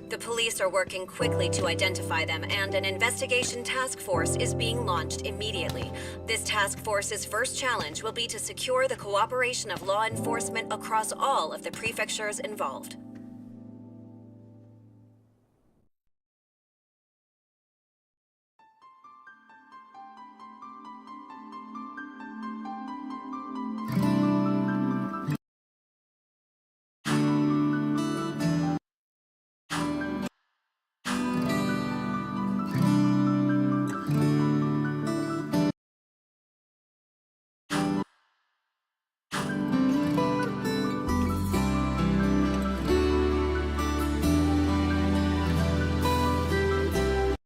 The police are working quickly to identify them, and an investigation task force is being launched immediately. This task force's first challenge will be to secure the cooperation of law enforcement across all of the prefectures involved.